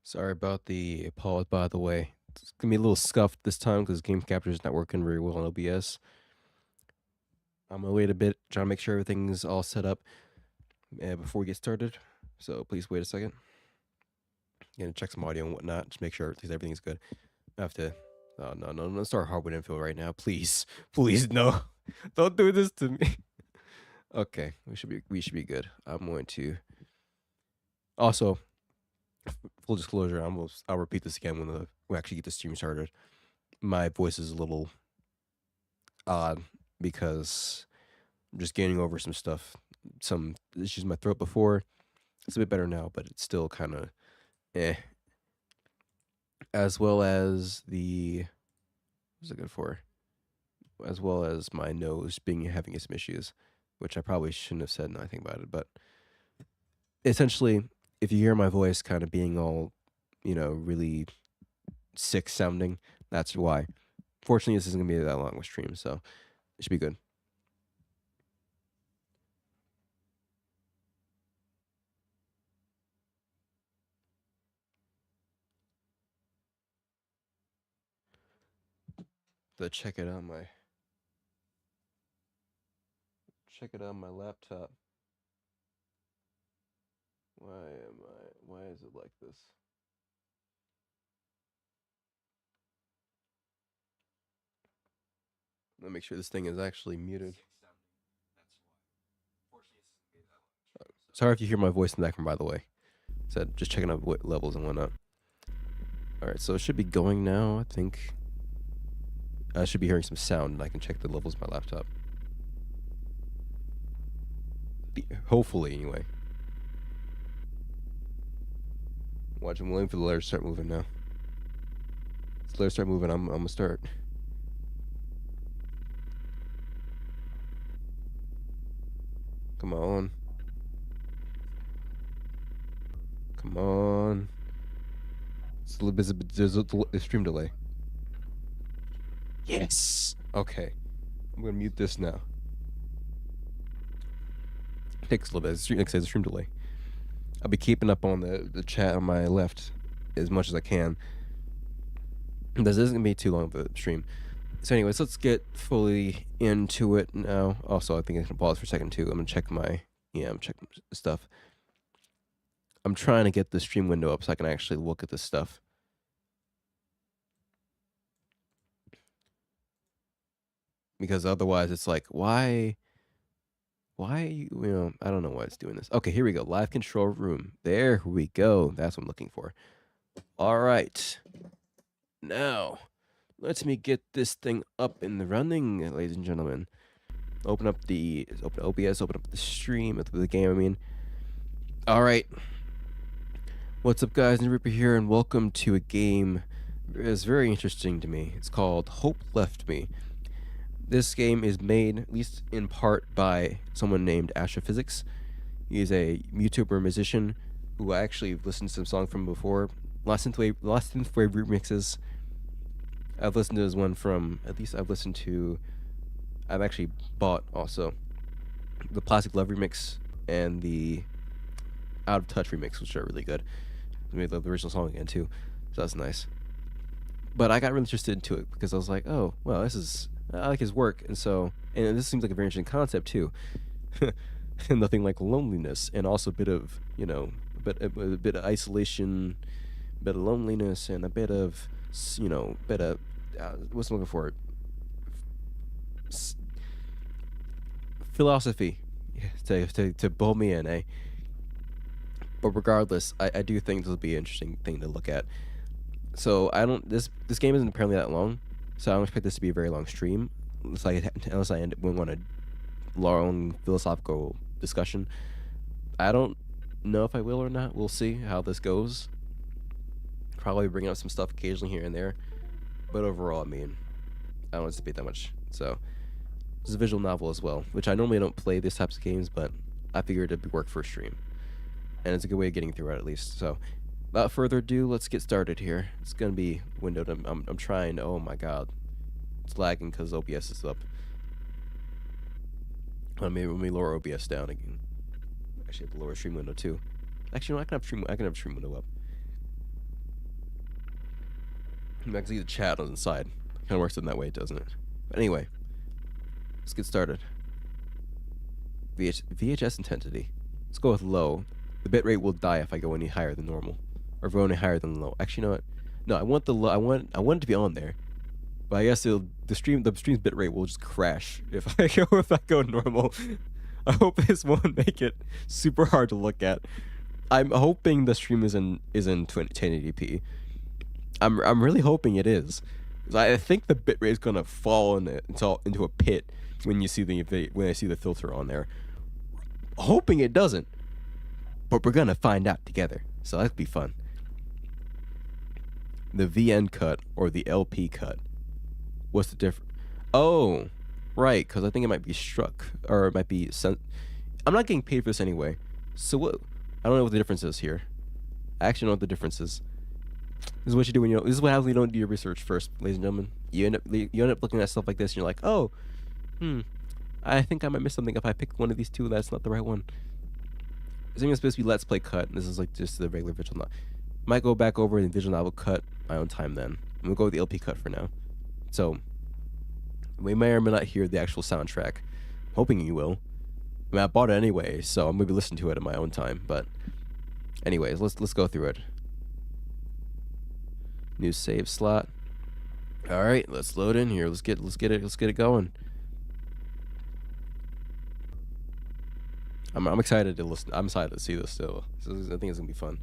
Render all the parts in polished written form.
Sorry about the pause, by the way. It's gonna be a little scuffed this time because game capture is not working very well on OBS. I'm gonna wait a bit, trying to make sure everything's all set up before we get started. So please wait a second. Gonna check some audio and whatnot, just make sure everything's good. I have to. Oh no! Let's start hardwood info right now, please, please no! Don't do this to me. Okay, we should be good. I'm going to. Also, full disclosure, I'll repeat this again when we actually get the stream started. My voice is a little odd because I'm just getting over some stuff, some issues in my throat before. It's a bit better now, but it's still kind of eh. As well as what's it good for? As well as my nose having some issues, which I probably shouldn't have said nothing about it. But essentially, if you hear my voice kind of being all, really sick sounding, that's why. Fortunately, this isn't gonna be that long of a stream, so it should be good. So check it on my laptop. Why is it like this? Let me make sure this thing is actually muted. Sorry if you hear my voice in the background, by the way. So just checking out what levels and whatnot. Alright, so it should be going now, I think. I should be hearing some sound, and I can check the levels of my laptop. Hopefully, anyway. Watch, I'm waiting for the letters to start moving now. As the letters start moving, I'm gonna start. Come on. Come on. It's a little bit, there's a stream delay. Yes! Okay. I'm gonna mute this now. It takes a little bit. Like I said, the stream delay. I'll be keeping up on the chat on my left as much as I can. This isn't gonna be too long of a stream. So anyways, let's get fully into it now. Also, I think I can pause for a second too. I'm gonna check I'm checking stuff. I'm trying to get the stream window up so I can actually look at this stuff. Because otherwise it's like, why, I don't know why it's doing this. Okay, here we go. Live control room. There we go. That's what I'm looking for. All right. Now, let me get this thing up and running, ladies and gentlemen. Open OBS, open up the stream, the game, I mean. All right. What's up, guys? Reaper here, and welcome to a game that is very interesting to me. It's called Hope Left Me. This game is made, at least in part, by someone named Astrophysics. He is a YouTuber musician who I actually listened to some song from before. Lost Synthwave remixes. I've listened to his one from, at least I've actually bought also the Plastic Love remix and the Out of Touch remix, which are really good. I made the original song again too, so that's nice. But I got really interested into it because I was like, oh, well, I like his work, and this seems like a very interesting concept too. Nothing like loneliness, and also a bit of, a bit of isolation, a bit of loneliness, and a bit of, what's I'm looking for? Philosophy, to pull me in, eh? But regardless, I do think this will be an interesting thing to look at. So this game isn't apparently that long, so I don't expect this to be a very long stream, unless I end up on a long philosophical discussion. I don't know if I will or not. We'll see how this goes. Probably bring up some stuff occasionally here and there, but overall, I mean, I don't anticipate that much. So this is a visual novel as well, which I normally don't play these types of games, but I figured it'd work for a stream, and it's a good way of getting through it at least. So without further ado, let's get started here. It's gonna be windowed. I'm trying. Oh my god, it's lagging because OBS is up. Let me lower OBS down again. Actually, have to lower stream window too. Actually, no, I can have stream window up. I can see the chat on the side. Kind of works in that way, doesn't it? But anyway, let's get started. VHS intensity. Let's go with low. The bitrate will die if I go any higher than normal, or if I go any higher than low. Actually, you know what? No, I want the low. I want it to be on there, but I guess the stream's bitrate will just crash if I go normal. I hope this won't make it super hard to look at. I'm hoping the stream is in 1080p. I'm really hoping it is. I think the bitrate is gonna fall into a pit when I see the filter on there. Hoping it doesn't, but we're gonna find out together. So that'd be fun. The VN cut or the LP cut. What's the difference? Oh, right, because I think it might be struck or it might be sent. I'm not getting paid for this anyway. So what? I don't know what the difference is here. I actually know what the difference is. This is what you do when you know. This is what happens when you don't do your research first, ladies and gentlemen. You end up looking at stuff like this, and you're like, oh, I think I might miss something if I pick one of these two. That's not the right one. This thing is supposed to be Let's Play cut, and this is like just the regular visual novel. Might go back over the visual novel cut my own time then. I'm gonna go with the LP cut for now. So we may or may not hear the actual soundtrack. Hoping you will. I mean, I bought it anyway, so I'm gonna be listening to it at my own time. But anyways, let's go through it. New save slot. All right, let's load in here. Let's get it going. I'm excited to listen. I'm excited to see this still. I think it's gonna be fun.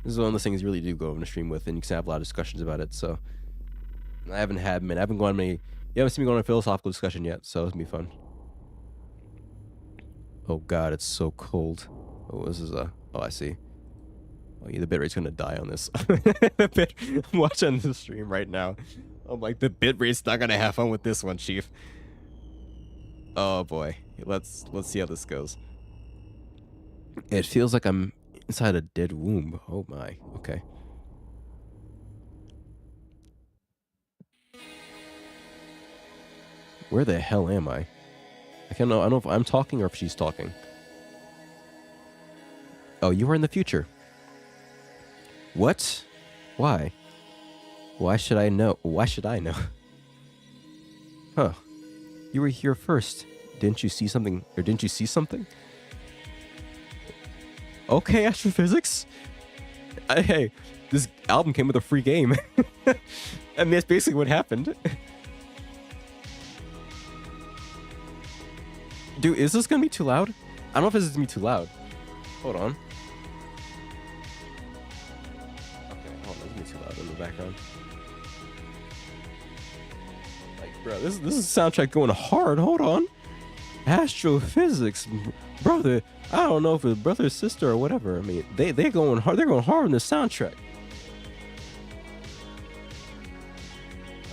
This is one of those things you really do go on a stream with, and you can have a lot of discussions about it. So I haven't gone many. You haven't seen me go on a philosophical discussion yet, so it's gonna be fun. Oh God, it's so cold. Oh, this is oh, I see. Oh yeah, the bitrate's gonna die on this. I'm watching the stream right now. I'm like, the bitrate's not gonna have fun with this one, Chief. Oh boy, let's see how this goes. It feels like I'm inside a dead womb. Oh my. Okay. Where the hell am I? I don't know if I'm talking or if she's talking. Oh, you are in the future. What? Why? Why should I know? Why should I know? Huh. You were here first. Didn't you see something? Or didn't you see something? Okay, Astrophysics. Hey, this album came with a free game. I mean, that's basically what happened. Dude, is this gonna be too loud? I don't know if this is gonna be too loud. Hold on. Okay, hold on. This is gonna be too loud in the background. Like, bro, this is soundtrack going hard. Hold on. Astrophysics, brother. I don't know if it's brother or sister or whatever. I mean, they're going hard. They're going hard on the soundtrack.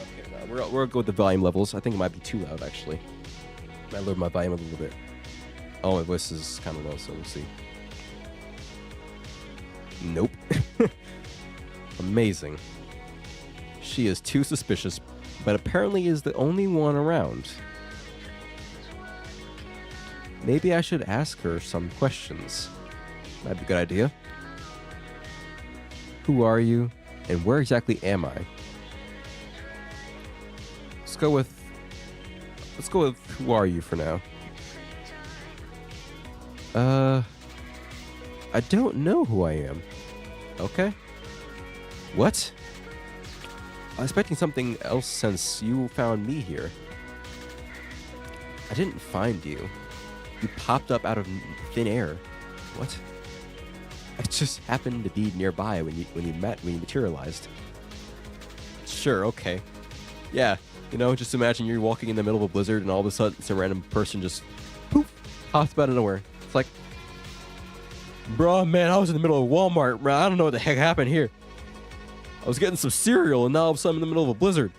Okay, we're gonna go with the volume levels. I think it might be too loud actually. I lowered my volume a little bit. Oh, my voice is kind of low, so we'll see. Nope. Amazing. She is too suspicious, but apparently is the only one around. Maybe I should ask her some questions. That'd be a good idea. Who are you, and where exactly am I? Let's go with who are you for now. I don't know who I am. Okay. What? I was expecting something else since you found me here. I didn't find you. You popped up out of thin air. What? I just happened to be nearby when you materialized. Sure, okay. Yeah, you know, just imagine you're walking in the middle of a blizzard and all of a sudden some random person just poof pops up out of nowhere. It's like, bro, man, I was in the middle of Walmart, bro. I don't know what the heck happened here. I was getting some cereal and now all of a sudden I'm in the middle of a blizzard.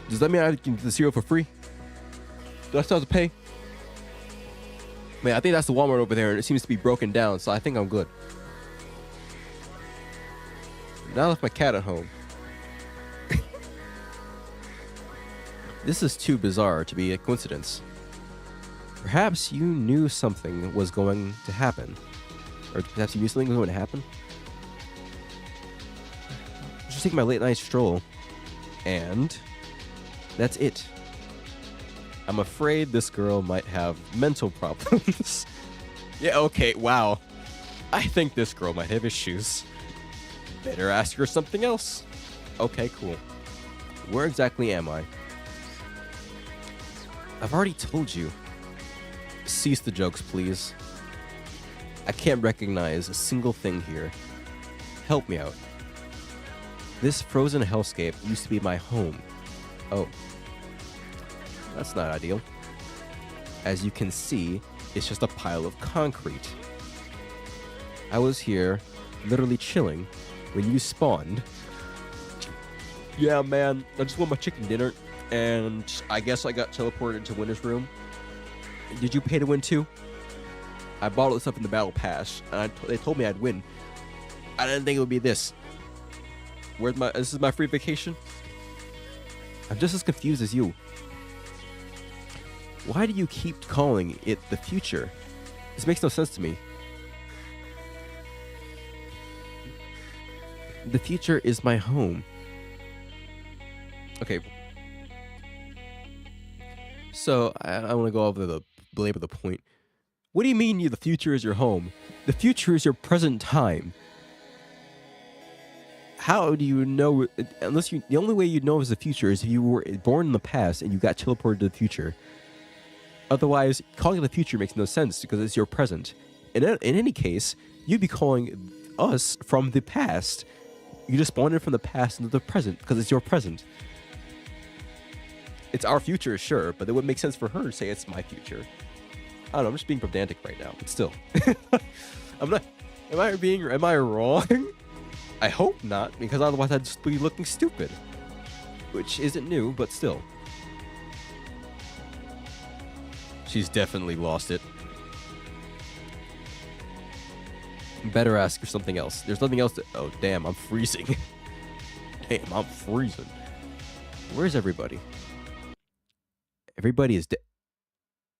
Does that mean I can get the cereal for free? Do I still have to pay? Man, I think that's the Walmart over there and it seems to be broken down, so I think I'm good. Now I left my cat at home. This is too bizarre to be a coincidence. Perhaps you knew something was going to happen. Or perhaps you knew something was going to happen? Just taking my late night stroll. And that's it. I'm afraid this girl might have mental problems. Yeah, okay, wow. I think this girl might have issues. Better ask her something else. Okay, cool. Where exactly am I? I've already told you. Cease the jokes, please. I can't recognize a single thing here. Help me out. This frozen hellscape used to be my home. Oh. That's not ideal. As you can see, it's just a pile of concrete. I was here, literally chilling, when you spawned. Yeah, man, I just want my chicken dinner, and I guess I got teleported into Winter's room. Did you pay to win too? I bought this up in the battle pass, and they told me I'd win. I didn't think it would be this. This is my free vacation? I'm just as confused as you. Why do you keep calling it the future? This makes no sense to me. The future is my home. Okay. So, I want to go over the belabor the point. What do you mean the future is your home? The future is your present time. How do you know? The only way you know is the future is if you were born in the past and you got teleported to the future. Otherwise, calling it the future makes no sense because it's your present. In any case, you'd be calling us from the past. You just spawned in from the past into the present because it's your present. It's our future, sure, but it would make sense for her to say it's my future. I don't know, I'm just being pedantic right now, but still. I'm not. Am I wrong? I hope not, because otherwise I'd just be looking stupid. Which isn't new, but still. She's definitely lost it. Better ask her something else. There's nothing else to... Oh, damn, I'm freezing. Damn, I'm freezing. Where's everybody? Everybody is dead.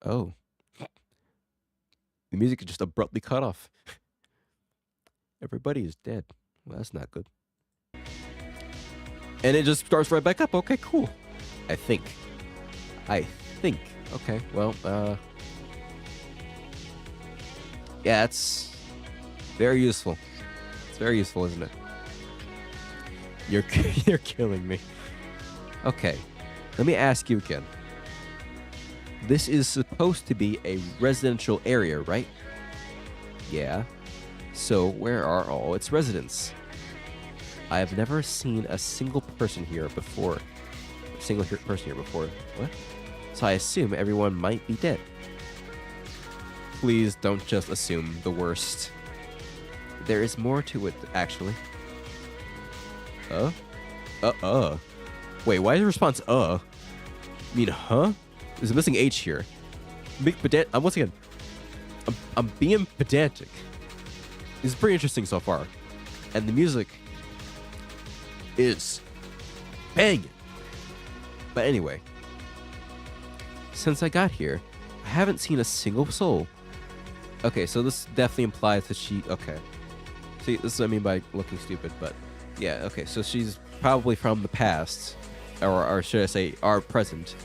Oh. The music is just abruptly cut off. Everybody is dead. Well, that's not good. And it just starts right back up. Okay, cool. I think. Okay, well, yeah, it's very useful. It's very useful, isn't it? You're killing me. Okay, let me ask you again. This is supposed to be a residential area, right? Yeah. So where are all its residents? I have never seen a single person here before. What? So I assume everyone might be dead. Please don't just assume the worst. There is more to it, actually. Wait, why is the response, I mean, huh? There's a missing H here. Once again, I'm being pedantic. This is pretty interesting so far. And the music is banging. But anyway, since I got here, I haven't seen a single soul. Okay, so this definitely implies that she... Okay. See, this is what I mean by looking stupid, but... Yeah, okay, so she's probably from the past, or should I say, our present,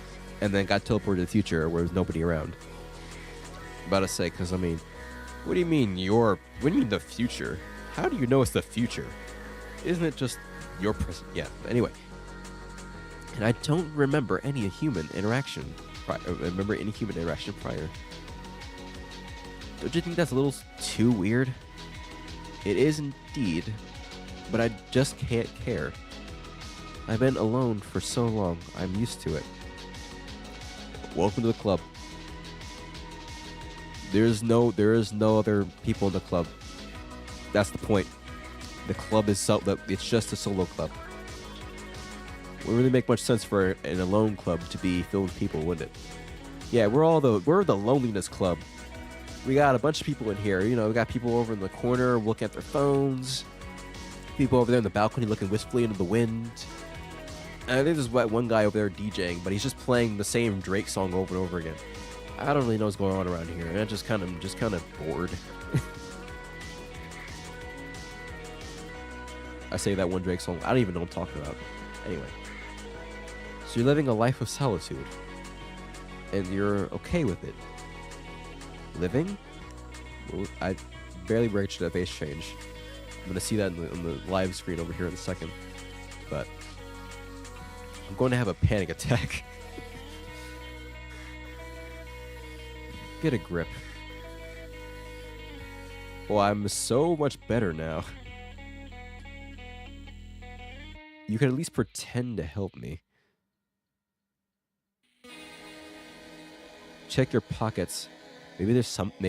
and then got teleported to the future where there's nobody around. About to say, because, I mean... What do you mean what do you mean the future? How do you know it's the future? Isn't it just your present? Yeah, anyway. And I don't remember any human interaction prior. Don't you think that's a little too weird? It is indeed, but I just can't care. I've been alone for so long, I'm used to it. Welcome to the club. There is no other people in the club. That's the point. The club is it's just a solo club. It wouldn't really make much sense for an alone club to be filled with people, would it? Yeah, we're the loneliness club. We got a bunch of people in here. You know, we got people over in the corner looking at their phones. People over there in the balcony looking wistfully into the wind. And I think there's one guy over there DJing, but he's just playing the same Drake song over and over again. I don't really know what's going on around here, and I'm just kind of bored. I say that one Drake song. I don't even know what I'm talking about. Anyway. So you're living a life of solitude. And you're okay with it. Living? Well, I barely reached a face change. I'm going to see that on the live screen over here in a second. But I'm going to have a panic attack. Get a grip. Well, I'm so much better now. You could at least pretend to help me. Check your pockets. Maybe there's something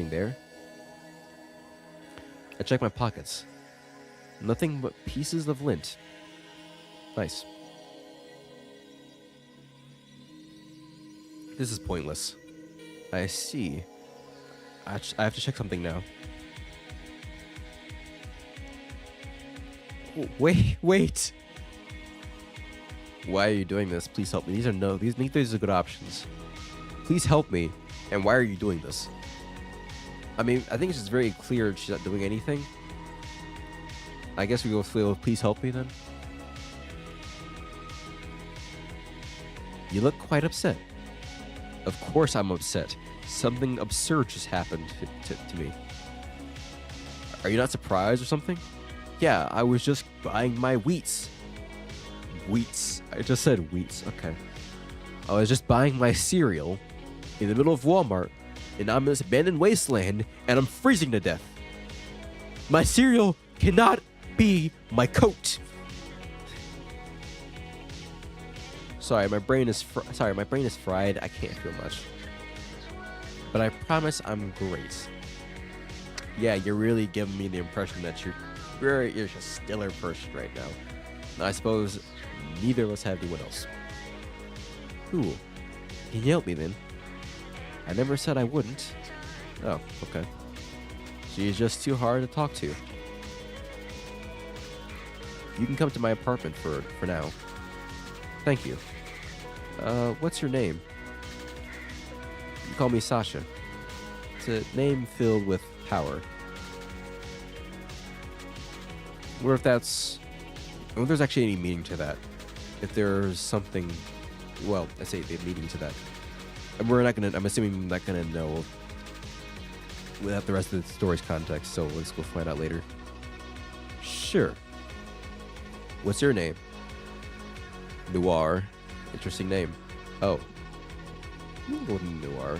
there. I check my pockets. Nothing but pieces of lint. Nice. This is pointless. I see. I have to check something now. Wait. Why are you doing this? Please help me. These are good options. Please help me. And why are you doing this? I mean, I think it's just very clear she's not doing anything. I guess we go with please help me then. You look quite upset. Of course I'm upset. Something absurd just happened to me. Are you not surprised or something? Yeah, I was just buying my wheats. Wheats. I just said wheats. Okay. I was just buying my cereal in the middle of Walmart, and I'm in this abandoned wasteland, and I'm freezing to death. My cereal cannot be my coat. Sorry, my brain is fried. I can't feel much. But I promise I'm great. Yeah, you're really giving me the impression that you're a stellar person right now. And I suppose neither of us have anyone else. Cool. Can you help me then? I never said I wouldn't. Oh, okay. She's just too hard to talk to. You can come to my apartment for now. Thank you. What's your name? You call me Sasha. It's a name filled with power. What if there's actually any meaning to that? If there's something, well, I say the meaning to that. And I'm assuming we're not gonna know without the rest of the story's context, so let's go find out later. Sure. What's your name? Noir. Interesting name. Oh. You can go with Noir.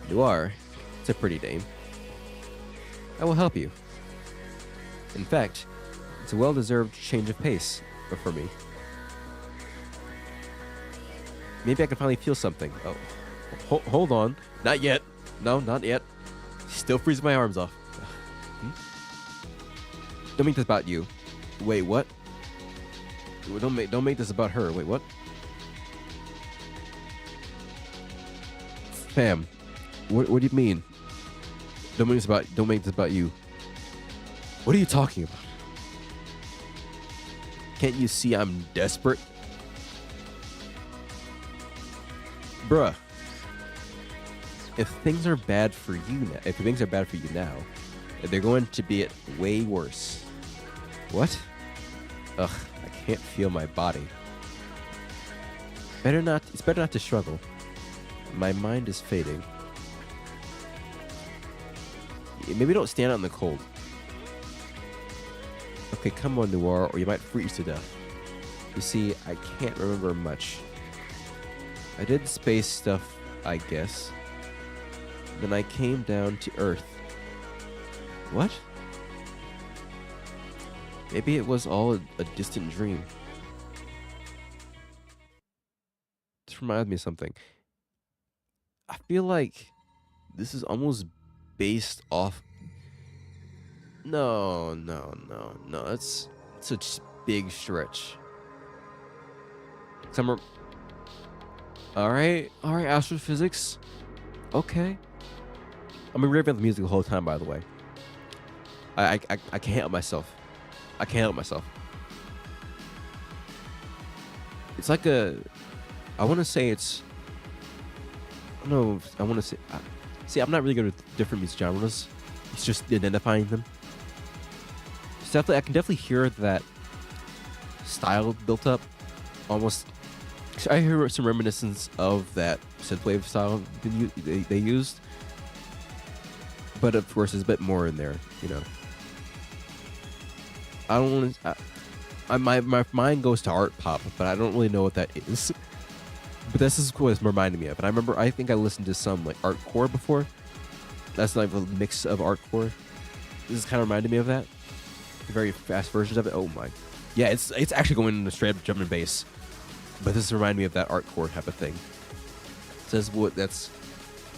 Noir. It's a pretty name. I will help you. In fact, it's a well-deserved change of pace for me. Maybe I can finally feel something. Oh, hold on. Not yet. No, not yet. Still freezing my arms off. Don't make this about you. Wait, what? Don't make this about her. Wait, what? Fam, what do you mean? Don't make this about you. What are you talking about? Can't you see I'm desperate? Bruh. If things are bad for you now, they're going to be way worse. What? Ugh, I can't feel my body. It's better not to struggle. My mind is fading. Maybe don't stand out in the cold. Okay, come on, Noir, or you might freeze to death. You see, I can't remember much. I did space stuff, I guess. Then I came down to Earth. What? Maybe it was all a distant dream. This reminds me of something. I feel like this is almost based off... No. That's such a big stretch. Alright, Astrophysics. Okay. I'm gonna rip out the music the whole time, by the way. I can't help myself. I can't help myself. It's like I want to say it's... No, I want to say... see, I'm not really good with different music genres. It's just identifying them. I can definitely hear that style built up. Almost, I hear some reminiscence of that synthwave style they used, but of course, there's a bit more in there. You know, I don't want to. My mind goes to art pop, but I don't really know what that is. But this is what it's reminding me of. And I think I listened to some like artcore before. That's like a mix of artcore. This is kind of reminding me of that. Very fast versions of it. Oh my, yeah, it's actually going into straight up drum and bass. But this reminded me of that artcore type of thing. So that's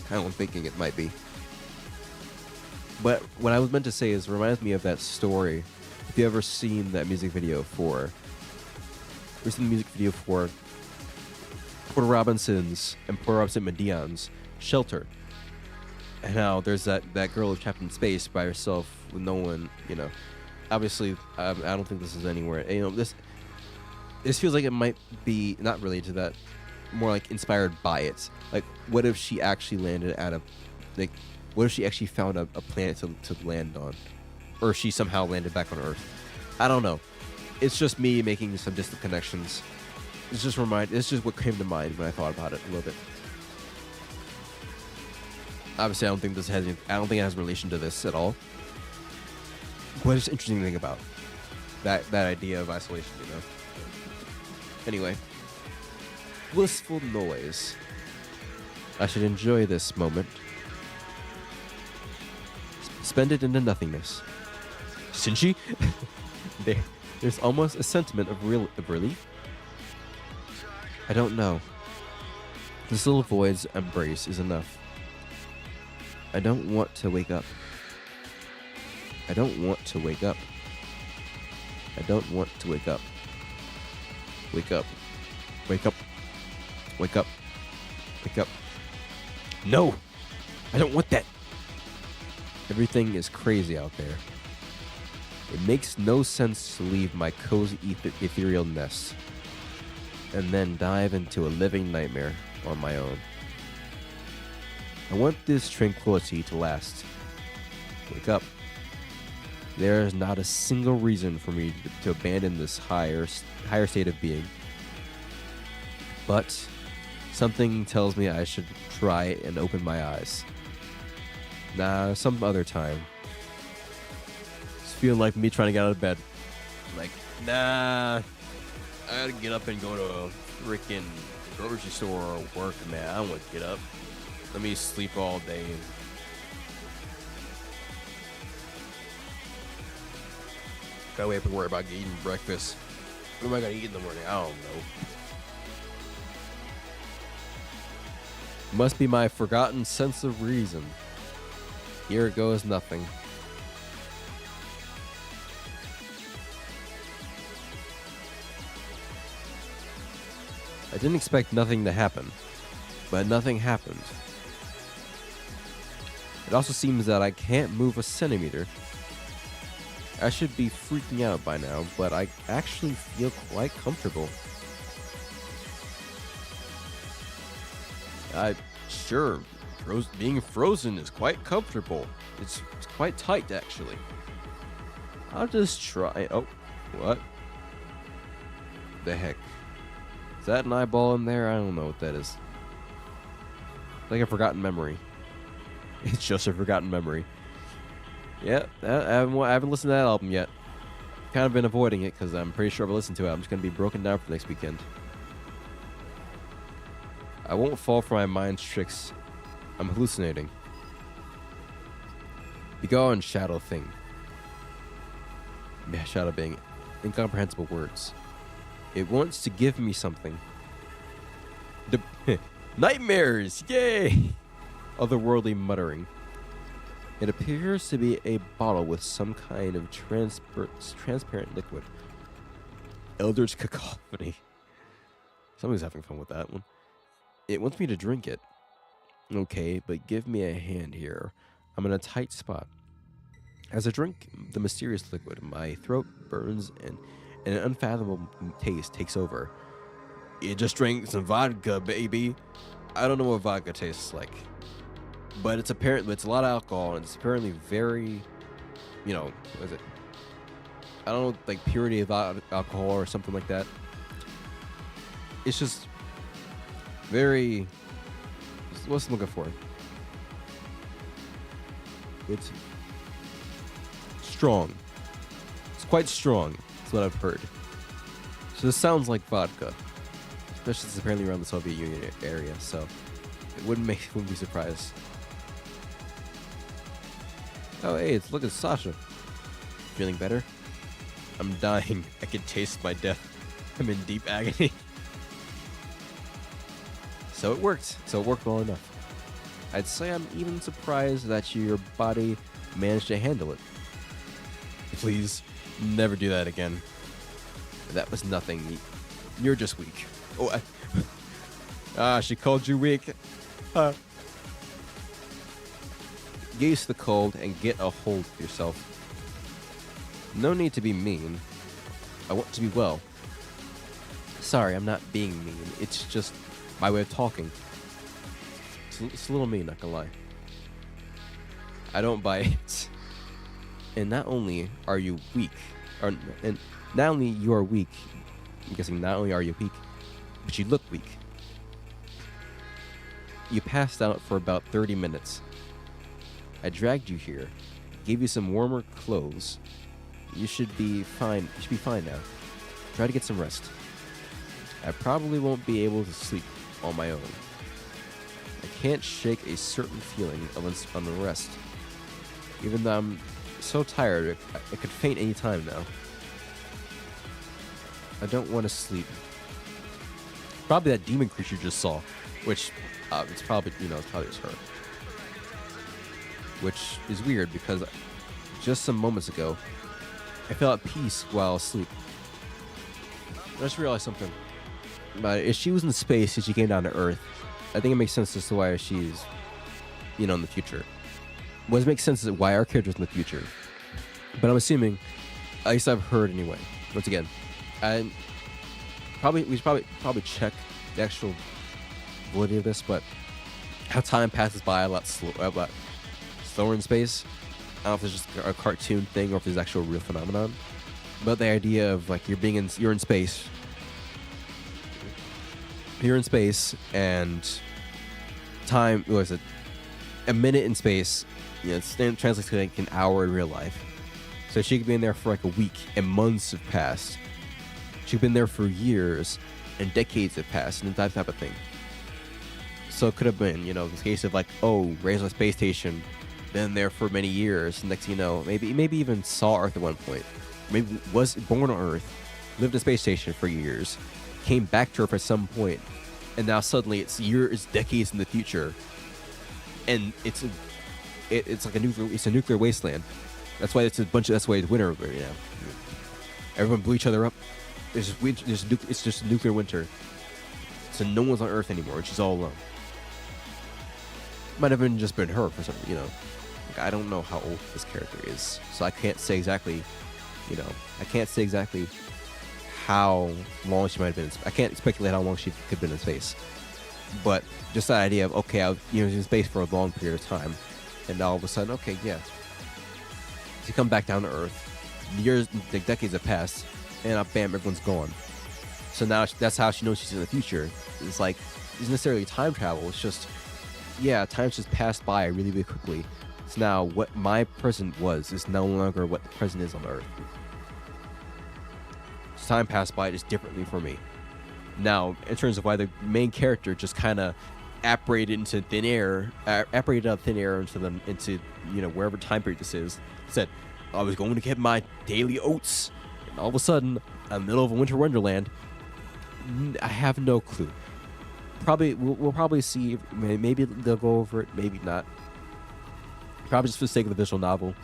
kind of what I'm thinking it might be. But what I was meant to say is, it reminds me of that story. If you ever seen that music video for, Porter Robinson's and Porter Robinson Medion's Shelter, and how there's that girl who's trapped in space by herself with no one, you know. Obviously, I don't think this is anywhere. You know, this feels like it might be not related to that, more like inspired by it. Like, what if she actually landed at what if she actually found a planet to land on? Or she somehow landed back on Earth. I don't know. It's just me making some distant connections. It's just what came to mind when I thought about it a little bit. Obviously, I don't think it has relation to this at all. But it's interesting to think about that idea of isolation, you know. Anyway, blissful noise. I should enjoy this moment. Spend it into nothingness. Shinji? There's almost a sentiment of relief. I don't know. This little void's embrace is enough. I don't want to wake up. I don't want to wake up. I don't want to wake up. Wake up. Wake up. Wake up. Wake up. No! I don't want that! Everything is crazy out there. It makes no sense to leave my cozy ethereal nest and then dive into a living nightmare on my own. I want this tranquility to last. Wake up. There is not a single reason for me to abandon this higher state of being. But something tells me I should try and open my eyes. Nah, some other time. It's feeling like me trying to get out of bed. Like, nah, I gotta get up and go to a freaking grocery store or work, man. I don't want to get up. Let me sleep all day. Gotta wake up and worry about eating breakfast. What am I gonna eat in the morning? I don't know. Must be my forgotten sense of reason. Here goes nothing. I didn't expect nothing to happen, but nothing happened. It also seems that I can't move a centimeter. I should be freaking out by now, but I actually feel quite comfortable. Sure, being frozen is quite comfortable. It's quite tight, actually. I'll just try. Oh, what? The heck? Is that an eyeball in there? I don't know what that is. Like a forgotten memory. It's just a forgotten memory. Yeah, I haven't listened to that album yet. Kind of been avoiding it because I'm pretty sure if I listen to it, I'm just going to be broken down for next weekend. I won't fall for my mind's tricks. I'm hallucinating. Be gone, shadow thing. Yeah, shadow being incomprehensible words. It wants to give me something. Nightmares! Yay! Otherworldly muttering. It appears to be a bottle with some kind of transparent liquid. Eldritch cacophony. Somebody's having fun with that one. It wants me to drink it. Okay, but give me a hand here. I'm in a tight spot. As I drink the mysterious liquid, my throat burns and an unfathomable taste takes over. You just drank some vodka, baby. I don't know what vodka tastes like. But it's a lot of alcohol, and it's apparently very, what is it? I don't know, like purity of alcohol or something like that. It's just very, what's I'm looking for? It's strong. It's quite strong. That's what I've heard. So this sounds like vodka, especially since it's apparently around the Soviet Union area. So it wouldn't be surprised. Oh hey, look at Sasha. Feeling better? I'm dying. I can taste my death. I'm in deep agony. So it worked. So it worked well enough. I'd say I'm even surprised that your body managed to handle it. Please, never do that again. That was nothing. You're just weak. Oh, she called you weak. Get used to the cold and get a hold of yourself. No need to be mean. I want to be well. Sorry, I'm not being mean. It's just my way of talking. It's a little mean, not gonna lie. I don't buy it. And not only are you weak, and not only you are weak, I'm guessing not only are you weak, but you look weak. You passed out for about 30 minutes. I dragged you here, gave you some warmer clothes. You should be fine. You should be fine now. Try to get some rest. I probably won't be able to sleep on my own. I can't shake a certain feeling of unrest. Even though I'm so tired, I could faint any time now. I don't want to sleep. Probably that demon creature you just saw, which it's probably just her. Which is weird because just some moments ago, I felt at peace while asleep. I just realized something. But if she was in space and she came down to Earth, I think it makes sense as to why she's, in the future. What makes sense is why our character's in the future. But I'm assuming, at least I've heard anyway. Once again, we should probably check the actual validity of this, but how time passes by a lot slower in space. I don't know if it's just a cartoon thing or if it's actual real phenomenon. But the idea of like you're in space. You're in space and time, what is it? A minute in space, it translates to like an hour in real life. So she could be in there for like a week and months have passed. She's been there for years and decades have passed and that type of thing. So it could have been, this case of like, raised on a space station, been there for many years. Next thing you know, maybe even saw Earth at one point. Maybe was born on Earth, lived in a space station for years, came back to Earth at some point, and now suddenly it's decades in the future, and it's like a nuclear wasteland. That's why that's why it's winter over here now. Everyone blew each other up. It's just nuclear winter. So no one's on Earth anymore, and she's all alone. Might have just been her for something, Like, I don't know how old this character is, so I can't say exactly, how long she might have been. I can't speculate how long she could have been in space. But just that idea of, okay, I was in space for a long period of time, and all of a sudden, okay, yeah. She come back down to Earth, years, like decades have passed, and bam, everyone's gone. So now that's how she knows she's in the future. It's like, it's necessarily time travel, it's just, yeah, time's just passed by really, really quickly. So now what my present was is no longer what the present is on Earth. So time passed by just differently for me. Now, in terms of why the main character just kind of apparated into thin air, apparated out of thin air into wherever time period this is, said, I was going to get my daily oats, and all of a sudden, in the middle of a winter wonderland, I have no clue. We'll probably see. Maybe they'll go over it. Maybe not. Probably just for the sake of the visual novel.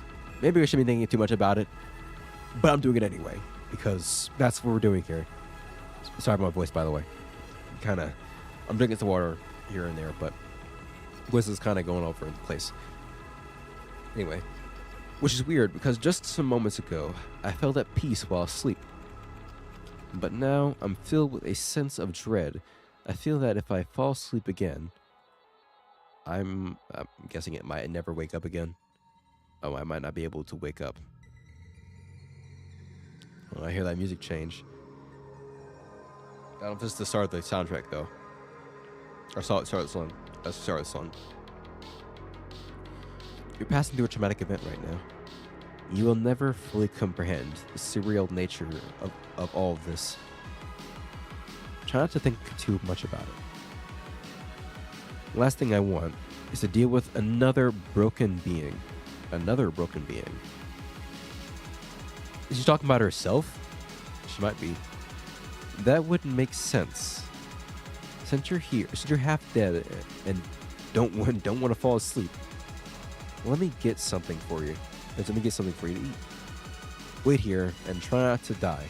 Maybe I shouldn't be thinking too much about it. But I'm doing it anyway because that's what we're doing here. Sorry about my voice, by the way. I'm drinking some water here and there, but voice is kind of going over in place. Anyway, which is weird because just some moments ago I felt at peace while asleep. But now I'm filled with a sense of dread. I feel that if I fall asleep again, I'm guessing it might never wake up again. I might not be able to wake up. When I hear that music change. I don't know if this is the start of the soundtrack, though. Or start of the song. That's the start of the song. You're passing through a traumatic event right now. You will never fully comprehend the surreal nature of all of this. Try not to think too much about it. The last thing I want is to deal with another broken being. Another broken being. Is she talking about herself? She might be. That wouldn't make sense. Since you're here, since you're half dead and don't want to fall asleep, let me get something for you. Let me get something for you to eat. Wait here and try not to die.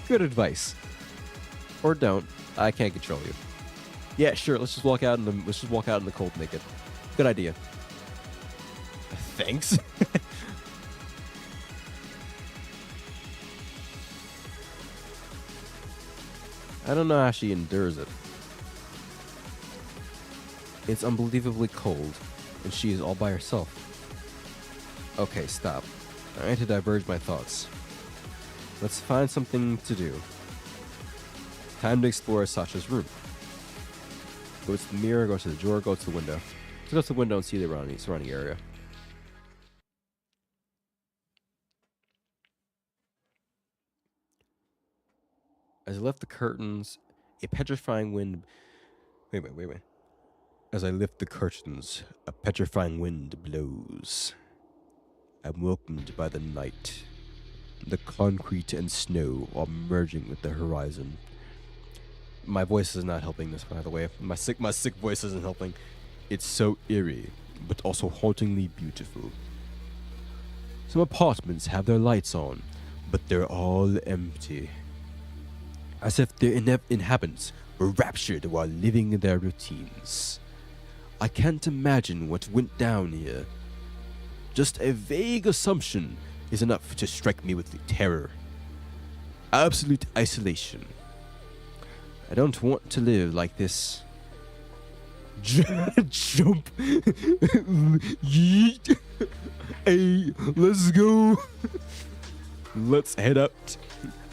Good advice. Or don't. I can't control you. Yeah, sure. Let's just walk out in the cold naked. Good idea. Thanks. I don't know how she endures it. It's unbelievably cold, and she is all by herself. Okay, stop. I need to diverge my thoughts. Let's find something to do. Time to explore Sasha's room. Go to the mirror, go to the drawer, go to the window. Let's go to the window and see the surrounding area. As I lift the curtains, a petrifying wind... Wait. As I lift the curtains, a petrifying wind blows. I'm welcomed by the night. The concrete and snow are merging with the horizon. My voice is not helping this, by the way. My sick voice isn't helping. It's so eerie, but also hauntingly beautiful. Some apartments have their lights on, but they're all empty. As if their inhabitants were raptured while living their routines. I can't imagine what went down here. Just a vague assumption is enough to strike me with terror. Absolute isolation. I don't want to live like this. Jump. Yeet. Hey, let's go. Let's head up.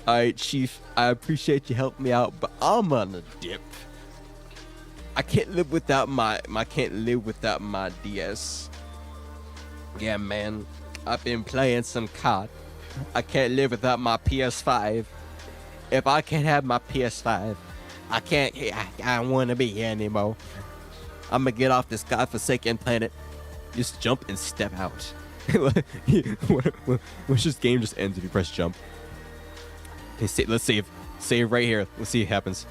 Alright, Chief, I appreciate you helping me out, but I'm on a dip. I can't live without my DS. Yeah, man. I've been playing some COD. I can't live without my PS5. If I can't have my PS5, I don't want to be here anymore. I'm gonna get off this godforsaken planet. Just jump and step out. Once this game just ends if you press jump. Okay, let's save. Save right here. Let's see what happens.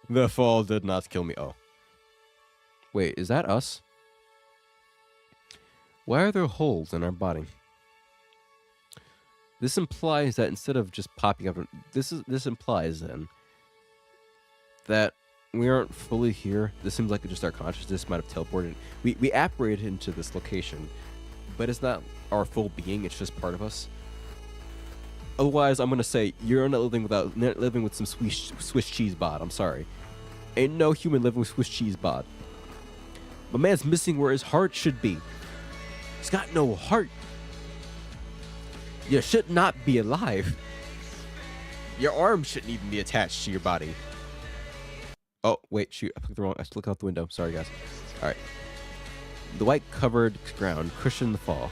The fall did not kill me. Oh. Wait, is that us? Why are there holes in our body? This implies that instead of just popping up, this implies then that we aren't fully here. This seems like just our consciousness might have teleported. We apparated into this location, but it's not our full being. It's just part of us. Otherwise, I'm gonna say you're not living with some Swiss cheese bod. I'm sorry, ain't no human living with Swiss cheese bod. My man's missing where his heart should be. He's got no heart. You should not be alive. Your arm shouldn't even be attached to your body. Oh, wait, shoot. I picked the wrong... I have to look out the window. Sorry, guys. All right. The white covered ground cushioned the fall.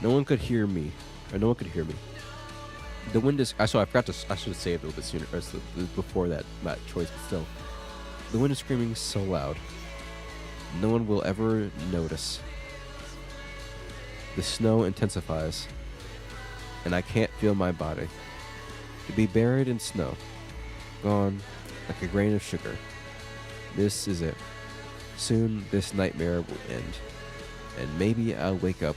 No one could hear me. Or no one could hear me. The wind is... I should have saved it a little bit sooner. Or before that choice, but still. The wind is screaming so loud. No one will ever notice. The snow intensifies. And I can't feel my body. To be buried in snow. Gone. Like a grain of sugar. This is it. Soon this nightmare will end. And maybe I'll wake up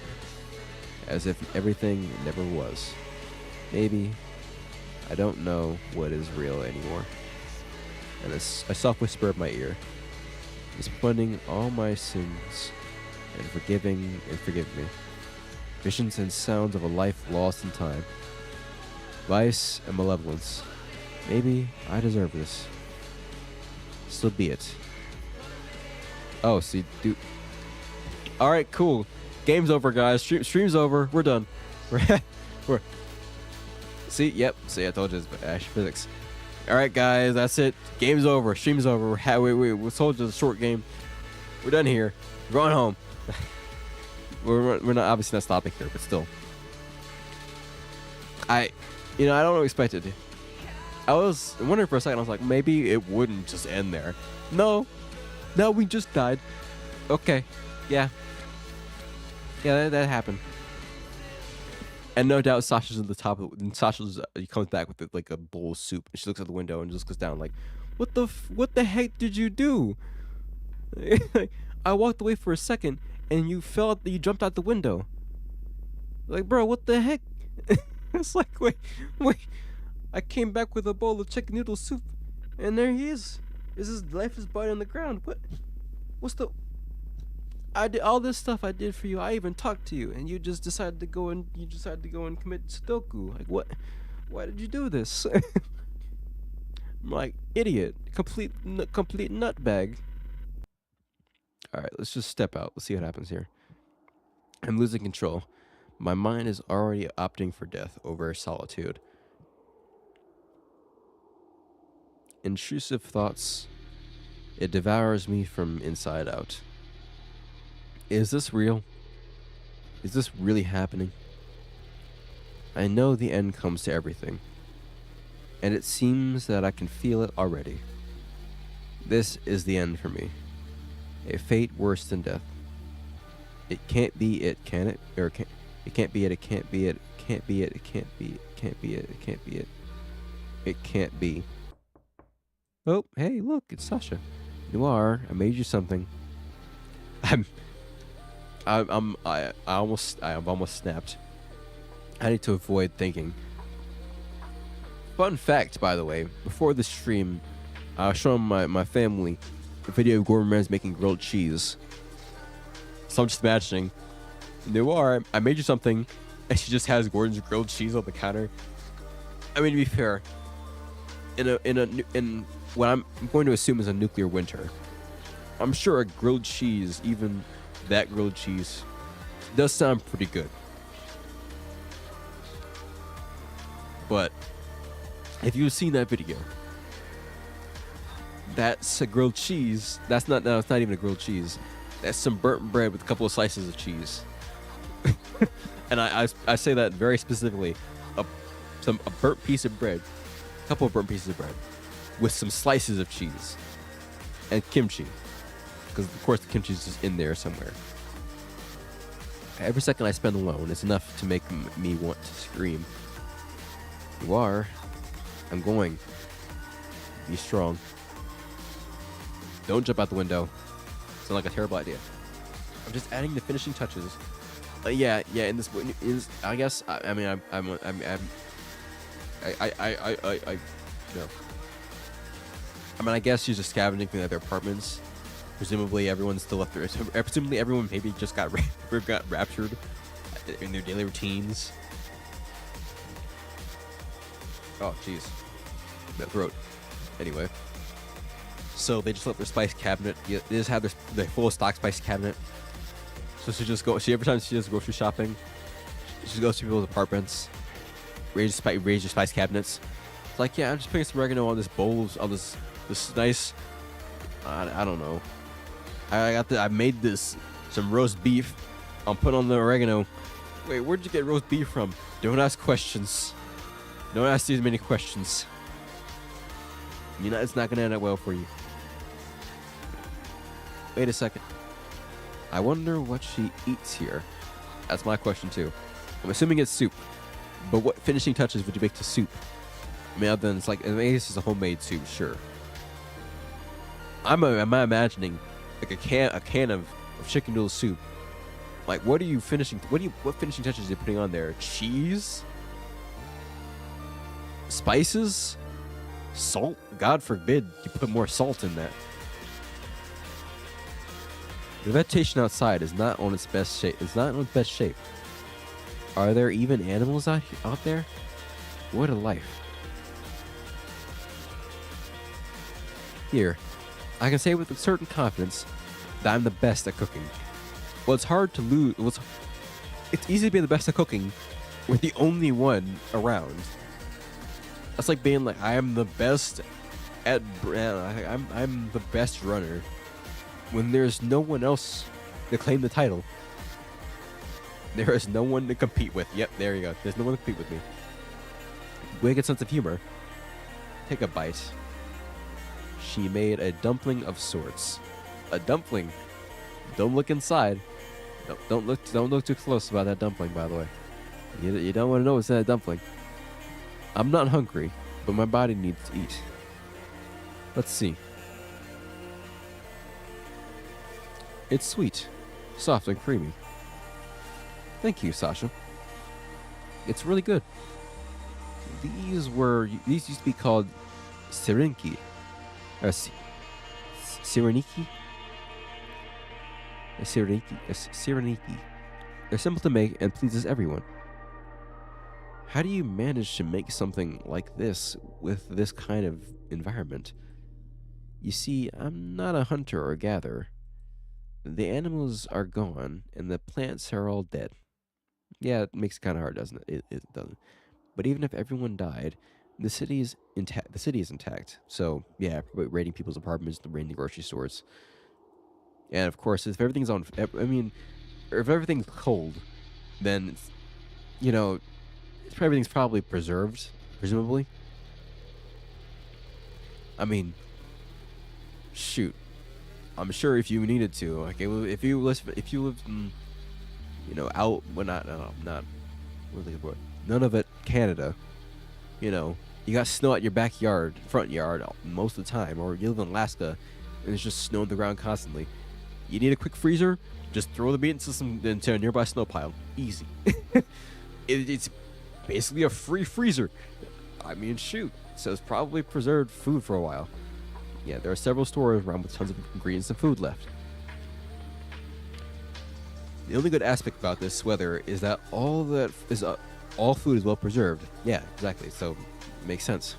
as if everything never was. Maybe I don't know what is real anymore. And a soft whisper in my ear is pointing all my sins and forgive me. Visions and sounds of a life lost in time. Vice and malevolence. Maybe I deserve this. So be it. Oh, see, dude. All right, cool. Game's over, guys. Stream's over. We're done. We're. See, yep. See, I told you it's Astrophysics. All right, guys, that's it. Game's over. Stream's over. We told you it's a short game. We're done here. We're going home. we're not obviously not stopping here, but still. I don't expect it. I was wondering for a second. I was like, maybe it wouldn't just end there. No, we just died. Okay, yeah, that happened. And no doubt, Sasha's at the top. And Sasha's he comes back with like a bowl of soup. And she looks at the window and just goes down like, "What the heck did you do?" I walked away for a second, and you jumped out the window. Like, bro, what the heck? It's like, wait. I came back with a bowl of chicken noodle soup, and there he is. His life is buried on the ground. What's the? I did all this stuff I did for you. I even talked to you, and you just decided to go and commit Sudoku. Like, what? Why did you do this? I'm like, idiot, complete nutbag. All right, let's just step out. Let's see what happens here. I'm losing control. My mind is already opting for death over solitude. Intrusive thoughts. It devours me from inside out. Is this real? Is this really happening? I know the end comes to everything, and it seems that I can feel it already. This is the end for me. A fate worse than death. It can't be it, can it? Or it can't be it, it can't be it, it can't be it, it can't be it, it can't be it, it can't be it. It can't be. Oh, hey, look, it's Sasha. Noir, I made you something. I've almost snapped. I need to avoid thinking. Fun fact, by the way, before the stream, I was showing my family a video of Gordon Ramsay making grilled cheese. So I'm just imagining, Noir, I made you something, and she just has Gordon's grilled cheese on the counter. I mean, to be fair, in what I'm going to assume is a nuclear winter, I'm sure a grilled cheese, even that grilled cheese, does sound pretty good. But if you've seen that video, that's a grilled cheese. It's not even a grilled cheese. That's some burnt bread with a couple of slices of cheese. And I say that very specifically. A burnt piece of bread, a couple of burnt pieces of bread, with some slices of cheese and kimchi, because of course the kimchi is just in there somewhere. Every second I spend alone is enough to make me want to scream. You are. I'm going. Be strong. Don't jump out the window. Sounds like a terrible idea. I'm just adding the finishing touches. Yeah. In this, I guess. I mean, no. I mean, I guess she's just scavenging through their apartments. Presumably, everyone's still left there. Presumably, everyone maybe just got raptured in their daily routines. Oh, jeez. That throat. Anyway. So they just left their spice cabinet. They just have their full stock spice cabinet. So every time she does grocery shopping, she goes to people's apartments, raise your spice cabinets. It's like, yeah, I'm just putting some oregano on this bowl, on this nice, I don't know. I made some roast beef. I'm putting on the oregano. Wait, where'd you get roast beef from? Don't ask questions. Don't ask these many questions. It's not gonna end up well for you. Wait a second. I wonder what she eats here. That's my question too. I'm assuming it's soup. But what finishing touches would you make to soup? I mean, other than it's a homemade soup, sure. I'm imagining like a can of chicken noodle soup. Like, what finishing touches are you putting on there? Cheese? Spices? Salt? God forbid you put more salt in that. The vegetation outside is not on its best shape. Are there even animals out there? What a life. Here, I can say with a certain confidence that I'm the best at cooking. Well, it's hard to lose. Well, it's easy to be the best at cooking when the only one around. That's like being like, I am the best at. I'm the best runner when there's no one else to claim the title. There is no one to compete with. Yep, there you go. There's no one to compete with me. Wicked sense of humor. Take a bite. She made a dumpling of sorts. A dumpling. Don't look inside. Don't look too close about that dumpling, by the way. You don't want to know what's in that dumpling. I'm not hungry, but my body needs to eat. Let's see. It's sweet, soft, and creamy. Thank you, Sasha. It's really good. These used to be called sireniki. Sireniki? Sireniki. They're simple to make and pleases everyone. How do you manage to make something like this with this kind of environment? You see, I'm not a hunter or gatherer. The animals are gone and the plants are all dead. Yeah, it makes it kind of hard, doesn't it? It doesn't. But even if everyone died, the city is intact. The city is intact. So yeah, raiding people's apartments, raiding grocery stores, and of course, if everything's on, if everything's cold, then everything's probably preserved, presumably. I mean, shoot, I'm sure if you needed to, like, if you lived in, out, well, not, none of it, Canada, you got snow at your backyard, front yard, most of the time, or you live in Alaska, and it's just snow on the ground constantly. You need a quick freezer, just throw the meat into a nearby snow pile. Easy. It's basically a free freezer. I mean, shoot. So it's probably preserved food for a while. Yeah, there are several stores around with tons of ingredients and food left. The only good aspect about this weather is that all food is well preserved. Yeah, exactly. So it makes sense.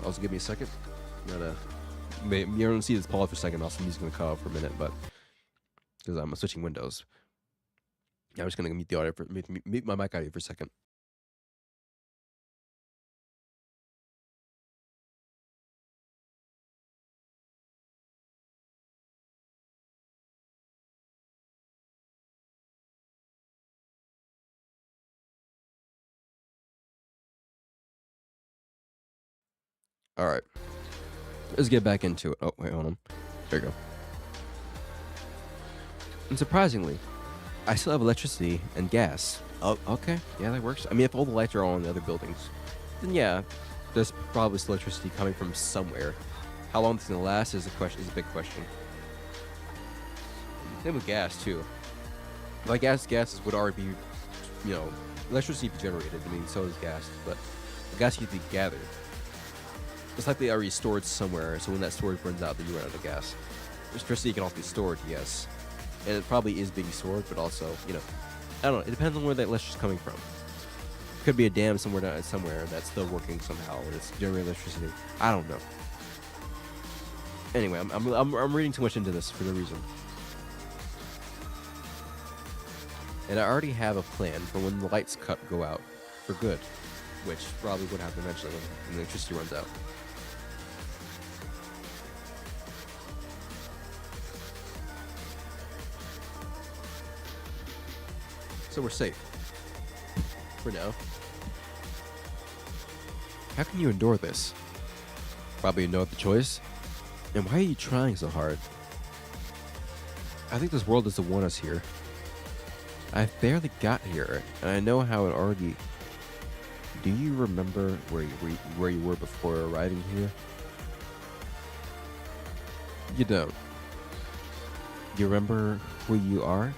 Also, give me a second. You don't see this pause for a second. Also, I'm just gonna cut off for a minute, but because I'm switching windows, I'm just gonna mute the audio mute my mic audio for a second. All right, let's get back into it. Oh, wait, hold on. There you go. And surprisingly, I still have electricity and gas. Oh, okay. Yeah, that works. I mean, if all the lights are on in the other buildings, then yeah, there's probably still electricity coming from somewhere. How long it's gonna last is a big question. Same with gas too. Like gas would already be, electricity be generated. I mean, so is gas, but the gas needs to be gathered. It's likely already stored somewhere, so when that storage runs out, then you run out of gas. Electricity can also be stored, yes. And it probably is being stored, but also, I don't know. It depends on where that electricity is coming from. It could be a dam somewhere that's still working somehow, and it's generating electricity. I don't know. Anyway, I'm reading too much into this for no reason. And I already have a plan for when the lights go out for good, which probably would happen eventually when the electricity runs out. So we're safe. For now. How can you endure this? Probably no other choice. And why are you trying so hard? I think this world doesn't want us here. I've barely got here, and I know how it already... Do you remember where you were before arriving here? You don't. Do you remember who you are?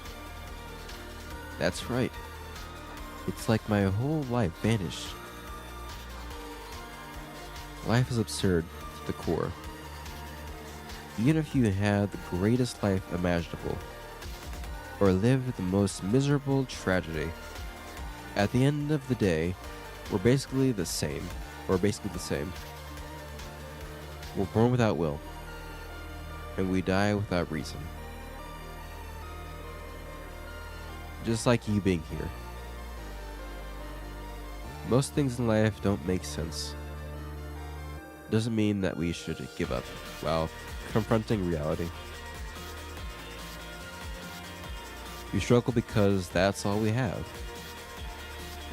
That's right. It's like my whole life vanished. Life is absurd to the core. Even if you had the greatest life imaginable, or lived the most miserable tragedy, at the end of the day, we're basically the same. We're born without will. and we die without reason. Just like you being here. Most things in life don't make sense. Doesn't mean that we should give up while confronting reality. We struggle because that's all we have.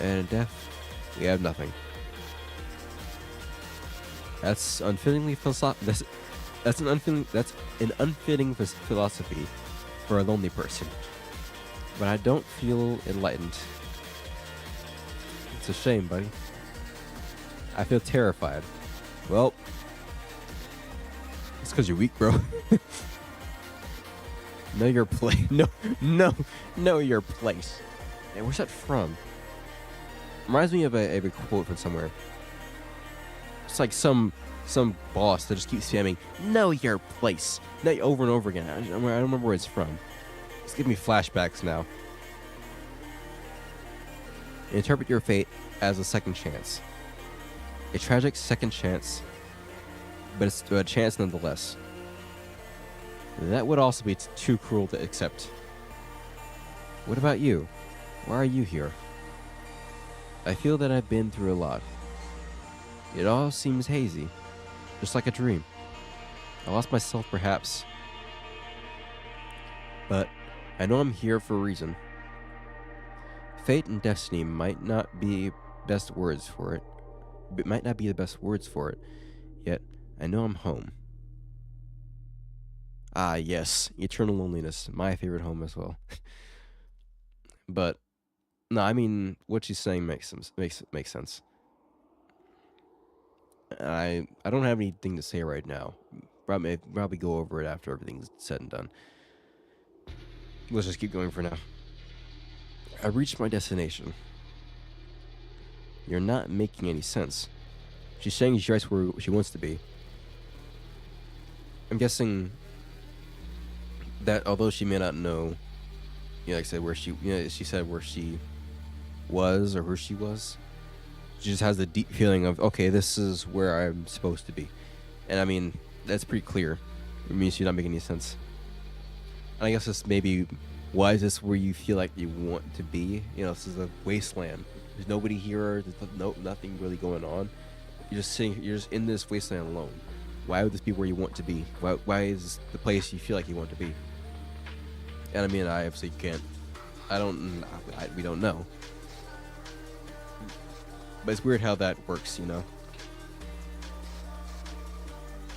And in death, we have nothing. That's unfittingly that's an unfitting philosophy for a lonely person. But I don't feel enlightened. It's a shame, buddy. I feel terrified. Well, it's because you're weak, bro. Know your place. Know your place. Hey, where's that from? Reminds me of a quote from somewhere. It's like some boss that just keeps spamming, know your place. No, over and over again. I don't remember where it's from. It's giving me flashbacks now. Interpret your fate as a second chance. A tragic second chance, but it's a chance nonetheless. That would also be too cruel to accept. What about you? Why are you here? I feel that I've been through a lot. It all seems hazy, just like a dream. I lost myself perhaps, but I know I'm here for a reason. Fate and destiny might not be best words for it. It might not be the best words for it, yet I know I'm home. Ah, yes, eternal loneliness, my favorite home as well. But no, I mean what she's saying makes sense. I don't have anything to say right now. Probably go over it after everything's said and done. Let's just keep going for now. I reached my destination. You're not making any sense. She's saying she's right where she wants to be. I'm guessing that although she may not know, like I said, she said where she was or who she was, she just has the deep feeling of, okay, this is where I'm supposed to be. And I mean, that's pretty clear. It means she's not making any sense. And I guess this maybe, why is this where you feel like you want to be? This is a wasteland. There's nobody here. There's nothing really going on. You're just in this wasteland alone. Why would this be where you want to be? Why is this the place you feel like you want to be? And I mean, I obviously can't. We don't know. But it's weird how that works,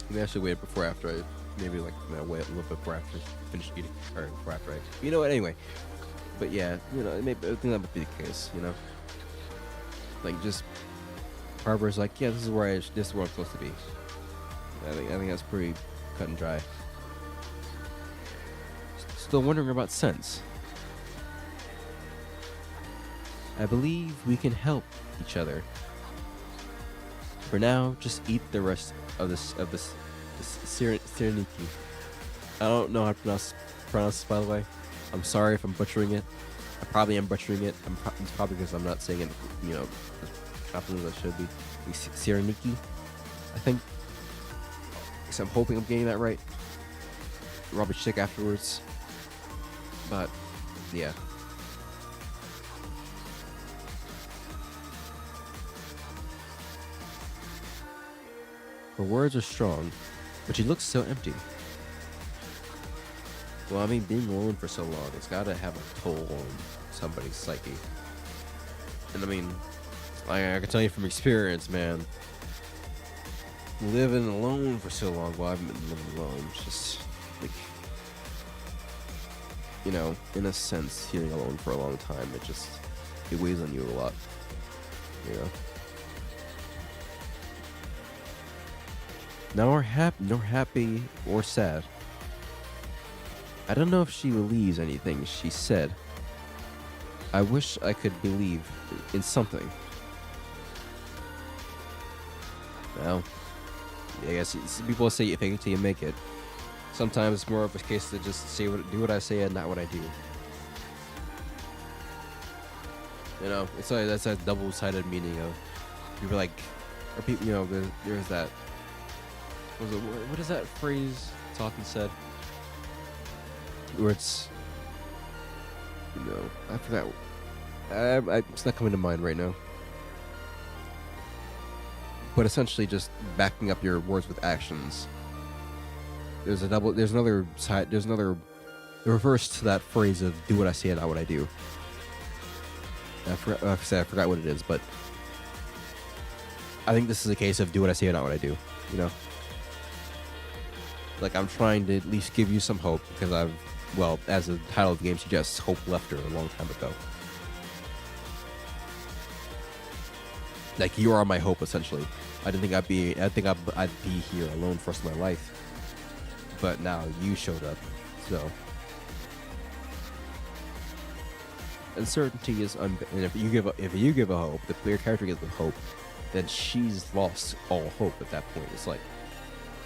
Maybe I should wait before after I wait a little bit before after I finish eating, or before after I. You know what? Anyway, but yeah, I think that would be the case, Like just Barbara's like, yeah, this is where I'm supposed to be. I think that's pretty cut and dry. Still wondering about sense. I believe we can help each other. For now, just eat the rest of this serenity. I don't know how to pronounce this, by the way. I'm sorry if I'm butchering it. I probably am butchering it. It's probably because I'm not saying it, as confidently as I should be. Sereniki, I think. So I'm hoping I'm getting that right. Robert Chick afterwards. But, yeah. Her words are strong, but she looks so empty. Well, I mean, being alone for so long, it's gotta have a toll on somebody's psyche. And I mean, I can tell you from experience, man, living alone for so long, well, I've been living alone, it's just, like, in a sense, feeling alone for a long time, it weighs on you a lot, Nor happy or sad. I don't know if she believes anything she said. I wish I could believe in something. Well, I guess people say you fake it till you make it. Sometimes it's more of a case to just do what I say and not what I do. It's like that's a double-sided meaning of people or people. There's that. What is that phrase? It's often said, where it's, I forgot. It's not coming to mind right now. But essentially, just backing up your words with actions. There's another side. There's another reverse to that phrase of "do what I say, not what I do." I forgot what it is, but I think this is a case of "do what I say, not what I do." Like, I'm trying to at least give you some hope because as the title of the game suggests, hope left her a long time ago. Like, you are my hope, essentially. I think I'd be here alone for the rest of my life. But now you showed up, so. Uncertainty is and if you give a hope, the player character gives a hope, then she's lost all hope at that point. It's like,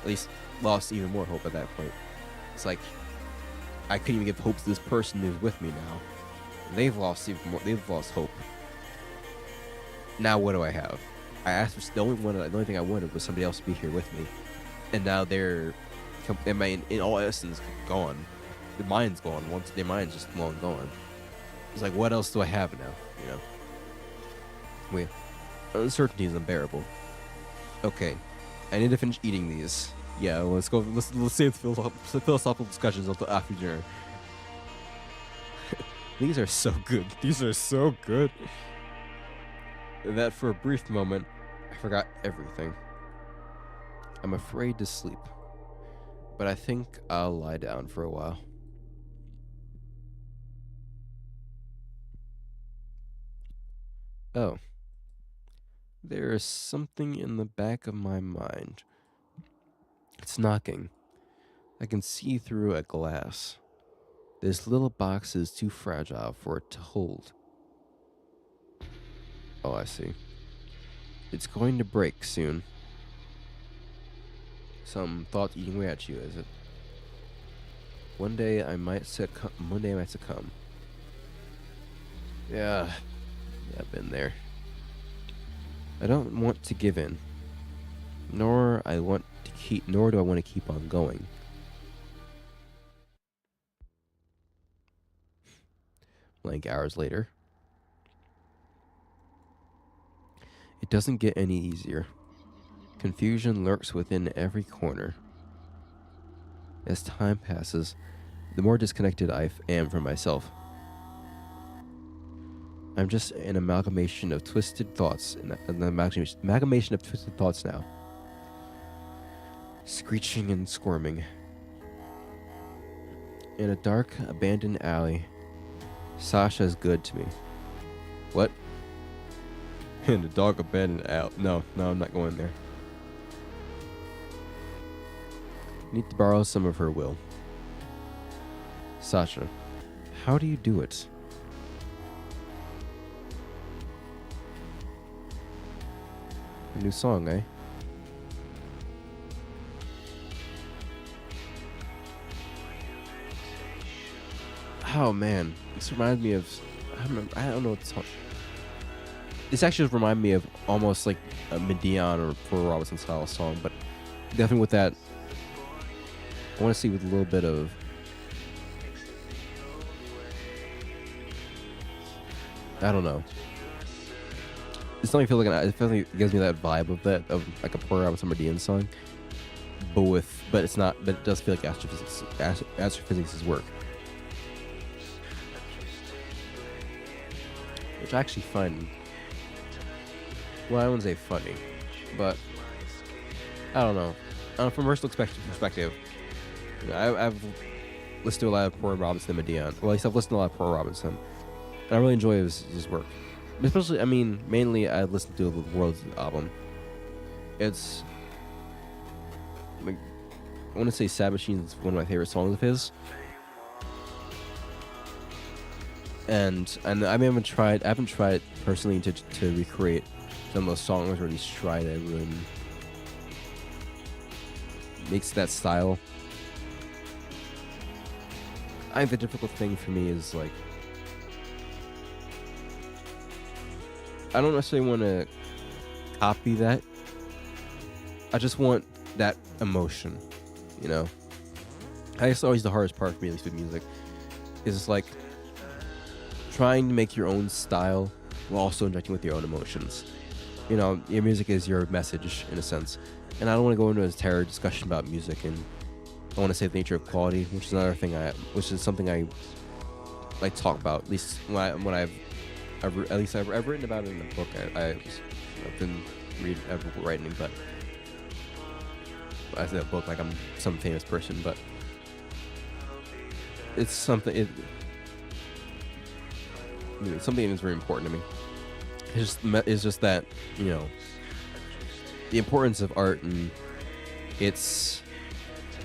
at least lost even more hope at that point. It's like, I couldn't even give hope to this person who's with me now. They've lost even more. They've lost hope. Now what do I have? I asked for the only thing I wanted was somebody else to be here with me, and now they're, in all essence, gone. Their mind's gone. Once their mind's just long gone. It's like, what else do I have now? Wait, uncertainty is unbearable. Okay, I need to finish eating these. Yeah, let's go. Let's save the philosophical discussions after dinner. These are so good. These are so good. That for a brief moment, I forgot everything. I'm afraid to sleep, but I think I'll lie down for a while. Oh. There is something in the back of my mind. It's knocking. I can see through a glass. This little box is too fragile for it to hold. Oh, I see. It's going to break soon. Some thought eating away at you, is it? One day I might succumb. Yeah, I've been there. I don't want to give in, nor do I want to keep on going. Blank hours later. It doesn't get any easier. Confusion lurks within every corner. As time passes, the more disconnected I am from myself. I'm just an amalgamation of twisted thoughts, now. Screeching and squirming. In a dark, abandoned alley, Sasha's good to me. What? In a dark, abandoned alley? No, I'm not going there. Need to borrow some of her will. Sasha, how do you do it? A new song, eh? Oh man, this reminds me of. I don't know what song. This actually reminds me of almost like a Medion or Pearl Robinson style song, but definitely with that. I want to see with a little bit of. I don't know. It's not feel like it gives me that vibe of like a Pearl Robinson Medion song, but it's not. But it does feel like Astrophysics' work. Which I actually find, well, I wouldn't say funny, but I don't know. From a personal perspective, I've listened to a lot of Pearl Robinson and Medion. Well, at least I've listened to a lot of Pearl Robinson, and I really enjoy his work. Especially, mainly I listened to the World's album. It's like, I want to say Sad Machine is one of my favorite songs of his. And I haven't tried personally to recreate some of those songs, or at least try to ruin makes that style. I think the difficult thing for me is like I don't necessarily want to copy that. I just want that emotion, It's always the hardest part for me, at least with music, is it's like trying to make your own style while also injecting with your own emotions. You know, your music is your message in a sense, and I don't want to go into a entire discussion about music, and I want to say the nature of quality, which is another thing which is something I like talk about. At least I've written about it in the book. I've been writing, but I say a book like I'm some famous person, but it's something. Something that's very important to me. It's just that, you know, the importance of art and its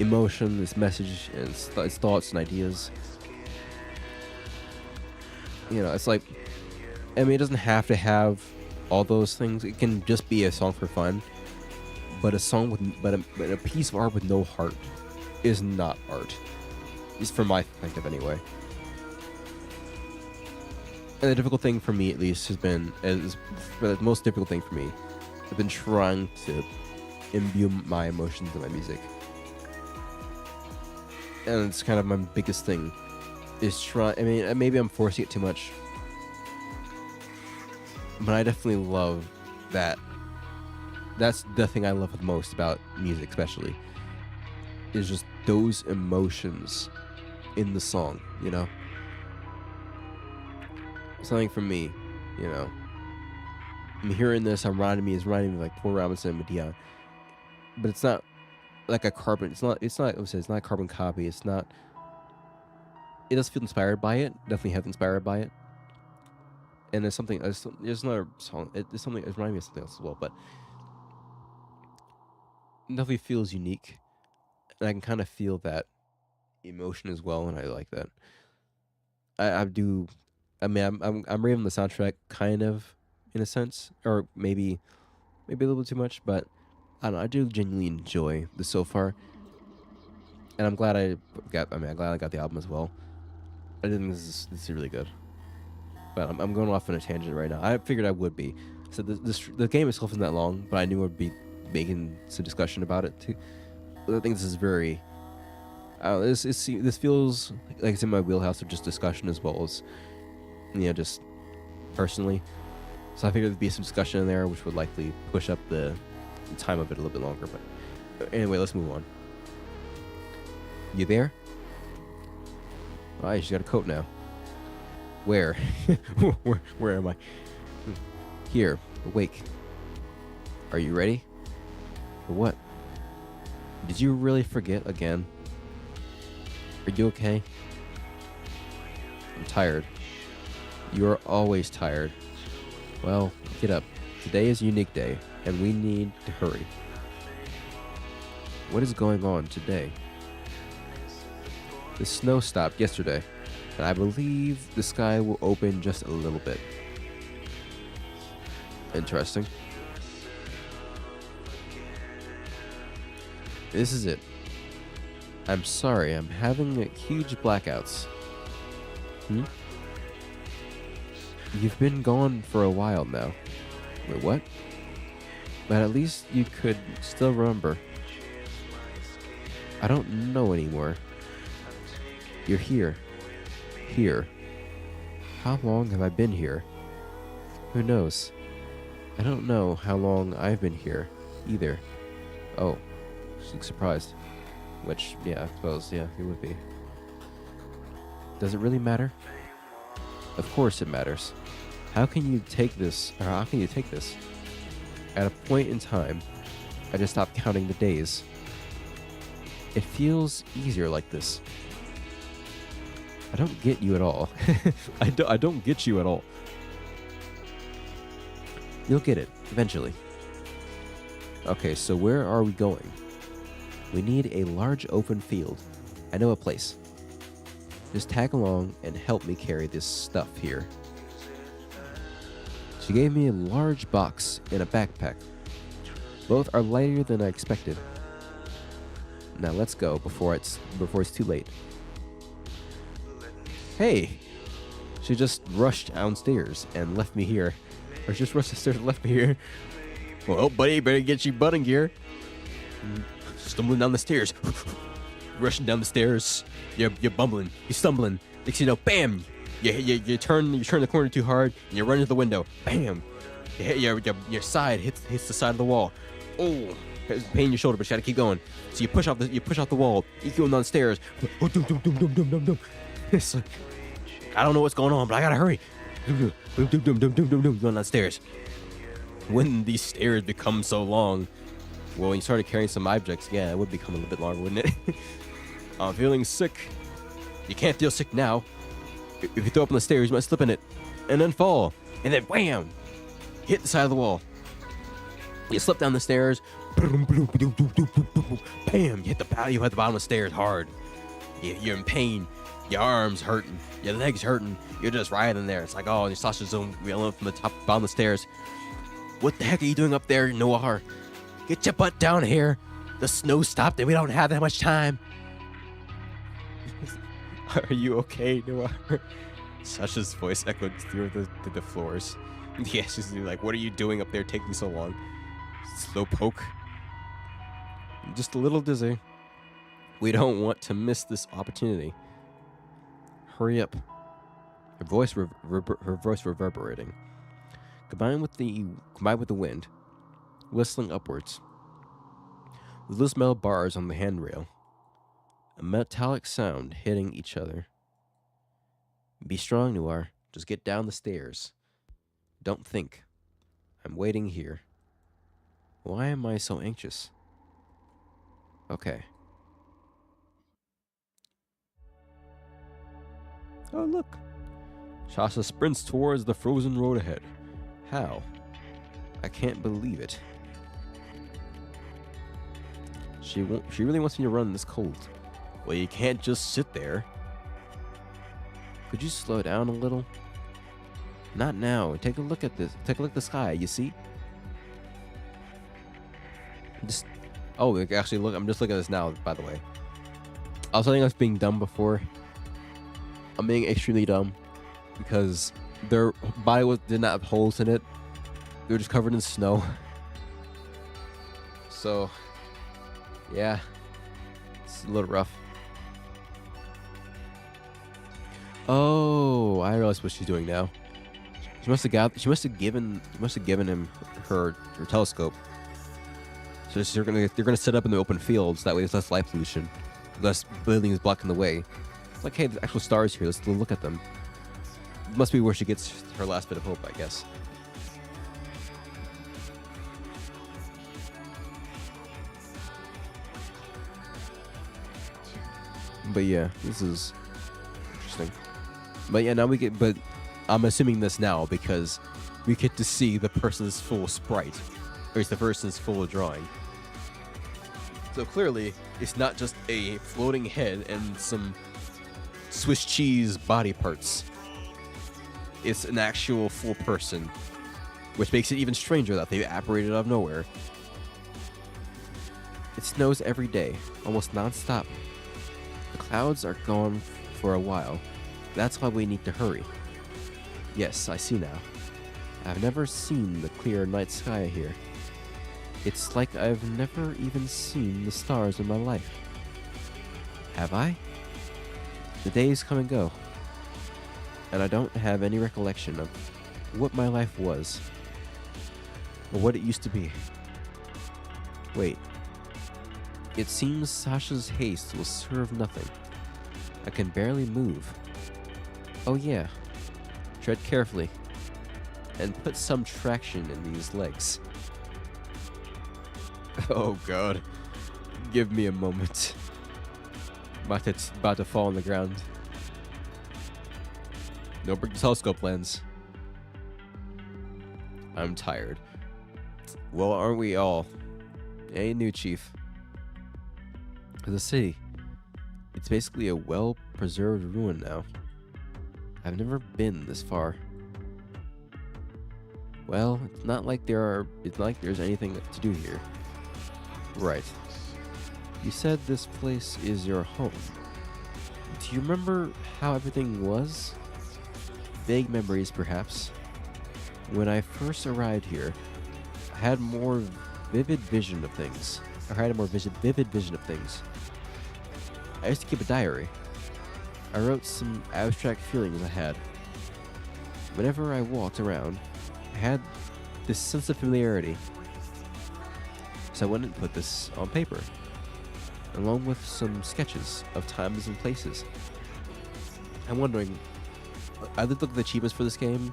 emotion, its message, and its thoughts and ideas. You know, it's like, I mean, it doesn't have to have all those things. It can just be a song for fun. But a piece of art with no heart is not art. At least from my perspective, anyway. And the difficult thing for me, at least, the most difficult thing for me, I've been trying to imbue my emotions in my music. And it's kind of my biggest thing, I mean, maybe I'm forcing it too much, but I definitely love that. That's the thing I love the most about music, especially, is just those emotions in the song, you know? Something for me, you know. I'm hearing this, it's reminding me of like Paul Robinson and Medea. But it's not like a carbon, it's not a carbon copy, it does feel inspired by it, definitely have inspired by it. And there's another song, it's reminding me of something else as well, but it definitely feels unique. And I can kind of feel that emotion as well, and I like that. I do. I mean, I'm raving the soundtrack kind of, in a sense, or maybe a little bit too much, but I don't know. I do genuinely enjoy this so far, and I'm glad I'm glad I got the album as well. I think this is really good, but I'm going off on a tangent right now. I figured I would be. So the game itself isn't that long, but I knew I'd be making some discussion about it too. I think this is very. This feels like it's in my wheelhouse of just discussion as well as, you know, just personally. So I figured there'd be some discussion in there, which would likely push up the time of it a little bit longer. But anyway, let's move on. You there? She's got a coat now. Where? Where am I? Here, awake. Are you ready? For what? Did you really forget again? Are you okay? I'm tired. You're always tired. Well, get up. Today is a unique day, and we need to hurry. What is going on today? The snow stopped yesterday, and I believe the sky will open just a little bit. Interesting. This is it. I'm sorry, I'm having huge blackouts. You've been gone for a while now. Wait, what? But at least you could still remember. I don't know anymore. You're here. Here. How long have I been here? Who knows? I don't know how long I've been here, either. Oh, she looks surprised. Which, yeah, I suppose, yeah, it would be. Does it really matter? Of course it matters. How can you take this? At a point in time, I just stopped counting the days. It feels easier like this. I don't get you at all. I don't get you at all. You'll get it, eventually. Okay, so where are we going? We need a large open field. I know a place. Just tag along and help me carry this stuff here. She gave me a large box and a backpack. Both are lighter than I expected. Now let's go before it's too late. Hey! She just rushed downstairs and left me here. Or just rushed upstairs and left me here. Well, buddy, better get your butt in gear. Stumbling down the stairs. rushing down the stairs. You're bumbling. You're stumbling. Next thing you know, bam! You turn the corner too hard, and you run into the window. Bam! Your side hits the side of the wall. Oh, it's pain in your shoulder, but you gotta keep going. So you push off the wall. You keep going down the stairs. It's like, I don't know what's going on, but I gotta hurry. Going downstairs. When these stairs become so long, well, when you started carrying some objects, yeah, it would become a little bit longer, wouldn't it? I'm feeling sick. You can't feel sick now. If you throw up on the stairs, you might slip in it, and then fall, and then wham, hit the side of the wall. You slip down the stairs, bam, you hit the bottom of the stairs hard. You're in pain. Your arms hurting, your legs hurting. You're just writhing there. It's like, oh, your sausage zone yelling from the bottom of the stairs. What the heck are you doing up there, Noir? Get your butt down here. The snow stopped and we don't have that much time. Are you okay, Noir? Sasha's voice echoed through the floors. Yeah, she's like, what are you doing up there taking so long? Slow poke. Just a little dizzy. We don't want to miss this opportunity. Hurry up. Her voice reverberating. Combined with the wind, whistling upwards. With loose metal bars on the handrail. A metallic sound hitting each other. Be strong, Noir. Just get down the stairs. Don't think. I'm waiting here. Why am I so anxious? Okay. Oh, look. Sasha sprints towards the frozen road ahead. How? I can't believe it. She really wants me to run this cold. Well, you can't just sit there. Could you slow down a little? Not now. Take a look at this. Take a look at the sky. You see? Actually, look. I'm just looking at this now, by the way. I was saying I was being dumb before. I'm being extremely dumb because their body did not have holes in it. They were just covered in snow. So, yeah, it's a little rough. Oh, I realize what she's doing now. She must have given him her telescope. So they're gonna set up in the open fields. That way, there's less light pollution, less buildings blocking the way. Like, hey, there's actual stars here. Let's look at them. Must be where she gets her last bit of hope, I guess. But yeah, this is interesting. But yeah, but I'm assuming this now because we get to see the person's full sprite, or it's the person's full drawing. So clearly, it's not just a floating head and some Swiss cheese body parts. It's an actual full person, which makes it even stranger that they apparated out of nowhere. It snows every day, almost non-stop. The clouds are gone for a while. That's why we need to hurry. Yes, I see now. I've never seen the clear night sky here. It's like I've never even seen the stars in my life. Have I? The days come and go, and I don't have any recollection of what my life was, or what it used to be. Wait. It seems Sasha's haste will serve nothing. I can barely move. Oh yeah. Tread carefully, and put some traction in these legs. Oh god. Give me a moment. About to fall on the ground. No, break the telescope lens. I'm tired. Well, aren't we all? Hey, new chief. The city. It's basically a well-preserved ruin now. I've never been this far. Well, it's not like there's anything to do here. Right. You said this place is your home. Do you remember how everything was? Vague memories, perhaps. When I first arrived here, I had a more vivid vision of things. I used to keep a diary. I wrote some abstract feelings I had. Whenever I walked around, I had this sense of familiarity. So I went and put this on paper, along with some sketches of times and places. I'm wondering, I did look at the achievements for this game,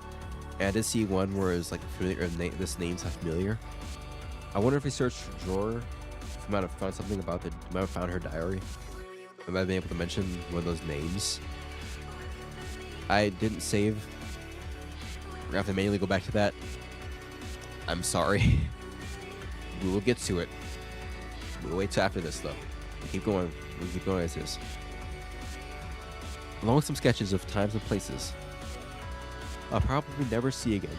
and I did see one where it's like familiar, this name's not familiar. I wonder if we searched for drawer, if we might have found something about it, might have found her diary. I might have been able to mention one of those names. I didn't save. We're gonna have to manually go back to that. I'm sorry. We will get to it. We'll wait till after this, though. We'll keep going. We'll keep going as is. Along with some sketches of times and places I'll probably never see again.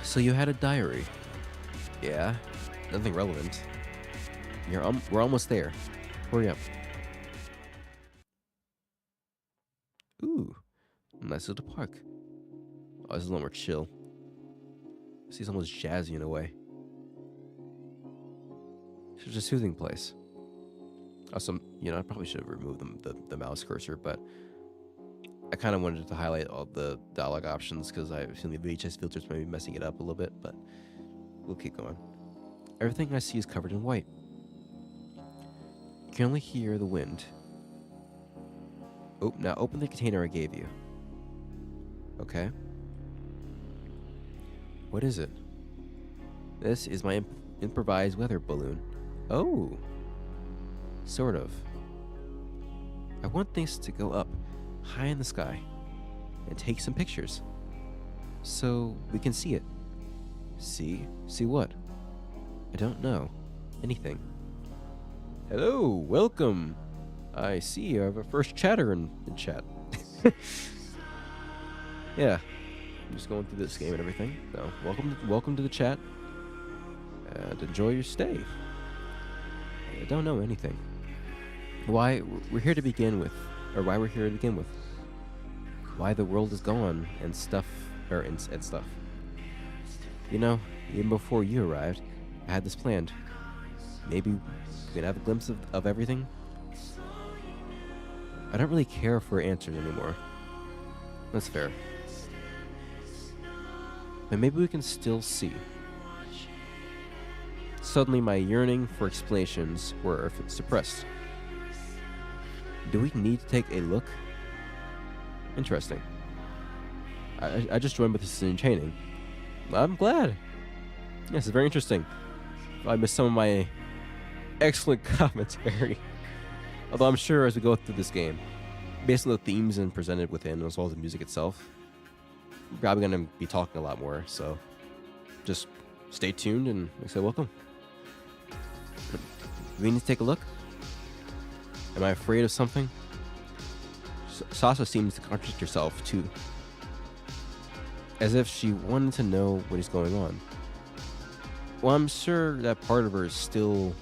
So you had a diary. Yeah, nothing relevant. We're almost there. Hurry up. Ooh, nice little park. Oh, this is a little more chill. I see someone's jazzy in a way. It's just a soothing place. Also, I probably should have removed the mouse cursor, but I kind of wanted to highlight all the dialogue options because I feel the VHS filters might be messing it up a little bit, but we'll keep going. Everything I see is covered in white. You can only hear the wind. Oh, now open the container I gave you. Okay. What is it? This is my improvised weather balloon. Oh. Sort of. I want things to go up high in the sky and take some pictures so we can see it. See what? I don't know anything. Hello, welcome. I see you have a first chatter in chat. Yeah, I'm just going through this game and everything. So welcome to the chat and enjoy your stay. I don't know anything. Why we're here to begin with, or why we're here to begin with. Why the world is gone and stuff, and stuff. Even before you arrived, I had this planned. Maybe we could have a glimpse of everything. I don't really care for answers anymore. That's fair. But maybe we can still see. Suddenly my yearning for explanations were suppressed. Do we need to take a look? Interesting. I just joined with this enchaining. I'm glad. Yes, it's very interesting. I missed some of my excellent commentary. Although I'm sure as we go through this game, based on the themes and presented within, as well as the music itself, we're probably going to be talking a lot more. So just stay tuned and like I said, welcome. Do we need to take a look? Am I afraid of something? Sasa seems to contradict herself too, as if she wanted to know what is going on. Well, I'm sure that part of her is still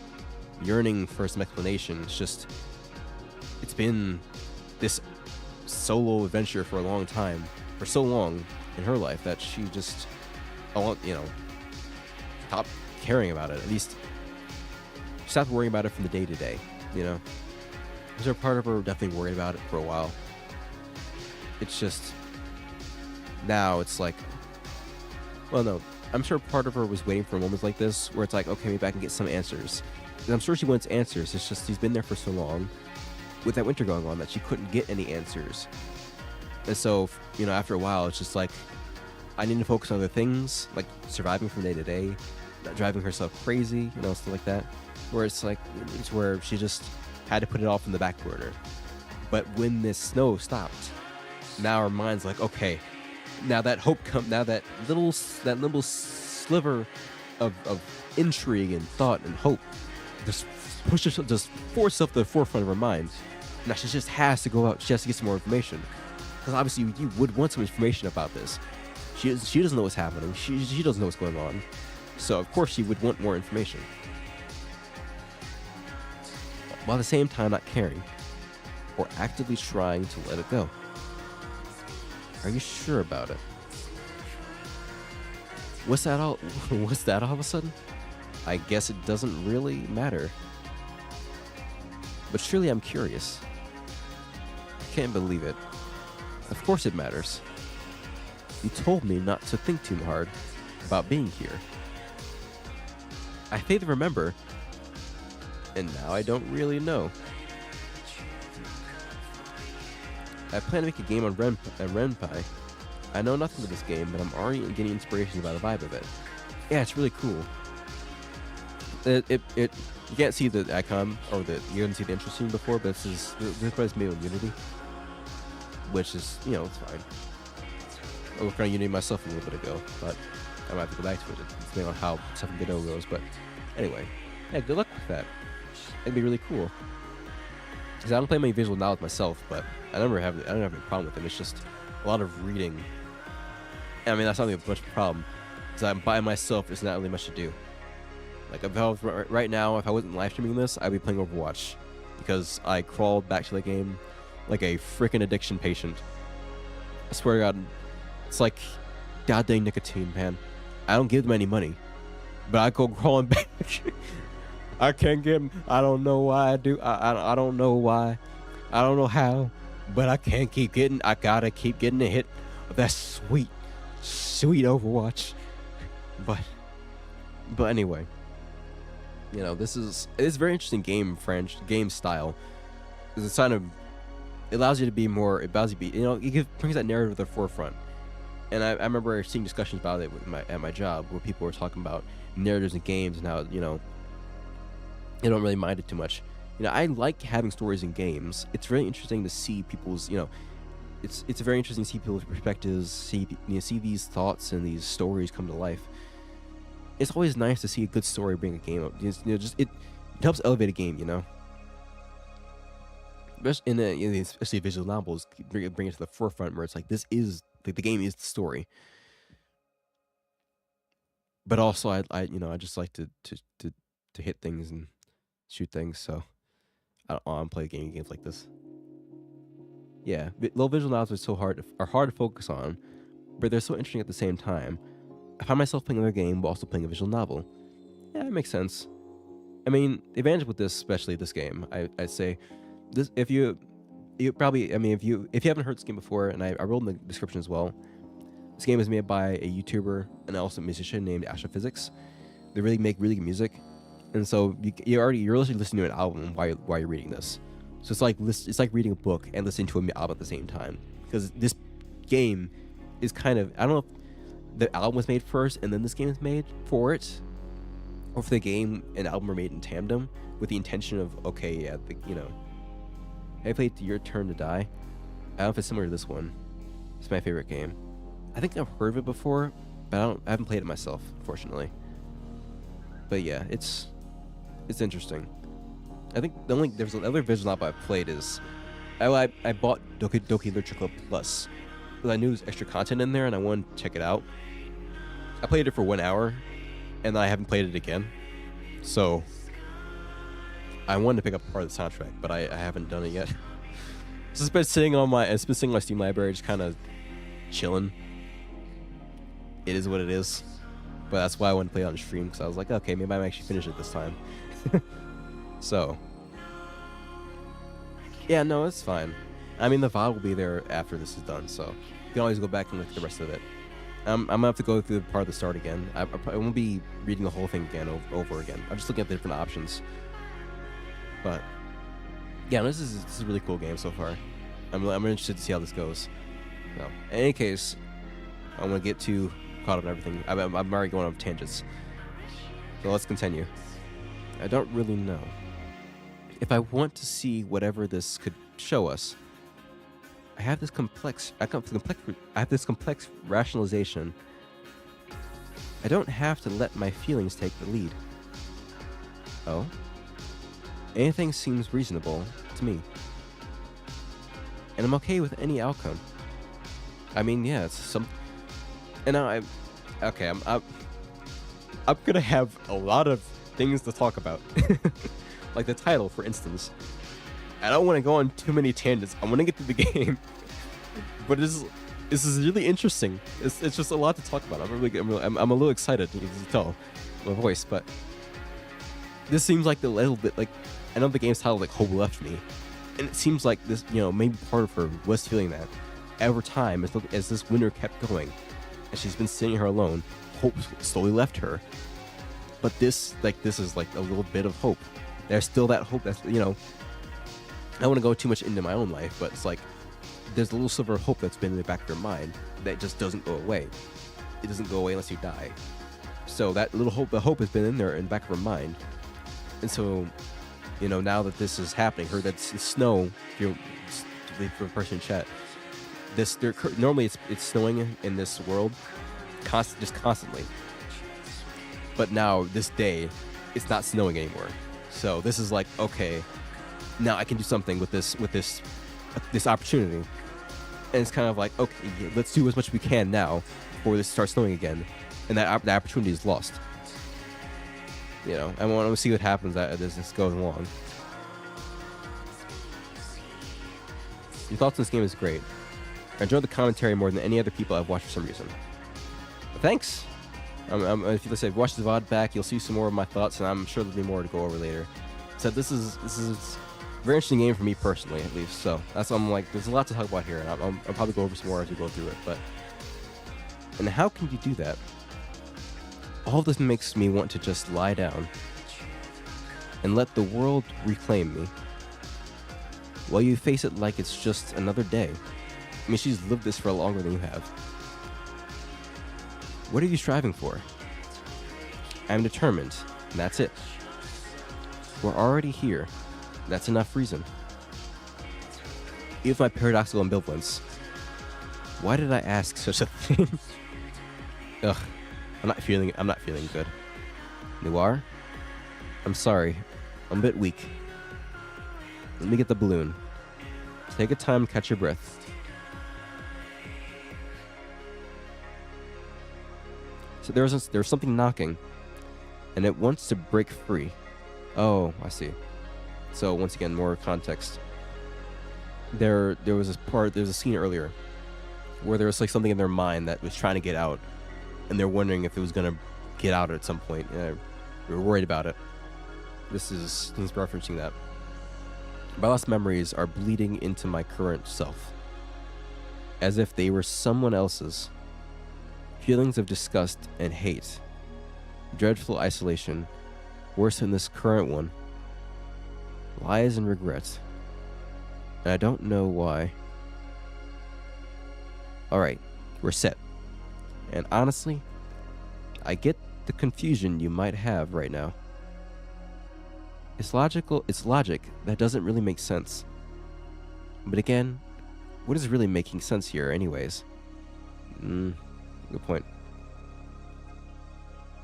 yearning for some explanation. It's been this solo adventure for a long time, for so long in her life that she just, stopped caring about it. At least stopped worrying about it from the day to day, Is there a part of her definitely worried about it for a while? It's just, now it's like, well, no, I'm sure part of her was waiting for moments like this where it's like, okay, maybe I can get some answers. And I'm sure she wants answers. It's just she's been there for so long with that winter going on that she couldn't get any answers. And so, after a while, it's just like, I need to focus on other things, like surviving from day to day, not driving herself crazy, stuff like that. Where it's like, it's where she just had to put it off in the back burner. But when this snow stopped, now her mind's like, okay, now that hope now that little sliver of intrigue and thought and hope just force itself to the forefront of her mind. Now she just has to go out. She has to get some more information, because obviously you would want some information about this. She doesn't know what's happening. She doesn't know what's going on. So of course she would want more information, while at the same time not caring or actively trying to let it go. Are you sure about it? What's that all of a sudden? I guess it doesn't really matter. But surely I'm curious. Can't believe it. Of course it matters. You told me not to think too hard about being here. I failed to remember, and now I don't really know. I plan to make a game on Renpai. I know nothing of this game, but I'm already getting inspiration by the vibe of it. Yeah, it's really cool. You can't see the icon or you didn't see the intro scene before, but this was made on Unity, which is, you know, it's fine. I worked on Unity myself a little bit ago, but I might have to go back to it depending on how stuff in Godot goes. But anyway, yeah, good luck with that. It'd be really cool. Because I don't play many visual novels myself, but I don't have any problem with them. It's just a lot of reading. I mean, that's not really much of a problem, because I'm by myself. There's not really much to do. Like, if I was, right now, if I wasn't live streaming this, I'd be playing Overwatch, because I crawled back to the game like a freaking addiction patient. I swear to God, it's like goddamn nicotine, man. I don't give them any money, but I go crawling back. I can't get them. I don't know why I do. I don't know why. I don't know how, but I can't keep getting. I gotta keep getting a hit of that sweet Overwatch. But anyway, you know, it's a very interesting game style. It's kind of, it allows you to be more. It allows you to be, you know, brings that narrative to the forefront. And I remember seeing discussions about it at my job, where people were talking about narratives in games and how, you know, they don't really mind it too much. You know, I like having stories in games. It's very interesting to see people's, you know, it's very interesting to see people's perspectives, see these thoughts and these stories come to life. It's always nice to see a good story bring a game up. You know, just it helps elevate a game, you know. Especially visual novels, bring it to the forefront where it's like, this is the game is the story. But also, I you know, I just like to hit things and shoot things, so I don't play games like this. Yeah, low visual novels are hard to focus on, but they're so interesting at the same time. I find myself playing another game while also playing a visual novel. Yeah, it makes sense. I mean, the advantage with this, especially this game, I'd say, this if you probably, I mean, if you haven't heard this game before, and I wrote in the description as well, this game is made by a YouTuber and also a musician named Astrophysics. They really make really good music. And so you're literally listening to an album while you're reading this. So it's like reading a book and listening to an album at the same time. Because this game is kind of, I don't know if the album was made first and then this game is made for it, or if the game and album were made in tandem with the intention of, okay, yeah, you know, I played Your Turn to Die. I don't know if it's similar to this one. It's my favorite game. I think I've heard of it before, but I haven't played it myself, unfortunately. But yeah, it's interesting. I think there's another visual novel I've played is I bought Doki Doki Literature Club Plus because I knew there's extra content in there and I wanted to check it out. I played it for 1 hour and then I haven't played it again. So I wanted to pick up part of the soundtrack, but I haven't done it yet. So it's been sitting on my Steam library, just kind of chilling. It is what it is. But that's why I wanted to play it on stream, because I was like, okay, maybe I might actually finish it this time. So, yeah, no, it's fine. I mean, the VOD will be there after this is done, so you can always go back and look at the rest of it. I'm gonna have to go through the part of the start again. I won't be reading the whole thing again over again. I'm just looking at the different options. But yeah, this is a really cool game so far. I'm interested to see how this goes. So, in any case, I want to get too caught up in everything. I'm already going on tangents. So let's continue. I don't really know. If I want to see whatever this could show us, I have this complex rationalization. I don't have to let my feelings take the lead. Oh? Anything seems reasonable to me. And I'm okay with any outcome. I mean, yeah, it's some... And now I'm gonna have a lot of things to talk about. Like the title, for instance. I don't want to go on too many tangents. I want to get through the game. But this is really interesting. It's just a lot to talk about. I'm a little excited, you can tell my voice, but this seems like the little bit like I know the game's titled like Hope Left Me, and it seems like this, maybe part of her was feeling that. Over time, as this winter kept going, and she's been sitting here alone, hope slowly left her. But this is like a little bit of hope. There's still that hope that's, I don't want to go too much into my own life, but it's like there's a little sliver of hope that's been in the back of her mind that just doesn't go away. It doesn't go away unless you die. So that little hope, the hope has been in there in the back of her mind. And so, now that this is happening, that's snow, for the person in chat, normally it's snowing in this world just constantly. But now, this day, it's not snowing anymore. So this is like, okay, now I can do something with this opportunity. And it's kind of like, okay, let's do as much as we can now before this starts snowing again. And the opportunity is lost. I want to see what happens as this goes along. Your thoughts on this game is great. I enjoy the commentary more than any other people I've watched for some reason. Thanks. If you watch the VOD back, you'll see some more of my thoughts, and I'm sure there'll be more to go over later. So this is a very interesting game for me personally, at least. So that's why I'm like, there's a lot to talk about here, and I'll probably go over some more as we go through it. And how can you do that? All this makes me want to just lie down and let the world reclaim me, while you face it like it's just another day. I mean, she's lived this for longer than you have. What are you striving for? I'm determined, and that's it. We're already here. That's enough reason. Even my paradoxical ambivalence. Why did I ask such a thing? Ugh, I'm not feeling good. Noir? I'm sorry. I'm a bit weak. Let me get the balloon. Take a time to catch your breath. So there's something knocking, and it wants to break free. Oh, I see. So once again, more context. There was a scene earlier where there was like something in their mind that was trying to get out, and they're wondering if it was gonna get out at some point. They were worried about it. He's referencing that. My lost memories are bleeding into my current self, as if they were someone else's. Feelings of disgust and hate, dreadful isolation, worse than this current one, lies and regrets, and I don't know why. Alright, we're set. And honestly, I get the confusion you might have right now. It's logic that doesn't really make sense. But again, what is really making sense here anyways? Good point.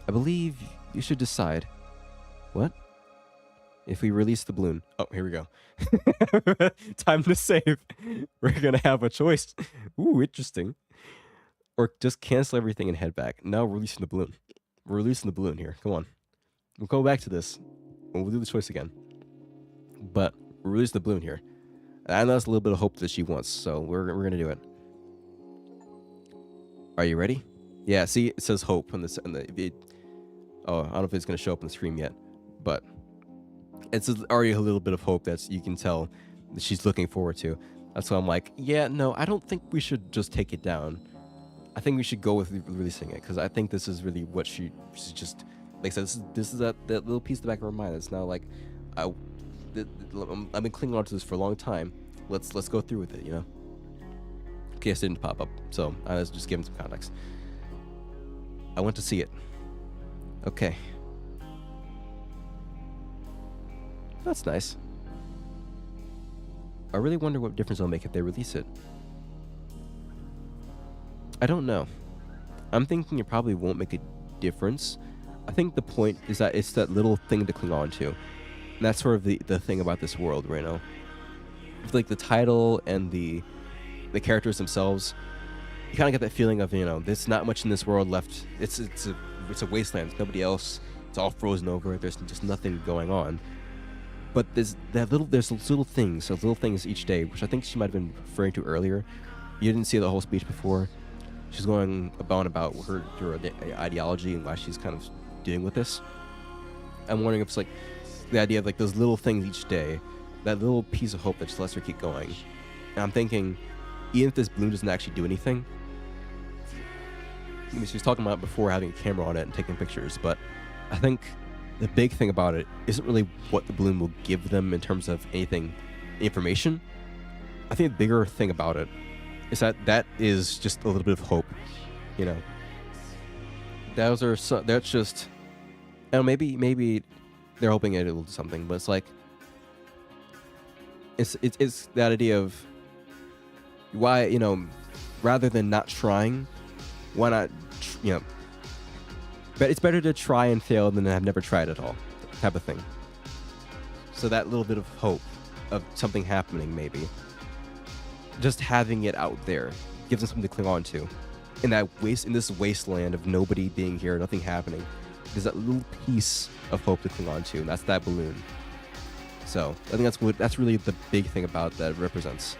I believe you should decide. What? If we release the balloon. Oh, here we go. Time to save. We're gonna have a choice. Ooh, interesting. Or just cancel everything and head back. Now we're releasing the balloon. We're releasing the balloon here. Come on. We'll go back to this. We'll do the choice again. But we're releasing the balloon here. And that's a little bit of hope that she wants, so we're gonna do it. Are you ready? Yeah, see, it says hope on this. Oh, I don't know if it's going to show up on the screen yet, but it's already a little bit of hope that you can tell that she's looking forward to. That's why I'm like, yeah, no, I don't think we should just take it down. I think we should go with releasing it, because I think this is really what she's just, like I said, this is that little piece in the back of her mind that's now like, I've been clinging on to this for a long time. Let's go through with it, Case didn't pop up, so I was just giving some context. I want to see it. Okay. That's nice. I really wonder what difference it'll make if they release it. I don't know. I'm thinking it probably won't make a difference. I think the point is that it's that little thing to cling on to. And that's sort of the thing about this world right now. It's like the title and the characters themselves, you kind of get that feeling of, there's not much in this world left. It's a wasteland. There's nobody else. It's all frozen over. There's just nothing going on. But there's those little things each day, which I think she might have been referring to earlier. You didn't see the whole speech before. She's going about her ideology and why she's kind of dealing with this. I'm wondering if it's like the idea of like those little things each day, that little piece of hope that just lets her keep going. And I'm thinking, even if this balloon doesn't actually do anything, I mean, she was talking about before having a camera on it and taking pictures, but I think the big thing about it isn't really what the balloon will give them in terms of anything, information. I think the bigger thing about it is that is just a little bit of hope, you know. That's just, I don't know, maybe they're hoping it'll do something, but it's like, it's that idea of why, you know, rather than not trying, why not, you know, but it's better to try and fail than to have never tried at all, type of thing. So that little bit of hope of something happening, maybe, just having it out there gives them something to cling on to. In this wasteland of nobody being here, nothing happening, there's that little piece of hope to cling on to, and that's that balloon. So I think that's really the big thing about that it represents.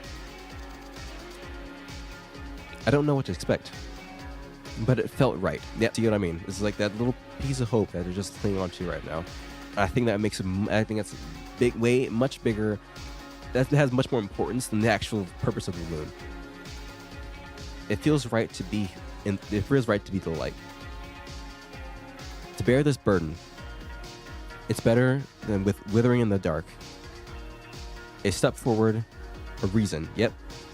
I don't know what to expect, but it felt right. Yeah, see what I mean? It's like that little piece of hope that they're just clinging on to right now. I think that makes it. I think that's much bigger. That has much more importance than the actual purpose of the balloon. It feels right to be, it feels right to be the light. To bear this burden, it's better than with withering in the dark. A step forward, a reason. Yep,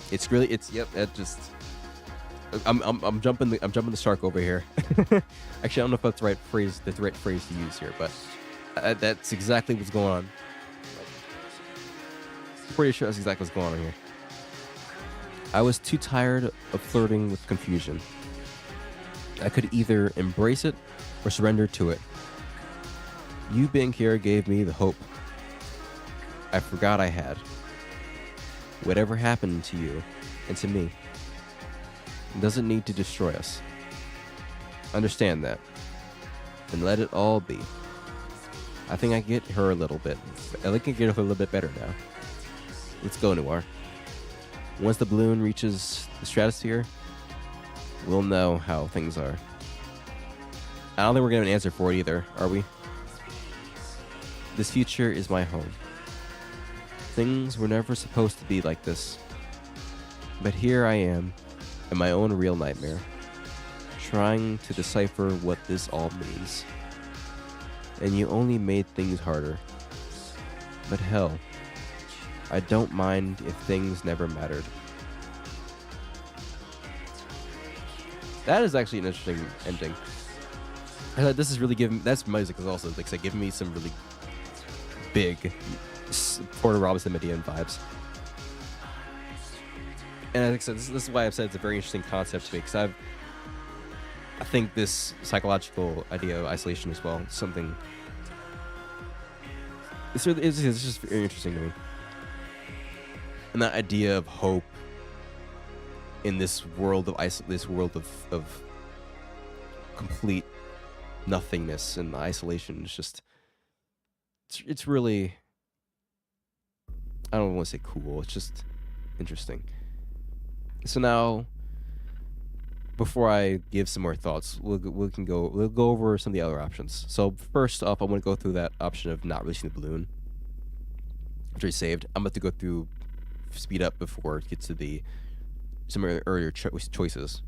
That just. I'm jumping the shark over here. Actually, I don't know if that's the right phrase to use here, but that's exactly what's going on. Pretty sure that's exactly what's going on here. I was too tired of flirting with confusion. I could either embrace it or surrender to it. You being here gave me the hope I forgot I had. Whatever happened to you and to me doesn't need to destroy us. Understand that, and let it all be. I think I get her a little bit. I think I get her a little bit better now. Let's go, Noir. Once the balloon reaches the stratosphere, we'll know how things are. I don't think we're getting an answer for it either, are we? This future is my home. Things were never supposed to be like this. But here I am, in my own real nightmare, trying to decipher what this all means. And you only made things harder. But hell, I don't mind if things never mattered. That is actually an interesting ending. I thought this is really that's music is also, like I said, giving me some really big Porter Robinson Median vibes. And like I said, this is why I've said it's a very interesting concept to me, because I think this psychological idea of isolation as well is something. It's just very interesting to me. And that idea of hope in this world of complete nothingness and isolation is just, it's really, I don't want to say cool, it's just interesting. So now, before I give some more thoughts, we'll go over some of the other options. So first off, I want to go through that option of not releasing the balloon, which I saved. I'm about to go through speed up before it gets to some earlier choices,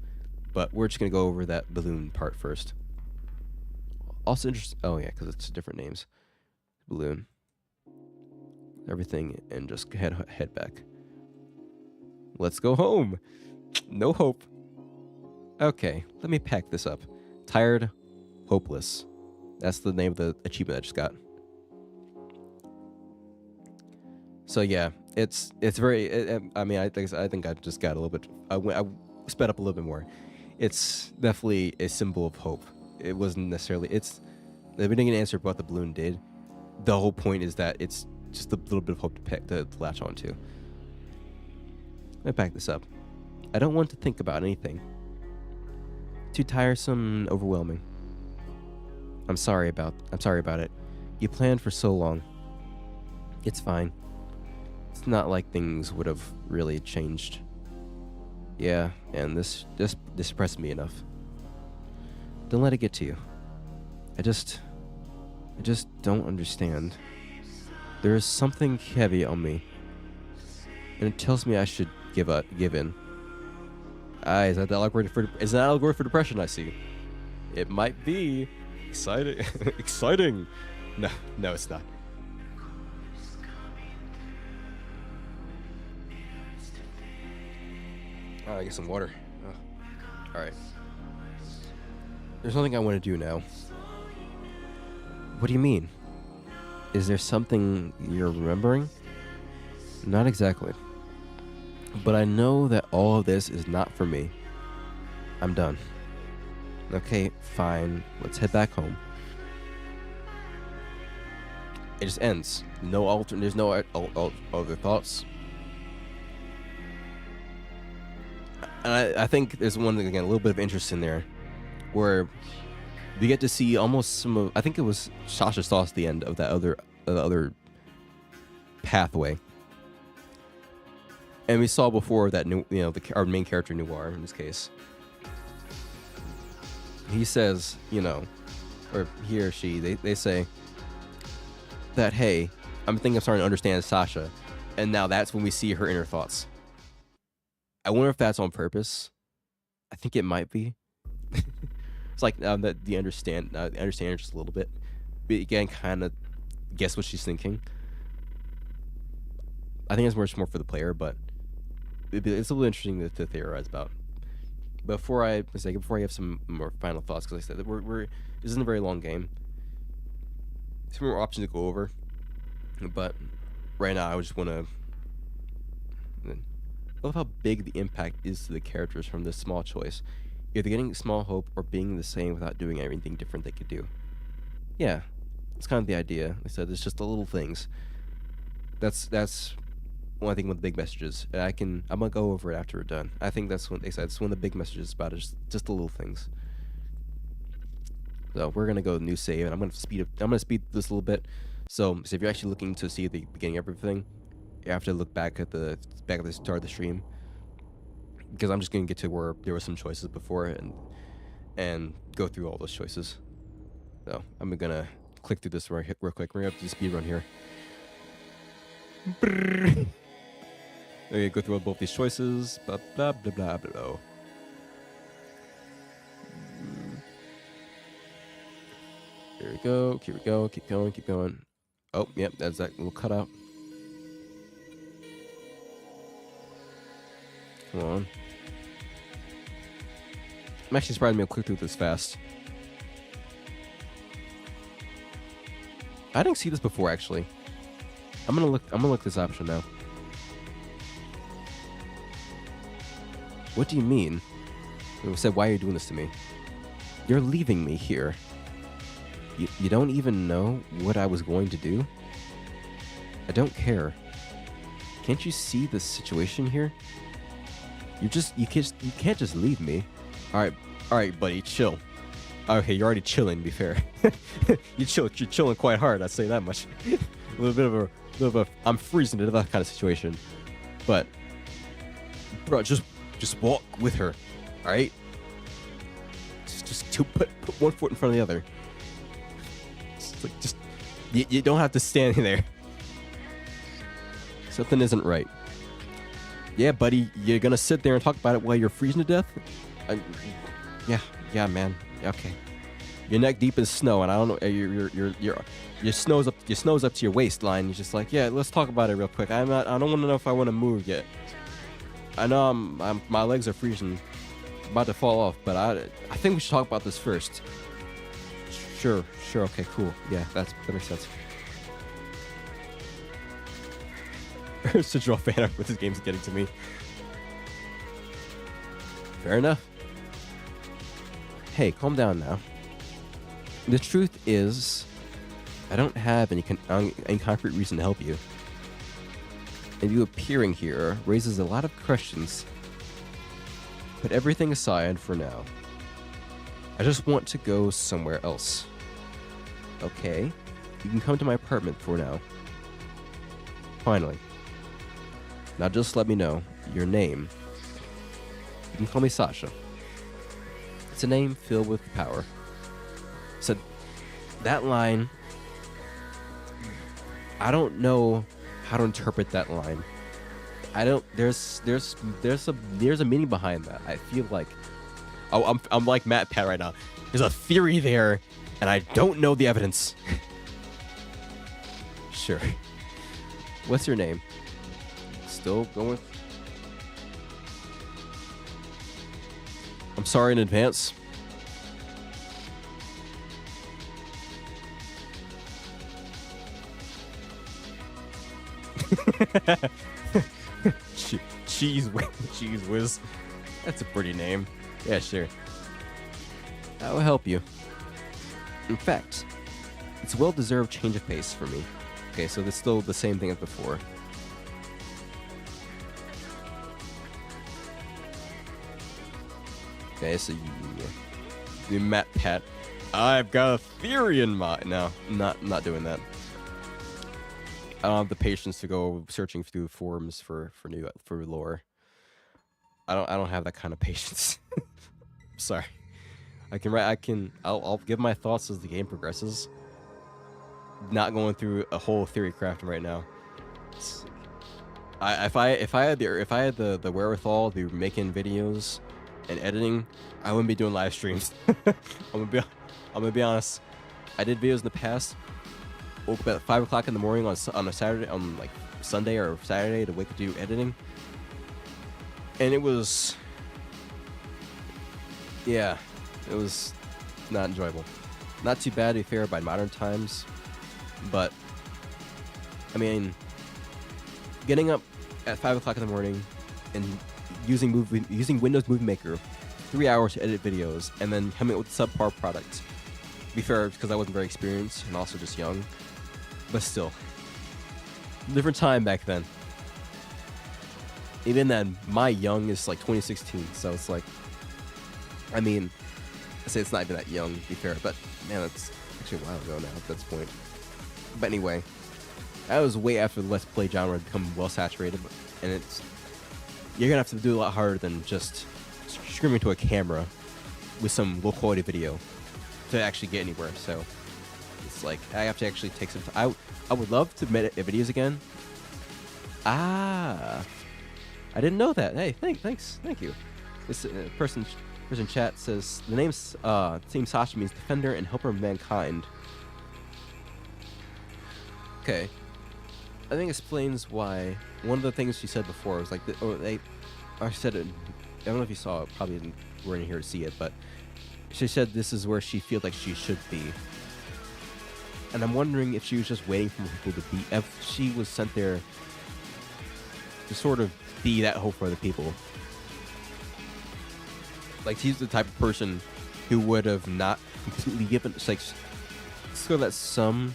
but we're just gonna go over that balloon part first. Also interesting. Oh yeah, because it's different names. Balloon. Everything, and just head back. Let's go home. No hope. Okay, let me pack this up. Tired, hopeless. That's the name of the achievement I just got. So yeah, it's very. I mean, I think I just got a little bit. I sped up a little bit more. It's definitely a symbol of hope. It wasn't necessarily. They didn't get an answer about what the balloon did. The whole point is that it's just a little bit of hope to latch onto. Let me pack this up. I don't want to think about anything. Too tiresome and overwhelming. I'm sorry about it. You planned for so long. It's fine. It's not like things would have really changed. Yeah, and this depressed me enough. Don't let it get to you. I just don't understand. There is something heavy on me, and it tells me I should give in. Ah, is that the allegory for? Is that allegory for depression? I see. It might be exciting. Exciting. No, it's not. Oh, I get some water. Oh. All right. There's nothing I want to do now. What do you mean? Is there something you're remembering? Not exactly. But I know that all of this is not for me. I'm done. Okay, fine. Let's head back home. It just ends. There's no other thoughts. And I think there's one thing, again, a little bit of interest in there, where we get to see almost some of. I think it was Sasha saw the end of that other pathway, and we saw before that our main character Noir in this case. He says, or he or she, they say that, hey, I'm starting to understand Sasha, and now that's when we see her inner thoughts. I wonder if that's on purpose. I think it might be. It's like that the understand just a little bit. But again, kind of guess what she's thinking. I think it's more for the player, but it's a little interesting to theorize about. Before I have some more final thoughts, because like I said, this isn't a very long game. Some more options to go over, but right now I just want to. I love how big the impact is to the characters from this small choice. Either getting small hope or being the same without doing anything different they could do. Yeah, that's kind of the idea. Like I said, it's just the little things. That's one I think one of the big messages. I'm gonna go over it after we're done. I think that's what they said. It's one of the big messages about it. Just the little things. So we're gonna go new save, and I'm gonna speed this a little bit. So if you're actually looking to see the beginning of everything, you have to look back at the start of the stream, because I'm just gonna get to where there were some choices before and go through all those choices. So I'm gonna click through this real quick. We're gonna do the speed run here. Okay, go through both these choices. Blah blah blah blah blah. Here we go. Keep going. Oh, yep, that's that little cutout. Come on. I'm actually surprised me to click through this fast. I didn't see this before, actually. I'm gonna look this option now. What do you mean? I said, why are you doing this to me? You're leaving me here. You don't even know what I was going to do? I don't care. Can't you see the situation here? You can't just leave me. All right, buddy, chill. Okay, you're already chilling. To be fair, you're chilling quite hard. I'd say that much. a little bit of a I'm freezing to that kind of situation. But bro, just walk with her. All right. Just put one foot in front of the other. You don't have to stand there. Something isn't right. Yeah, buddy, you're gonna sit there and talk about it while you're freezing to death? Yeah, man. Okay. You're neck deep in snow, and I don't know. Your snow's up to your waistline. You're just like, yeah, let's talk about it real quick. I don't want to know if I want to move yet. I know my legs are freezing, about to fall off, but I think we should talk about this first. Sure. Okay, cool. Yeah, that makes sense. Such a draw fan of what this game's getting to me. Fair enough. Hey, calm down now. The truth is, I don't have any concrete reason to help you. And you appearing here raises a lot of questions. Put everything aside for now. I just want to go somewhere else. Okay, you can come to my apartment for now. Finally. Now just let me know your name. You can call me Sasha. It's a name filled with power. So that line, I don't know how to interpret that line. I don't. There's a meaning behind that. I feel like, oh, I'm like Matt Pat right now. There's a theory there, and I don't know the evidence. Sure. What's your name? Still going with? I'm sorry in advance. Cheese Whiz. That's a pretty name. Yeah, sure. That will help you. In fact, it's a well-deserved change of pace for me. Okay, so it's still the same thing as before. Okay, so you Matt Pat. I've got a theory in mind. No, not doing that. I don't have the patience to go searching through forums for lore. I don't have that kind of patience. Sorry. I'll give my thoughts as the game progresses. Not going through a whole theory crafting right now. If I had the wherewithal to be making videos and editing, I wouldn't be doing live streams. I'm gonna be honest. I did videos in the past. Woke up at 5 o'clock in the morning on a Saturday, on like Sunday or Saturday, to wake up to do editing, and it was not enjoyable. Not too bad, to be fair, by modern times, but I mean, getting up at 5 o'clock in the morning and using Windows Movie Maker 3 hours to edit videos, and then coming up with subpar products. To be fair, because I wasn't very experienced and also just young. But still, different time back then. Even then, my young is like 2016, so it's like, I mean, I say it's not even that young, to be fair, but man, that's actually a while ago now at this point. But anyway, that was way after the Let's Play genre had become well saturated, and you're gonna have to do a lot harder than just screaming to a camera with some low quality video to actually get anywhere. So it's like I have to actually take some time. I would love to edit videos again. I didn't know that. Hey, thank you. This person chat says the name Sasha means defender and helper of mankind. Okay, I think it explains why. One of the things she said before was like, I said it. I don't know if you saw it. Probably weren't here to see it, but she said this is where she feels like she should be. And I'm wondering if she was just waiting for people to be, if she was sent there to sort of be that hope for other people. Like, she's the type of person who would have not completely given, it's like, so that some,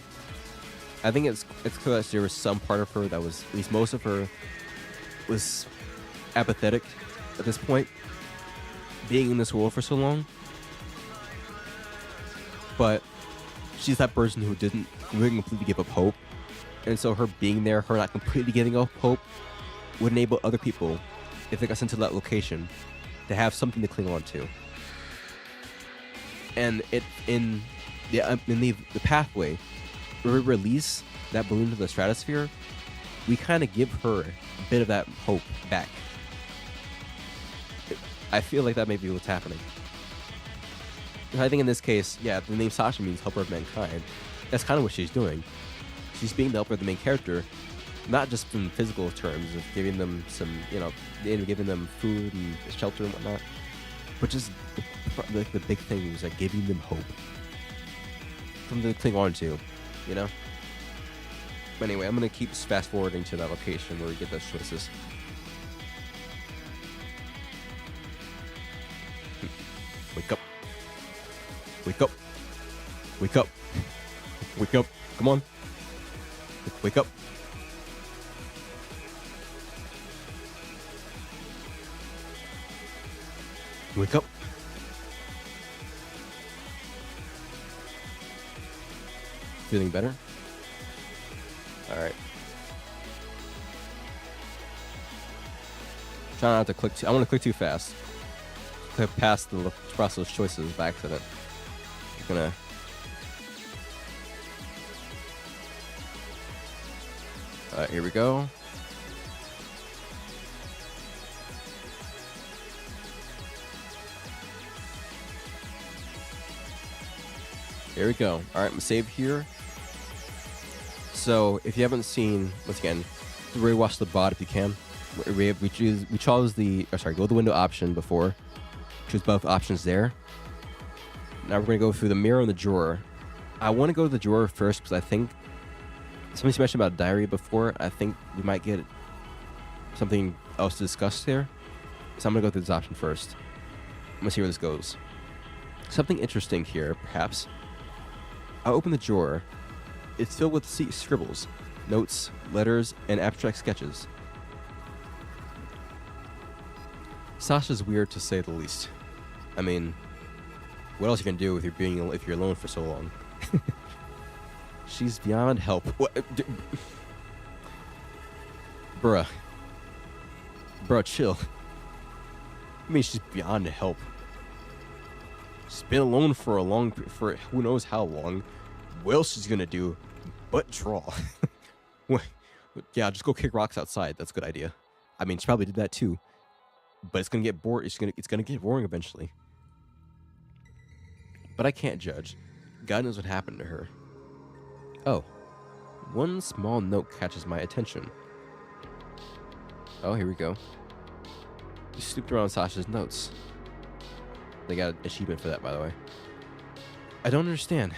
I think it's clear that there was some part of her that was, at least most of her, was apathetic at this point, being in this world for so long. But she's that person who didn't completely give up hope. And so her being there, her not completely giving up hope, would enable other people, if they got sent to that location, to have something to cling on to. And in the pathway, where we release that balloon to the stratosphere, we kind of give her a bit of that hope back. I feel like that may be what's happening. I think in this case, yeah, the name Sasha means helper of mankind. That's kind of what she's doing. She's being the helper of the main character, not just in physical terms of giving them some, giving them food and shelter and whatnot, but just the big thing is like giving them hope, something to cling on to, But anyway, I'm gonna keep fast forwarding to that location where we get those choices. Wake up. Wake up. Wake up. Wake up. Come on. Wake up. Wake up. Feeling better? Alright. Try not to click I want to click too fast. Click past the process choices by accident. I'm gonna Alright, here we go. Here we go. Alright, I'm gonna save here. So, if you haven't seen, once again, rewatch the bot if you can. We chose the, go to the window option before. Choose both options there. Now we're gonna go through the mirror and the drawer. I want to go to the drawer first because I think somebody mentioned about diary before. I think we might get something else to discuss there. So I'm gonna go through this option first. I'm gonna see where this goes. Something interesting here, perhaps. I'll open the drawer. It's filled with scribbles, notes, letters, and abstract sketches. Sasha's weird to say the least. I mean, what else you can do if you're alone for so long? She's beyond help. What? Bruh, chill. I mean, she's beyond help. She's been alone for who knows how long. What else she's gonna do but draw? Yeah, just go kick rocks outside. That's a good idea. I mean, she probably did that too. But it's gonna get bored. It's gonna get boring eventually. But I can't judge. God knows what happened to her. Oh, one small note catches my attention. Oh, here we go. You snooped around Sasha's notes. They got an achievement for that, by the way. I don't understand.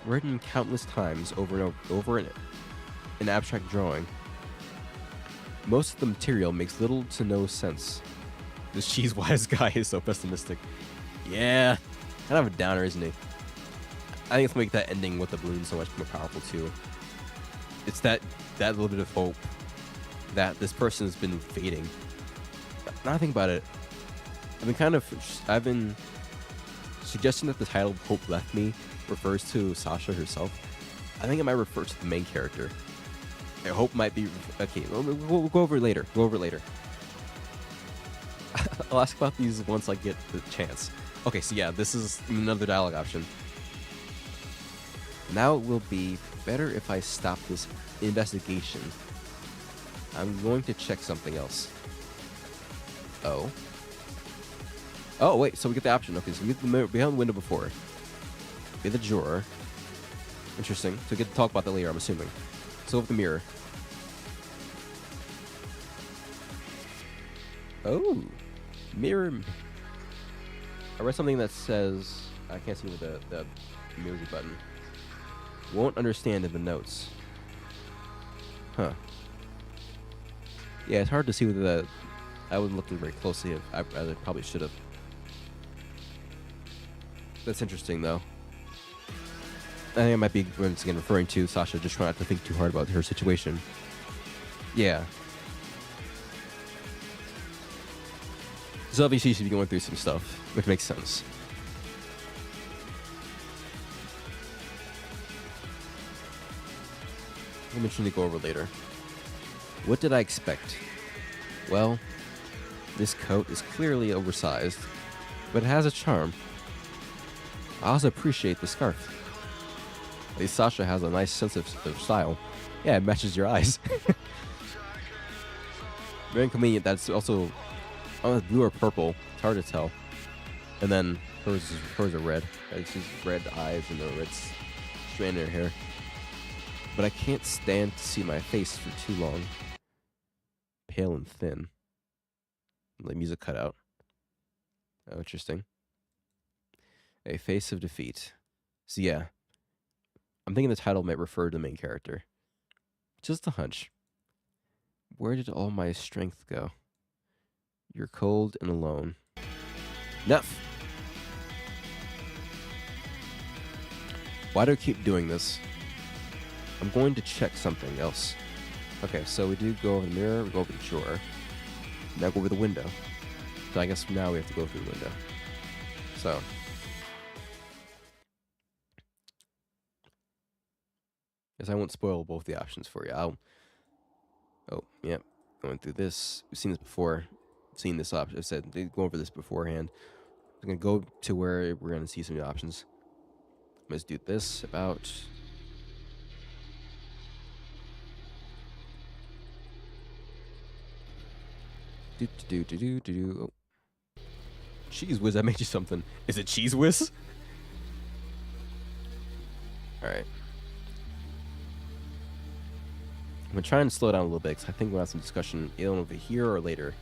Written countless times over and over in an abstract drawing. Most of the material makes little to no sense. This cheese-wise guy is so pessimistic. Yeah, kind of a downer, isn't he? I think it's gonna make that ending with the balloon so much more powerful too. It's that little bit of hope that this person has been fading. Now I think about it, I've been suggesting that the title "Hope Left Me" refers to Sasha herself. I think it might refer to the main character. Hope might be okay. We'll go over it later. I'll ask about these once I get the chance. Okay, so yeah, this is another dialogue option. Now it will be better if I stop this investigation. I'm going to check something else. Oh. Oh, wait, so we get the option. Okay, so we get the mirror behind the window before. We get the drawer. Interesting. So we get to talk about that later, I'm assuming. So with the mirror. Oh. Mirror. I read something that says, I can't see with the music button. Won't understand in the notes. Huh. Yeah, it's hard to see with the. I wasn't looking very closely. I probably should have. That's interesting, though. I think I might be once again referring to Sasha just trying not to think too hard about her situation. Yeah. So obviously she'd be going through some stuff, which makes sense. I'll mention to go over later. What did I expect? Well, this coat is clearly oversized, but it has a charm. I also appreciate the scarf. At least Sasha has a nice sense of style. Yeah, it matches your eyes. Very inconvenient. That's also blue or purple. It's hard to tell. And then hers are red. She's red eyes and a red strand in her hair. But I can't stand to see my face for too long. Pale and thin. The music cut out. Oh, interesting. A face of defeat. So yeah. I'm thinking the title might refer to the main character. Just a hunch. Where did all my strength go? You're cold and alone. Enough! Why do I keep doing this? I'm going to check something else. Okay, so we do go over the mirror, we go over the drawer. Now go over the window. So I guess now we have to go through the window. So. Guess I won't spoil both the options for you. Oh, yep. Going through this. We've seen this before. Seen this option. I said they go over this beforehand. I'm gonna go to where we're gonna see some of the options. Let's do this about. Oh. Cheese whiz, I made you something. Is it cheese whiz? Alright. I'm gonna try and slow down a little bit because I think we'll have some discussion either over here or later.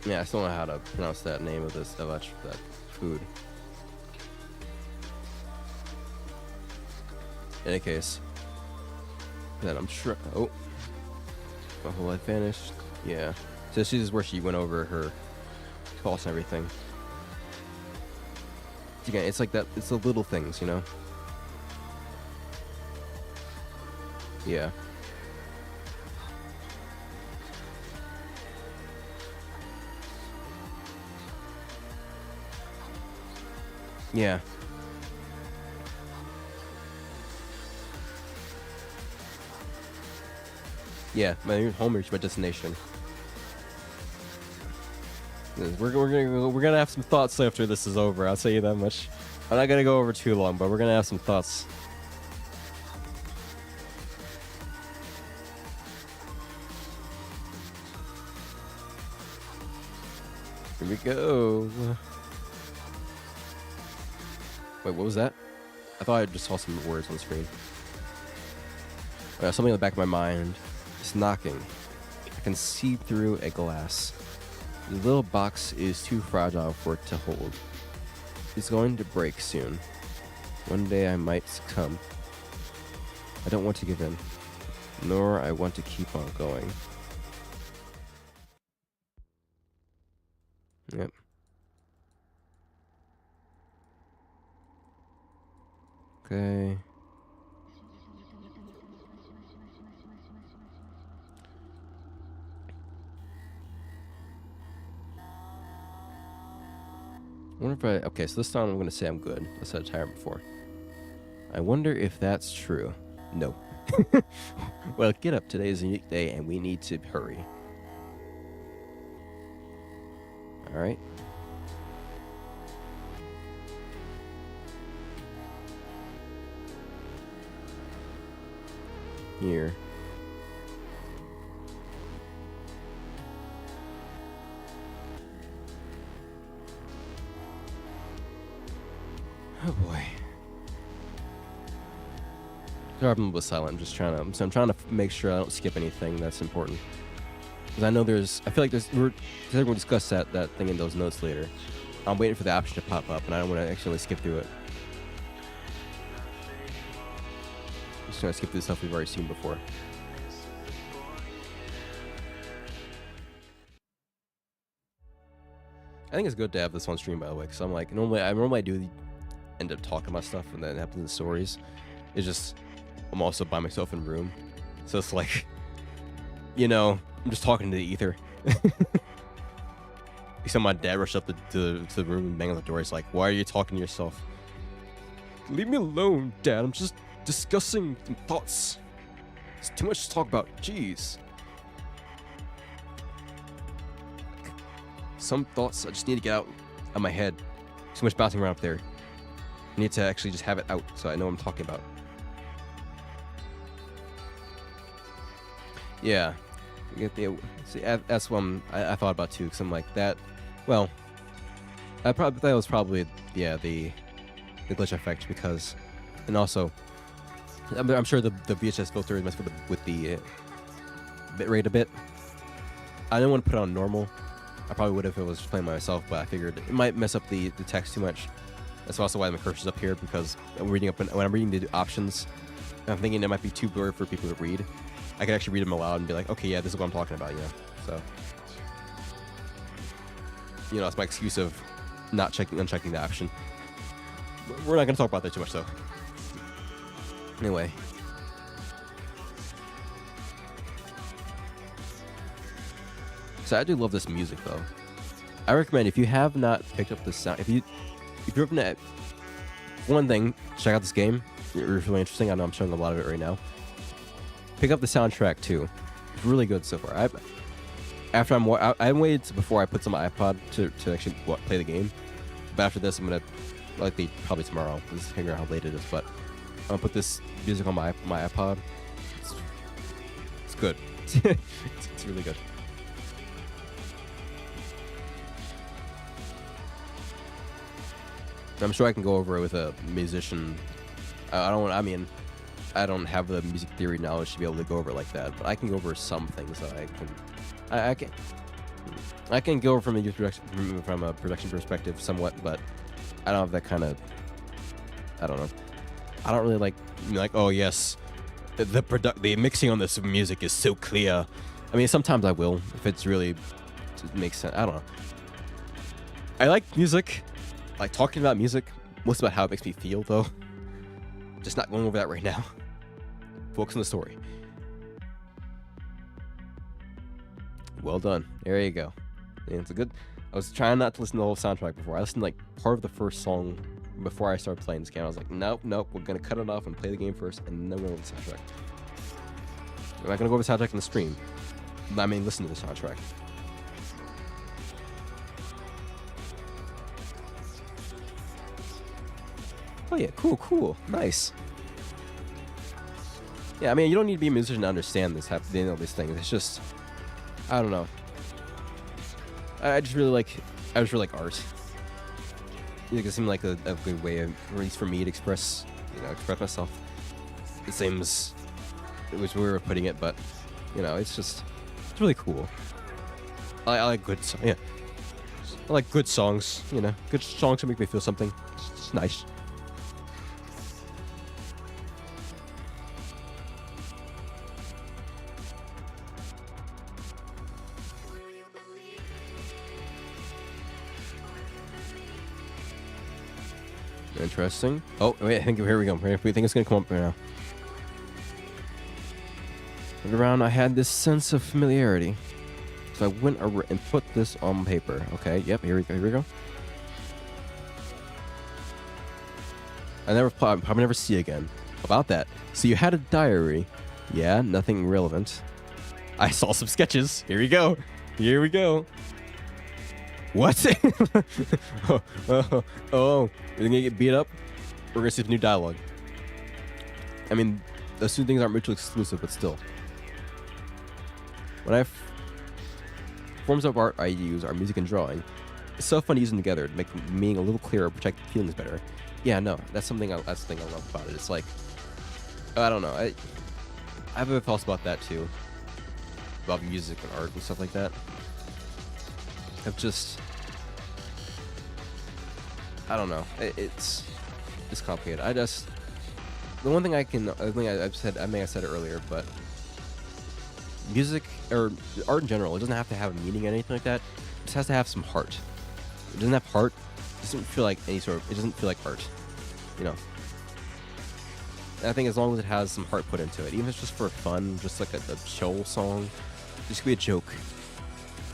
Yeah, I still don't know how to pronounce that name of this that food. In any case, then I'm sure. Oh, my whole life vanished. Yeah, so this is where she went over her pulse and everything. Again, it's like that. It's the little things, you know. Yeah. Yeah. Yeah, my home reached my destination. We're gonna have some thoughts after this is over. I'll tell you that much. I'm not gonna go over too long, but we're gonna have some thoughts. Here we go. Wait, what was that? I thought I just saw some words on the screen. Something in the back of my mind is knocking. I can see through a glass. The little box is too fragile for it to hold. It's going to break soon. One day I might succumb. I don't want to give in, nor I want to keep on going. Yep. Okay. I wonder if okay, so this time I'm going to say I'm good. I said it tired before. I wonder if that's true. No. Well, get up. Today is a unique day, and we need to hurry. All right. Here. Oh boy. Sorry, I'm a little silent. I'm trying to make sure I don't skip anything that's important. Because I know I feel like we're going to discuss that thing in those notes later. I'm waiting for the option to pop up, and I don't want to actually skip through it. Just trying to skip through the stuff we've already seen before. I think it's good to have this on stream, by the way, because I'm like, normally I do end up talking about stuff, and then it happens in stories. It's just, I'm also by myself in a room. So it's like, you know, I'm just talking to the ether. Except my dad rushed up to the room and banged on the door. He's like, why are you talking to yourself? Leave me alone, Dad. I'm just discussing some thoughts. It's too much to talk about. Jeez. Some thoughts I just need to get out of my head. Too much bouncing around up there. I need to actually just have it out so I know what I'm talking about. Yeah. See, that's what I thought about too, because I'm like that. Well, I probably that was probably the glitch effect, because, and also I'm sure the VHS filter messed with the bitrate a bit. I didn't want to put it on normal. I probably would if it was playing by myself, but I figured it might mess up the text too much. That's also why my cursor's up here, because when I'm reading the options, I'm thinking it might be too blurry for people to read. I could actually read them aloud and be like, okay, yeah, this is what I'm talking about, So, that's my excuse of unchecking the option. We're not going to talk about that too much, though. Anyway. So I do love this music, though. I recommend, if you have not picked up the sound, if you haven't One thing, check out this game. It's really interesting. I know I'm showing a lot of it right now. Pick up the soundtrack too. It's really good so far. I waited before I put some on my iPod to actually play the game. But after this, I'm gonna likely probably tomorrow. Let's figure out how late it is. But I'm gonna put this music on my iPod. It's good. It's really good. I'm sure I can go over it with a musician. I don't have the music theory knowledge to be able to go over it like that, but I can go over some things that I can go over from a production perspective somewhat, but I don't have that kind of. I don't know. I don't really like oh yes, the mixing on this music is so clear. I mean, sometimes I will if it's really makes sense. I don't know. I like music. Like talking about music, most about how it makes me feel, though. Just not going over that right now. Focus on the story. Well done. There you go. And it's a good. I was trying not to listen to the whole soundtrack before. I listened to like part of the first song before I started playing this game. I was like, nope, we're gonna cut it off and play the game first, and then we're gonna go to the soundtrack. I'm not gonna go over the soundtrack in the stream. I mean, listen to the soundtrack. Oh yeah, cool, nice. Yeah, I mean, you don't need to be a musician to understand this, these things. It's just, I don't know. I just really like art. It seemed like a good way, at least for me, to express myself. It seems it was where we were putting it, but it's really cool. I like good, yeah. I like good songs. Good songs to make me feel something. It's nice. Interesting. Oh, wait, I think here we go. We think it's gonna come up right now. And around, I had this sense of familiarity, so I went and put this on paper. Okay, yep, here we go. Probably never see again. About that. So you had a diary. Yeah, nothing relevant. I saw some sketches. Here we go. What? oh, we're gonna get beat up? We're gonna see the new dialogue. I mean, those two things aren't mutually exclusive, but still. Forms of art I use are music and drawing. It's so fun to use them together to make meaning a little clearer, protect feelings better. Yeah, no, that's the thing I love about it. It's like, I don't know. I have other thoughts about that too. About music and art and stuff like that. I don't know. It's complicated. The one thing I said it earlier, but music or art in general, it doesn't have to have a meaning or anything like that. It just has to have some heart. It doesn't have heart. It doesn't feel like it doesn't feel like art. And I think as long as it has some heart put into it, even if it's just for fun, just like a chill song, this could be a joke.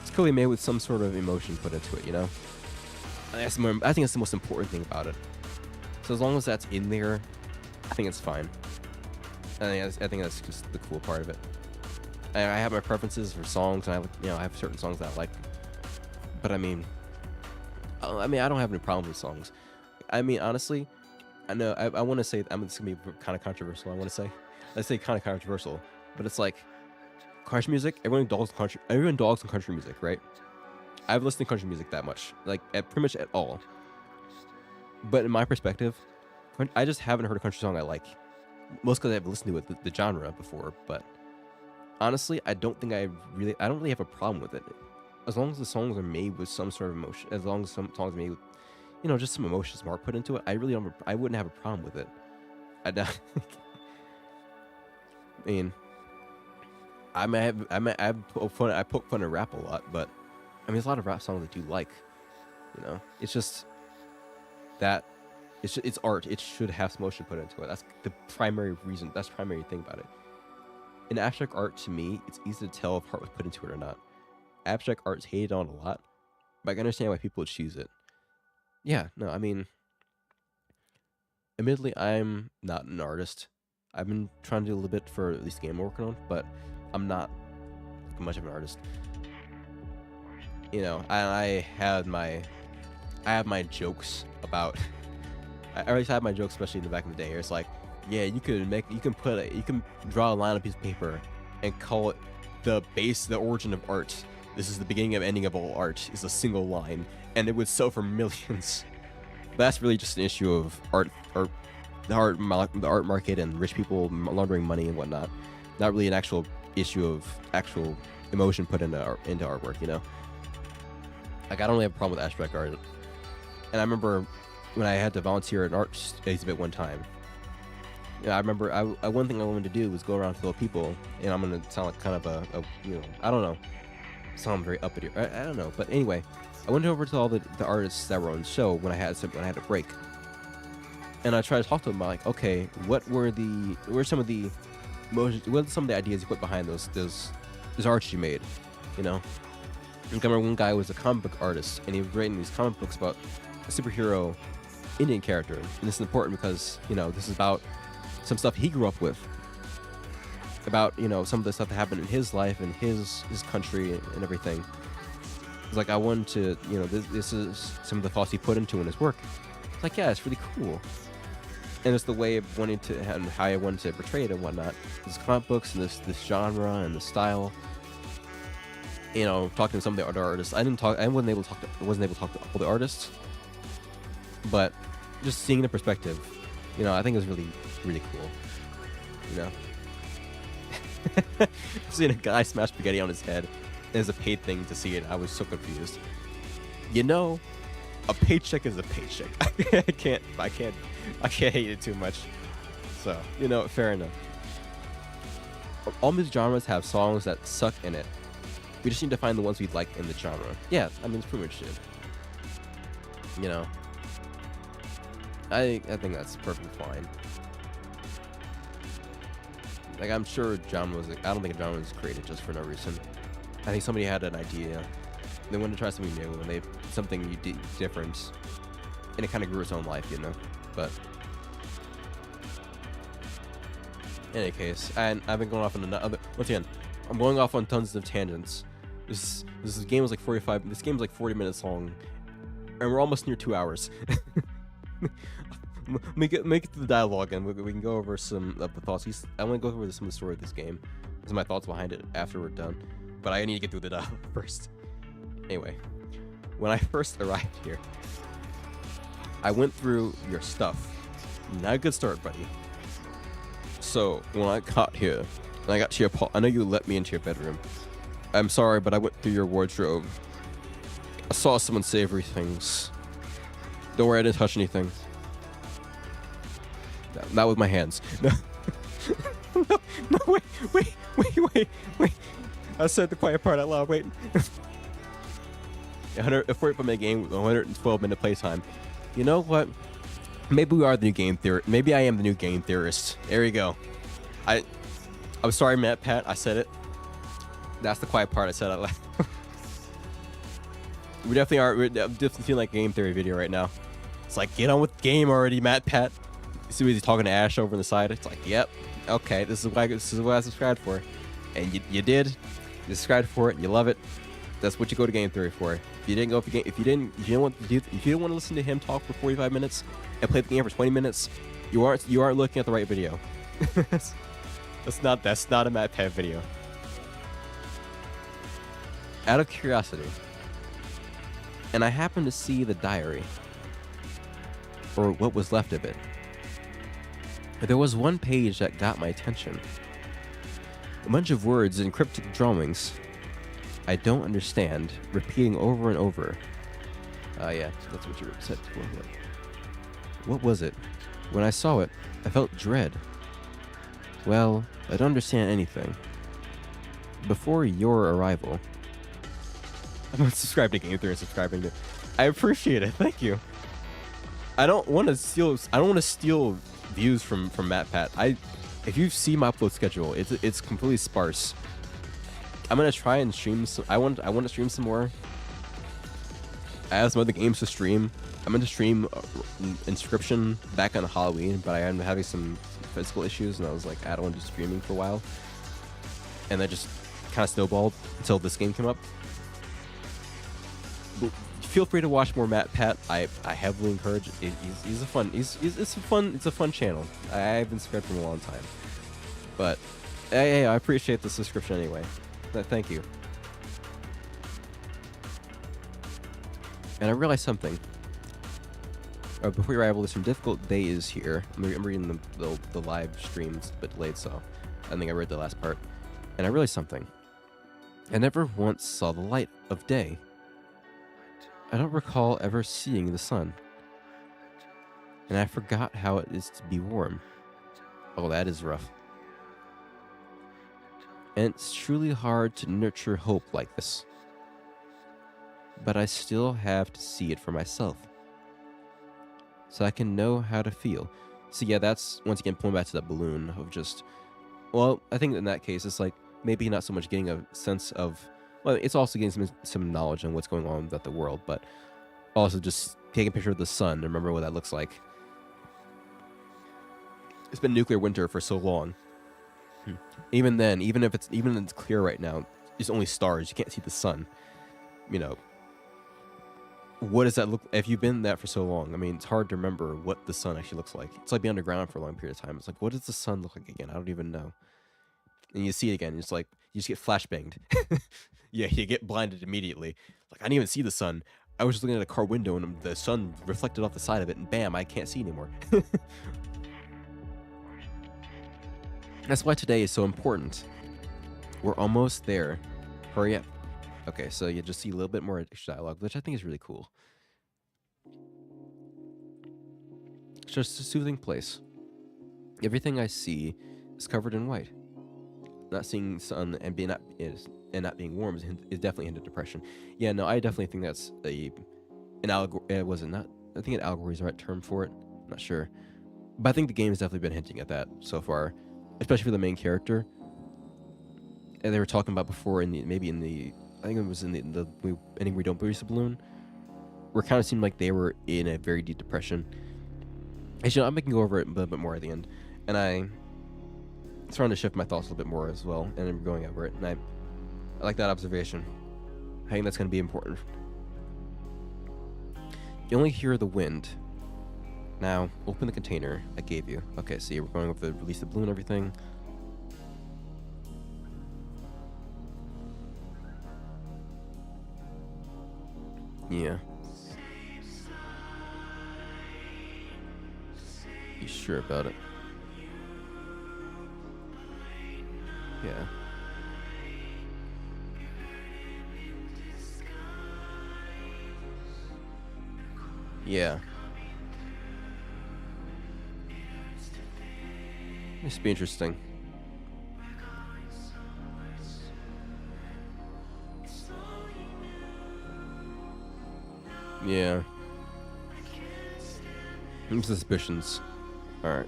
It's clearly made with some sort of emotion put into it, I think that's the most important thing about it. So as long as that's in there, I think it's fine. I think that's just the cool part of it. I have my preferences for songs, and I have certain songs that I like. But I don't have any problem with songs. I mean, honestly, I know I want to say it's gonna be kind of controversial. Let's say kind of controversial, but it's like country music. Everyone dogs on country music, right? I've listened to country music that much, like pretty much at all. But in my perspective, I just haven't heard a country song I like. Most because I've listened to the genre before, but honestly, I don't really have a problem with it. As long as the songs are made with some sort of emotion, as long as some songs are made with, just some emotion, some art put into it, I wouldn't have a problem with it. I mean, I poke fun at rap a lot, but I mean, there's a lot of rap songs I do like. It's just that it's art. It should have some emotion put into it. That's the primary reason. That's the primary thing about it. In abstract art, to me, it's easy to tell if heart was put into it or not. Abstract art's hated on a lot, but I can understand why people would choose it. Yeah, no, I mean, Admittedly, I'm not an artist. I've been trying to do a little bit for at least the game I'm working on, but I'm not much of an artist. You know, I have my jokes about. I always had my jokes, especially in the back in the day. It's like, yeah, you can draw a line on a piece of paper and call it the origin of art. This is the beginning and ending of all art. Is a single line, and it would sell for millions. But that's really just an issue of the art market and rich people laundering money and whatnot. Not really an actual issue of actual emotion put into artwork. You know, like I don't really have a problem with abstract art. And I remember when I had to volunteer at an art exhibit one time. Yeah, I remember one thing I wanted to do was go around to the people, and I'm gonna sound like kind of a you know, I don't know, sound very uppity. I don't know, but anyway, I went over to all the artists that were on the show when I had a break, and I tried to talk to them about like, okay, what are some of the ideas you put behind those arts you made, you know? I remember one guy was a comic book artist, and he was writing these comic books about a superhero Indian character, and this is important because, you know, this is about some stuff he grew up with, about, you know, some of the stuff that happened in his life and his country and everything. It's like I wanted to, you know, this is some of the thoughts he put into in his work. It's like, yeah, it's really cool, and it's the way of wanting to and how I wanted to portray it and whatnot. This comic books and this genre and the style. You know, talking to some of the other artists, I wasn't able to talk to all the artists, but just seeing the perspective, you know, I think it was really, really cool. You know, seeing a guy smash spaghetti on his head is a paid thing to see it. I was so confused. You know, a paycheck is a paycheck. I can't hate it too much. So, you know, fair enough. All music genres have songs that suck in it. We just need to find the ones we like in the genre. Yeah, I mean, it's pretty much it. You know, I think that's perfectly fine. Like, I'm sure I don't think a genre was created just for no reason. I think somebody had an idea. They wanted to try something new, and something different, and it kind of grew its own life, you know. But in any case, and I've been going off on another. Once again, I'm going off on tons of tangents. This game was like 45. This game is like 40 minutes long, and we're almost near 2 hours. Make it to the dialogue, and we can go over some of the thoughts. I want to go over some of the story of this game, some of my thoughts behind it after we're done. But I need to get through the dialogue first. Anyway, when I first arrived here, I went through your stuff. Not a good start, buddy. So when I got here, and I got to your I know you let me into your bedroom. I'm sorry, but I went through your wardrobe. I saw some unsavory things. Don't worry, I didn't touch anything. Not with my hands. No, no, wait. I said the quiet part out loud. Wait. A 40-minute game with 112-minute playtime. You know what? Maybe we are the new game theorist. Maybe I am the new game theorist. There you go. I'm sorry, Matt Pat. I said it. That's the quiet part I said out loud. We definitely are. We're definitely feeling like a game theory video right now. It's like, get on with the game already, Matt Pat. You see what he's talking to Ash over on the side? It's like, yep, okay, this is what I subscribed for, and you did. You subscribed for it. You love it. That's what you go to game theory for. If you didn't want to listen to him talk for 45 minutes and play the game for 20 minutes, you aren't looking at the right video. That's not a Matt Pat video. Out of curiosity, and I happened to see the diary, or what was left of it. There was one page that got my attention. A bunch of words in cryptic drawings I don't understand, repeating over and over. Yeah, that's what you're upset for. What was it? When I saw it, I felt dread. Well, I don't understand anything. Before your arrival... I'm not subscribed to Game Theory and subscribing to... I appreciate it, thank you. I don't want to steal views from Matt Pat. If you see my upload schedule, it's completely sparse. I'm gonna try and stream some. I want to stream some more. I have some other games to stream. I meant to stream Inscription back on Halloween, but I am having some physical issues, and I was like, I don't want to do streaming for a while. And that just kind of snowballed until this game came up. But feel free to watch more Matt Pat. I heavily encourage. He's a fun. It's a fun channel. I've been subscribed for a long time, but hey, I appreciate the subscription anyway. Thank you. And I realized something. Before you arrival, some difficult day is here. I'm reading the live streams, but delayed, so I think I read the last part. And I realized something. I never once saw the light of day. I don't recall ever seeing the sun. And I forgot how it is to be warm. Oh, that is rough. And it's truly hard to nurture hope like this. But I still have to see it for myself. So I can know how to feel. So yeah, that's, once again, pulling back to that balloon of just... Well, I think in that case, it's like, maybe not so much getting a sense of... Well, it's also getting some knowledge on what's going on about the world, but also just taking a picture of the sun and remember what that looks like. It's been nuclear winter for so long. Even then, even if it's clear right now, it's only stars. You can't see the sun. You know, what does that look? If you've been that for so long, I mean, it's hard to remember what the sun actually looks like. It's like being underground for a long period of time. It's like, what does the sun look like again? I don't even know. And you see it again. It's like you just get flashbanged. Yeah, you get blinded immediately. Like, I didn't even see the sun. I was just looking at a car window and the sun reflected off the side of it, and bam, I can't see anymore. That's why today is so important. We're almost there. Hurry up. Okay, so you just see a little bit more extra dialogue, which I think is really cool. It's just a soothing place. Everything I see is covered in white. Not seeing sun and not being warm is definitely into depression. Yeah, no, I definitely think that's an allegory. Was it not? I think an allegory is the right term for it. I'm not sure, but I think the game has definitely been hinting at that so far, especially for the main character. And they were talking about before I think it was in the ending we don't release the balloon, where it kind of seemed like they were in a very deep depression. Actually, I'm making go over it a little bit more at the end, and I'm trying to shift my thoughts a little bit more as well, and I'm going over it, and I like that observation. I think that's going to be important. You only hear the wind. Now, open the container I gave you. Okay, see, we're going over the release the balloon and everything. Yeah. You sure about it? Yeah. Yeah. This should be interesting. Yeah. Some suspicions. Alright.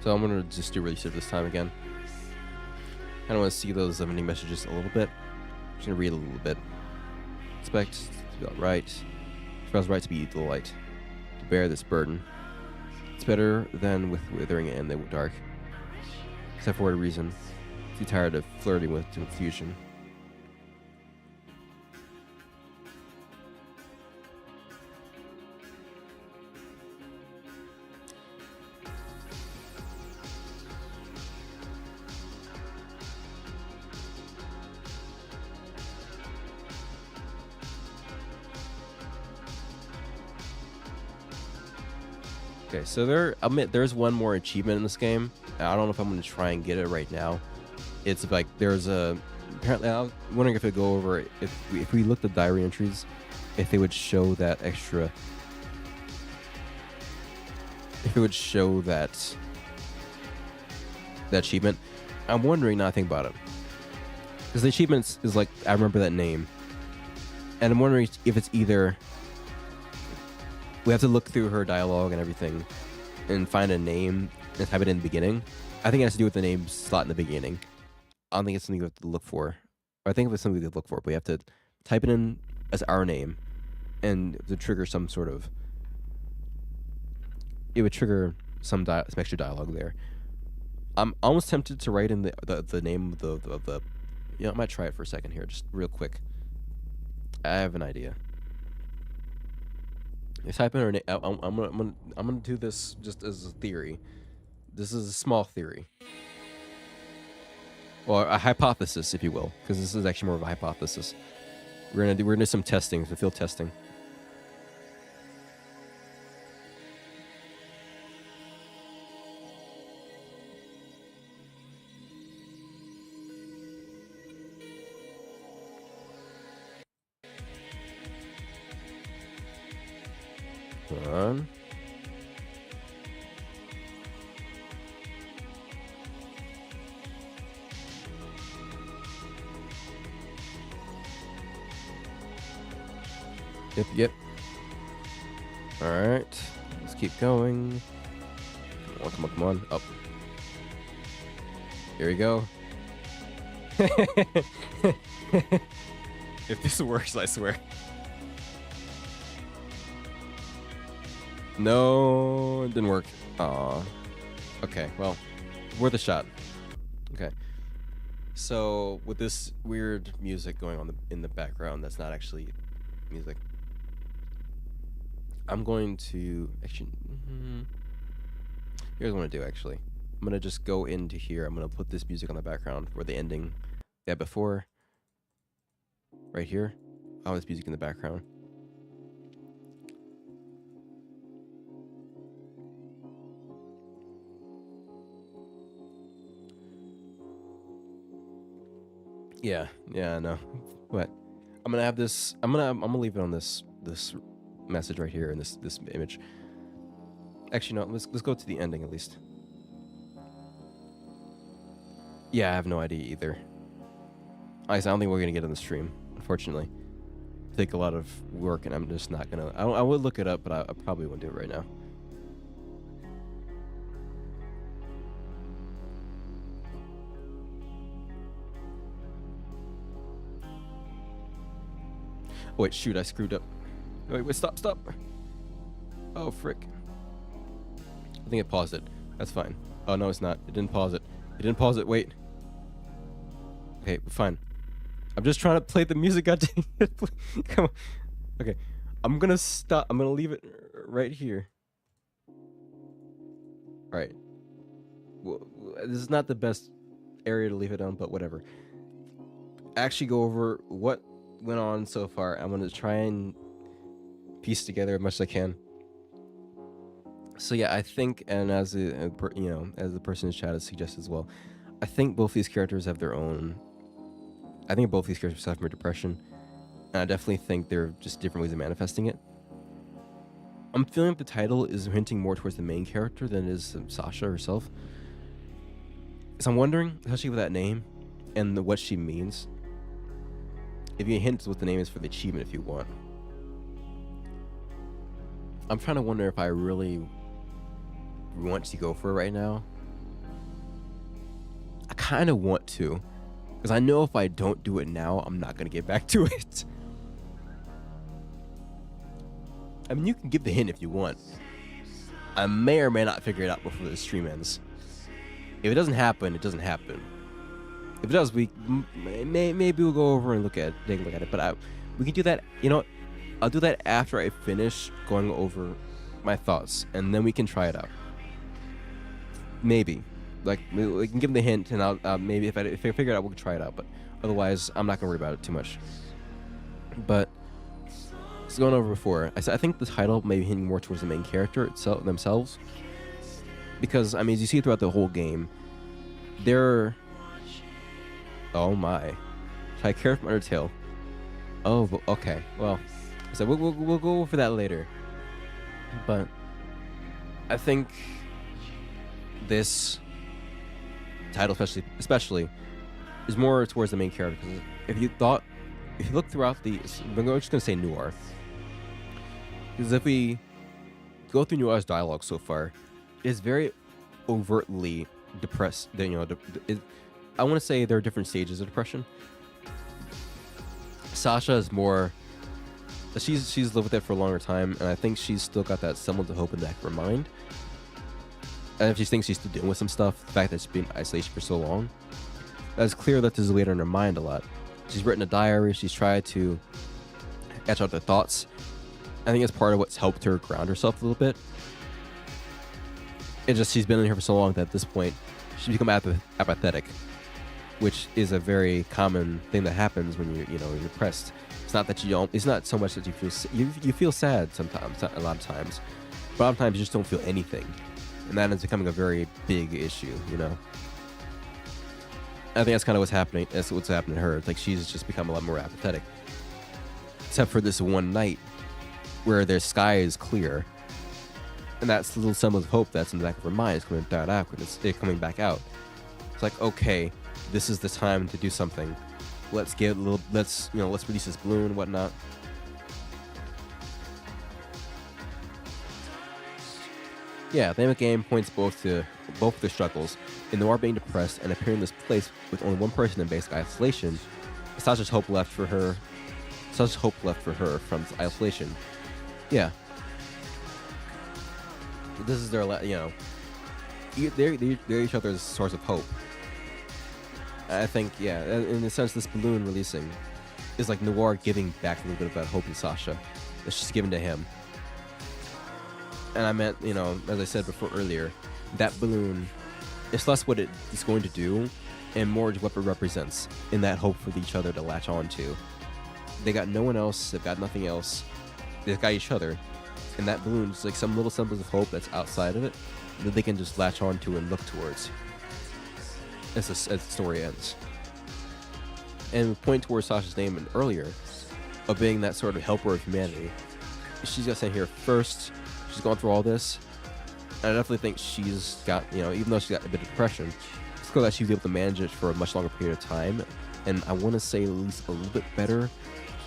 So I'm gonna just do release it this time again. I don't want to see those ending messages a little bit. I'm just gonna read a little bit. Expect to be all right. Spells right to be the light. To bear this burden. It's better than with withering in the dark. Except for a reason. Too tired of flirting with confusion. Okay, so there's one more achievement in this game. I don't know if I'm going to try and get it right now. It's like apparently I'm wondering if it go over if we looked at diary entries, if they would show that extra, if it would show that achievement. I'm wondering now I think about it, because the achievements is like, I remember that name, and I'm wondering if it's either we have to look through her dialogue and everything and find a name and type it in the beginning. I think it has to do with the name slot in the beginning. I don't think it's something you have to look for. I think it's something to look for, but we have to type it in as our name, and to trigger some sort of, it would trigger some extra dialogue there. I'm almost tempted to write in the name of the you know, I might try it for a second here, just real quick. I have an idea. Let's type in her name. I'm gonna do this just as a theory. This is a small theory, or a hypothesis, if you will, because this is actually more of a hypothesis. We're gonna do some testing, some field testing. Hold on. Yep. All right, let's keep going. Come on. Up. Here we go. If this works, I swear. No, it didn't work. Aw. Okay, well, worth a shot. Okay. So with this weird music going on in the background, that's not actually music. I'm going to actually. Here's what I'm gonna do. Actually, I'm gonna just go into here. I'm gonna put this music on the background for the ending. Yeah, before. Right here. I have this music in the background. Yeah, I know. But I'm gonna have this. I'm gonna leave it on this message right here in this image. Actually, no. Let's go to the ending at least. Yeah, I have no idea either. I don't think we're gonna get on the stream, unfortunately. It'll take a lot of work, and I'm just not gonna. I would look it up, but I probably won't do it right now. Oh, wait, shoot, I screwed up. Wait, stop. Oh, frick. I think it paused it. That's fine. Oh, no, it's not. It didn't pause it. Wait. Okay, fine. I'm just trying to play the music. God dang it. Come on. Okay. I'm gonna stop. I'm gonna leave it right here. Alright. Well, this is not the best area to leave it on, but whatever. Actually go over what went on so far. I'm gonna try and piece together as much as I can. So yeah, I think, and as as the person in chat has suggested as well, I think both these characters have their own. I think both these characters suffer from depression, and I definitely think they're just different ways of manifesting it. I'm feeling like the title is hinting more towards the main character than it is Sasha herself. So I'm wondering, especially with that name and what she means, if you hint what the name is for the achievement if you want. I'm trying to wonder if I really want to go for it right now. I kind of want to, because I know if I don't do it now, I'm not going to get back to it. I mean, you can give the hint if you want. I may or may not figure it out before the stream ends. If it doesn't happen, it doesn't happen. If it does, maybe we'll go over and take a look at it. But we can do that. You know what? I'll do that after I finish going over my thoughts, and then we can try it out. Maybe, like, we can give them the hint, and I'll maybe if I figure it out, we'll try it out. But otherwise, I'm not gonna worry about it too much. But it's going over before. I think the title may be hinting more towards the main character themselves, because I mean, as you see throughout the whole game, they're. Oh my! Try character from Undertale. Oh, okay. Well, so we'll go over that later. But I think this title, especially, is more towards the main character. Because if you look throughout I'm just gonna say Noir, because if we go through Noir's dialogue so far, it's very overtly depressed. I want to say there are different stages of depression, Sasha is more. She's lived with it for a longer time, and I think she's still got that semblance of hope in the back of her mind. And if she thinks she's still dealing with some stuff, the fact that she's been in isolation for so long, it's clear that this is weight on her mind a lot. She's written a diary. She's tried to etch out the thoughts. I think it's part of what's helped her ground herself a little bit. It's just she's been in here for so long that at this point she's become apathetic, which is a very common thing that happens when you're depressed. It's not that you don't. It's not so much that you feel sad sometimes, a lot of times, but a lot of times you just don't feel anything, and that is becoming a very big issue. I think that's kind of what's happening. That's what's happening to her. It's like she's just become a lot more apathetic, except for this one night where their sky is clear, and that's the little semblance of hope that's in the back of her mind is coming back out. It's like, okay, this is the time to do something. Let's release this balloon and whatnot. Yeah, the name of the game points both to both their struggles. In Noir being depressed and appearing in this place with only one person in basic isolation, Sasha's hope left for her from isolation. Yeah. This is their, they're each other's source of hope. I think, yeah, in a sense, this balloon releasing is like Noir giving back a little bit of that hope in Sasha that she's given to him. And I meant, as I said before earlier, that balloon, it's less what it is going to do and more what it represents in that hope for each other to latch on to. They got no one else, they've got nothing else, they've got each other. And that balloon is like some little semblance of hope that's outside of it that they can just latch on to and look towards as the story ends. And we point towards Sasha's name earlier of being that sort of helper of humanity. She's got sent here first. She's gone through all this. And I definitely think she's got, even though she's got a bit of depression, it's cool that she was able to manage it for a much longer period of time. And I want to say at least a little bit better,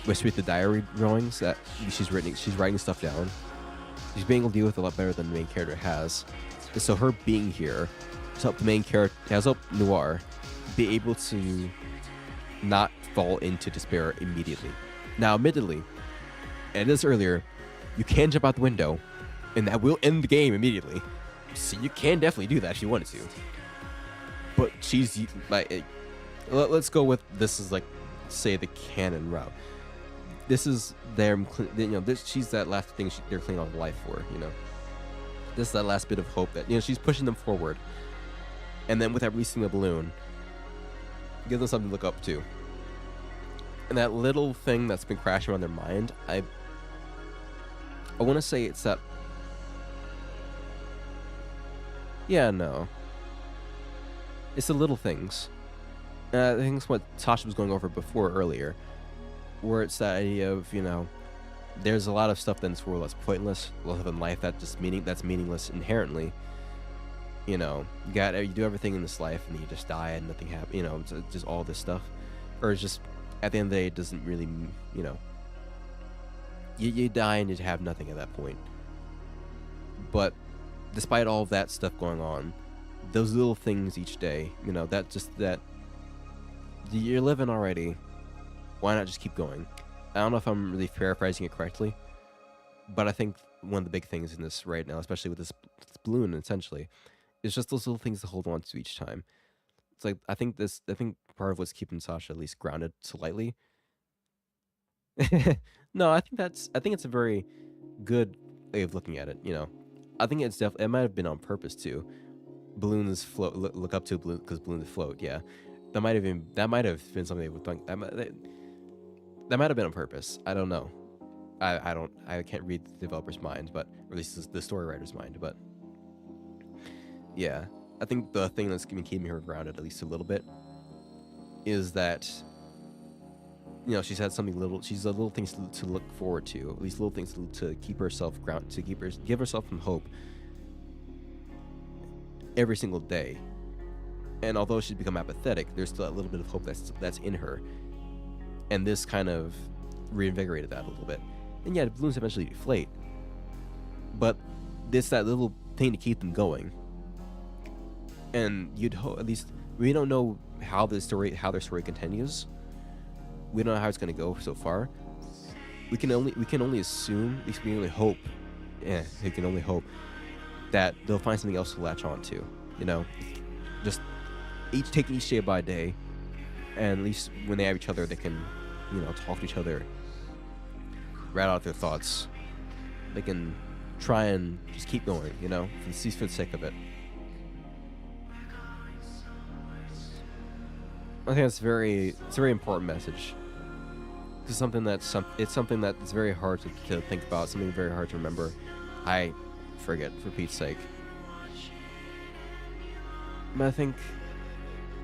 especially with the diary drawings that she's writing stuff down. She's being able to deal with it a lot better than the main character has. And so her being here has helped the main character, has helped Noir be able to not fall into despair immediately. Now, admittedly, and this earlier, you can jump out the window, and that will end the game immediately. So you can definitely do that if you wanted to. But she's like, let's go with this is like, say, the canon route. This is their, she's that last thing they're clinging on to life for, This is that last bit of hope that, she's pushing them forward. And then with that releasing the balloon, gives them something to look up to. And that little thing that's been crashing on their mind, I want to say it's that. Yeah, no. It's the little things. I think it's what Tasha was going over before earlier, where it's that idea of, there's a lot of stuff in this world that's pointless, a lot of in life that's meaningless inherently. You do everything in this life and you just die and nothing happens. It's just all this stuff, or it's just at the end of the day it doesn't really, you die and you have nothing at that point. But despite all of that stuff going on, those little things each day, that you're living already. Why not just keep going? I don't know if I'm really paraphrasing it correctly, but I think one of the big things in this right now, especially with this balloon, essentially, is just those little things to hold on to each time. It's like I think part of what's keeping Sasha at least grounded slightly. No, I think it's a very good way of looking at it. I think it's it might have been on purpose too. Balloons float. Look up to balloon because balloons float. Yeah, that might have been something they would think. That might have been on purpose. I don't know. I can't read the developer's mind, but or at least the story writer's mind. But yeah, I think the thing that's been keeping her grounded at least a little bit is that she's had something little. She's little things to look forward to. At least little things to keep herself grounded, to give herself some hope every single day. And although she's become apathetic, there's still a little bit of hope that's in her. And this kind of reinvigorated that a little bit. And yeah, the balloons eventually deflate, but it's that little thing to keep them going. And you'd hope, at least we don't know how their story continues, we don't know how it's gonna go so far. We can only assume, at least we can only hope. Yeah, we can only hope that they'll find something else to latch on to. You know, just taking each day by day, and at least when they have each other, they can, you know, talk to each other, rat out their thoughts. They can try and just keep going, you know, for the sake of it. I think it's a very important message. It's something that's very hard to think about, something very hard to remember. I forget, for Pete's sake. But I think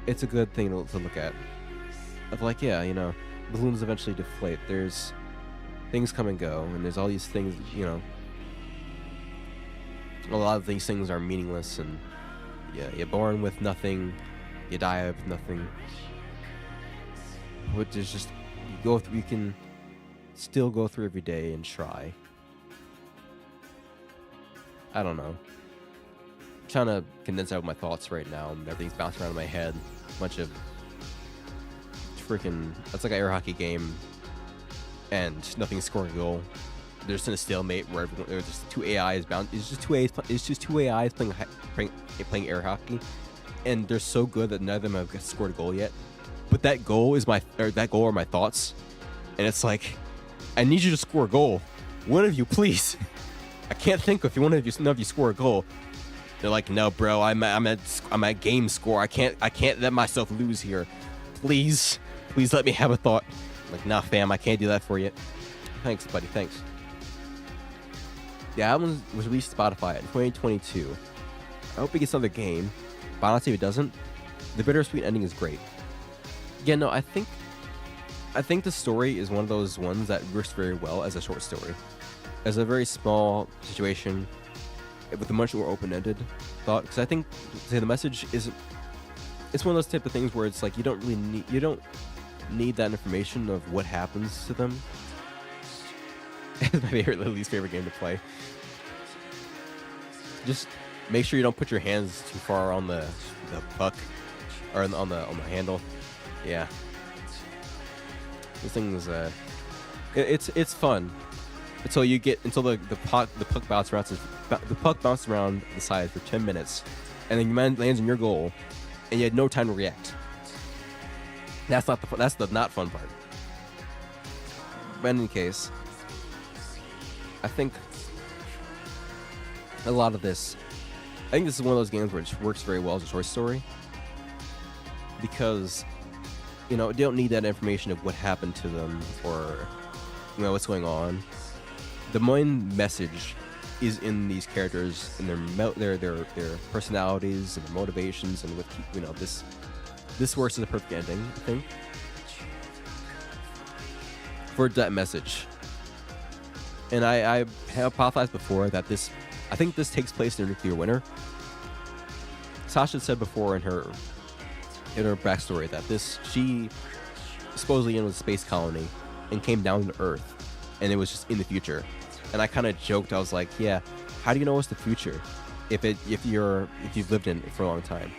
it's a good thing to look at. Of like, yeah, you know, balloons eventually deflate. There's things come and go, and there's all these things, you know. A lot of these things are meaningless, and yeah, you're born with nothing, you die with nothing. Which is just, you can still go through every day and try. I don't know. I'm trying to condense out my thoughts right now, and everything's bouncing around in my head. A bunch of freaking, that's like an air hockey game, and nothing's scoring a goal. They're just in a stalemate where there's just two AIs bound. It's just two AIs playing air hockey, and they're so good that none of them have scored a goal yet. But that goal are my thoughts, and it's like, I need you to score a goal. One of you, please. I can't think if none of you score a goal. They're like, no, bro, I'm at game score. I can't let myself lose here. Please let me have a thought. I'm like, nah, fam, I can't do that for you. Thanks, buddy. Thanks. The album was released on Spotify in 2022. I hope it gets another game, but honestly, if it doesn't, the bittersweet ending is great. Yeah, no, I think the story is one of those ones that works very well as a short story, as a very small situation with a much more open-ended thought. Because I think the message isn't. It's one of those type of things where it's like you don't need that information of what happens to them. It's my least favorite game to play. Just make sure you don't put your hands too far on the puck or on the handle. Yeah. This thing is it's fun until the puck bounces around the side for 10 minutes, and then you lands in your goal, and you had no time to react. That's the not fun part. But in any case, I think a lot of this. I think this is one of those games where it works very well as a short story, because, you know, you don't need that information of what happened to them or, you know, what's going on. The main message is in these characters and their personalities and their motivations, and what, you know, this works as a perfect ending, I think, for that message. And I have hypothesized before that I think this takes place in a nuclear winter. Sasha said before in her backstory that she supposedly in a space colony and came down to Earth, and it was just in the future. And I kind of joked, I was like, yeah, how do you know it's the future if you've lived in it for a long time?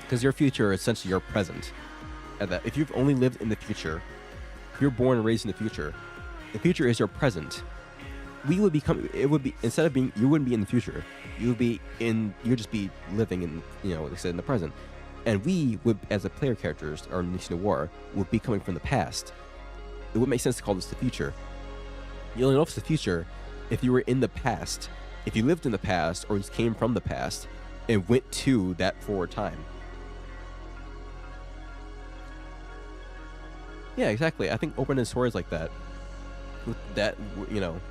Because your future is essentially your present. And that if you've only lived in the future, if you're born and raised in the future is your present. You wouldn't be in the future. You'd just be living in, you know, like I said, in the present. And we would, as the player characters, or Nation of War, would be coming from the past. It would make sense to call this the future. You only know if it's the future if you were in the past, if you lived in the past, or just came from the past and went to that forward time. Yeah, exactly. I think open-ended stories like that, you know,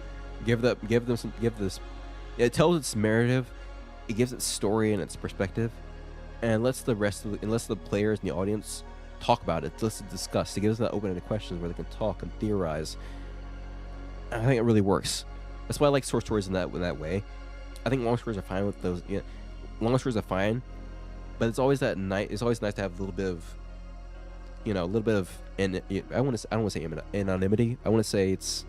give this. It tells its narrative, it gives its story and its perspective, and lets the players in the audience talk about it. Let's discuss. It gives them that open-ended questions where they can talk and theorize. And I think it really works. That's why I like short stories in that way. I think long stories are fine with those. Yeah, long stories are fine, but it's always It's always nice to have a little bit of, you know, and I don't want to say anonymity. I want to say it's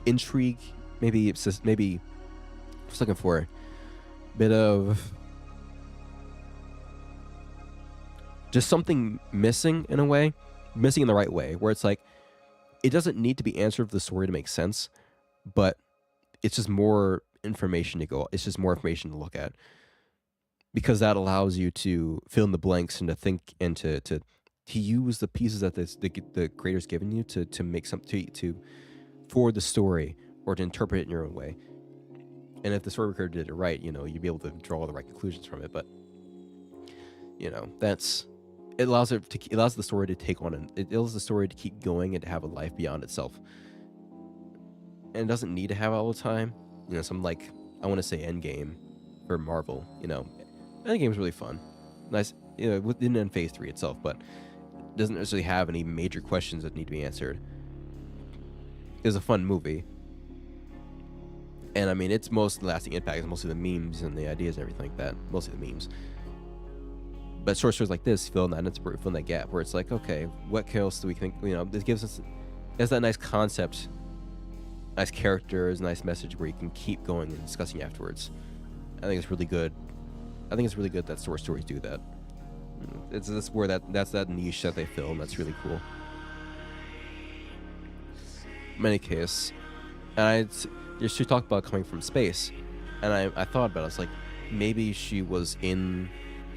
intrigue. Maybe it's just I was looking for a bit of just something missing in the right way, where it's like, it doesn't need to be answered for the story to make sense, but it's just more information to go. It's just more information to look at, because that allows you to fill in the blanks and to think and to use the pieces that the creator's given you to make something to forward the story or to interpret it in your own way. And if the story creator did it right, you'd be able to draw the right conclusions from it. But it allows the story to take on, and it allows the story to keep going and to have a life beyond itself. And it doesn't need to have it all the time. Some, like, I want to say Endgame for Marvel. Endgame is really fun, nice. Within in Phase 3 itself, but it doesn't necessarily have any major questions that need to be answered. It's a fun movie. And I mean, its most lasting impact is mostly the memes and the ideas and everything like that. Mostly the memes. But short stories like this fill in that gap where it's like, okay, what else do we think? This gives us, has that nice concept, nice characters, nice message where you can keep going and discussing afterwards. I think it's really good. I think it's really good that short stories do that. That's that niche that they fill, and that's really cool. In any case, and she talked about coming from space, and I thought about it. I was like, maybe she was in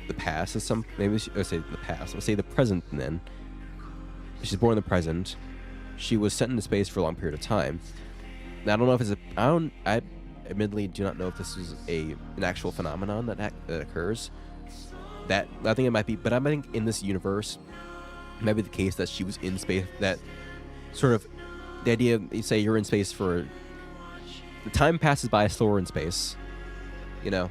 the past maybe I say the past. I'll say the present. And then she's born in the present. She was sent into space for a long period of time. Now, I don't know if I admittedly do not know if this is an actual phenomenon that occurs. That I think it might be, but I think in this universe, it might be the case that she was in space. That sort of the idea of, you say you're in space for, the time passes by slower in space, The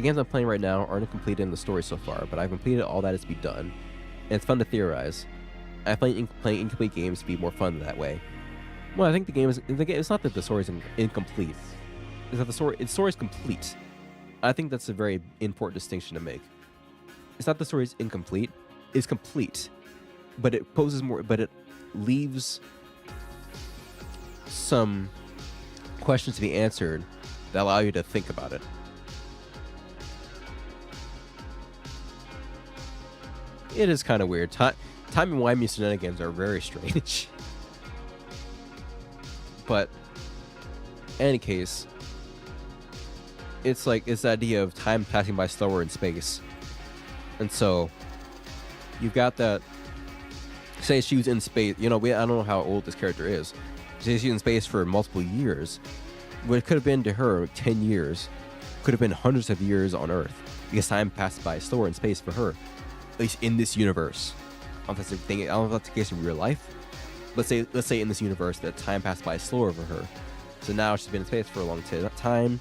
games I'm playing right now aren't completed in the story so far, but I've completed all that is to be done, and it's fun to theorize. I find playing incomplete games to be more fun that way. Well, I think it's not that the story is incomplete. It's that the story is complete. I think that's a very important distinction to make. It's not the story is incomplete. It's complete. But it leaves some questions to be answered that allow you to think about it. It is kind of weird. Timey-wimey shenanigans are very strange. But in any case, it's the idea of time passing by slower in space. And so you've got that. Say she was in space. I don't know how old this character is. Say she's in space for multiple years. What it could have been to her 10 years could have been hundreds of years on Earth, because time passed by slower in space for her, at least in this universe. I don't know if that's the case in real life. Let's say in this universe that time passed by slower for her. So now she's been in space for a long time.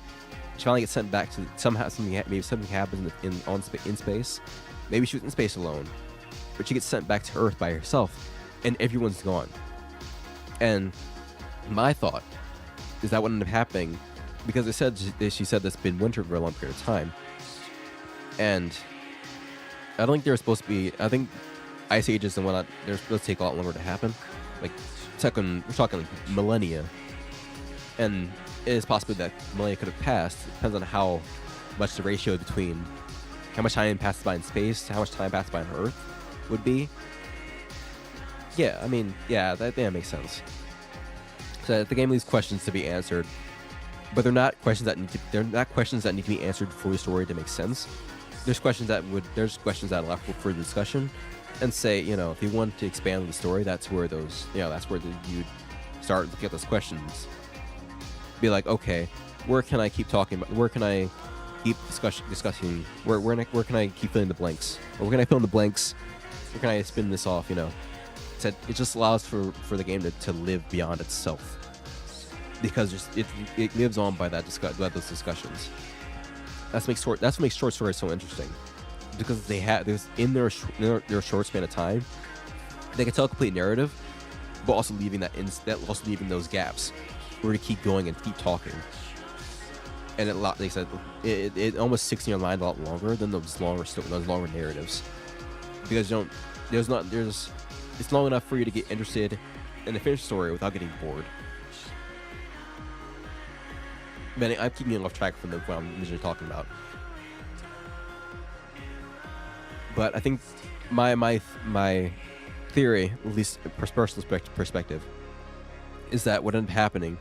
She finally gets sent back to maybe something happens in space. Maybe she was in space alone, but she gets sent back to Earth by herself, and everyone's gone. And my thought is that what ended up happening, because she said it's been winter for a long period of time, and I don't think they're supposed to be. I think ice ages and whatnot, they're supposed to take a lot longer to happen. We're talking like millennia, and it is possible that millennia could have passed. It depends on how much the ratio between how much time passes by in space to how much time passes by on Earth would be. Yeah, I mean, yeah, that makes sense. So the game leaves questions to be answered, but they're not questions that need to be answered for the story to make sense. There's questions that are left for further discussion, and say, if you want to expand the story, that's where you'd start looking at those questions. Be like, okay, where can I keep talking about? Where can I keep discussing? Where can I keep filling the blanks? Or where can I fill in the blanks? Where can I spin this off? It just allows for the game to live beyond itself, because it lives on by by those discussions. That's what makes short stories so interesting, because in their short span of time, they can tell a complete narrative, but also leaving those gaps where to keep going and keep talking. And they said it almost sticks in your mind a lot longer than those longer narratives, because it's long enough for you to get interested in the finished story without getting bored. But I'm keeping off track from what I'm usually talking about. But I think my theory, at least personal perspective, is that what ended up happening,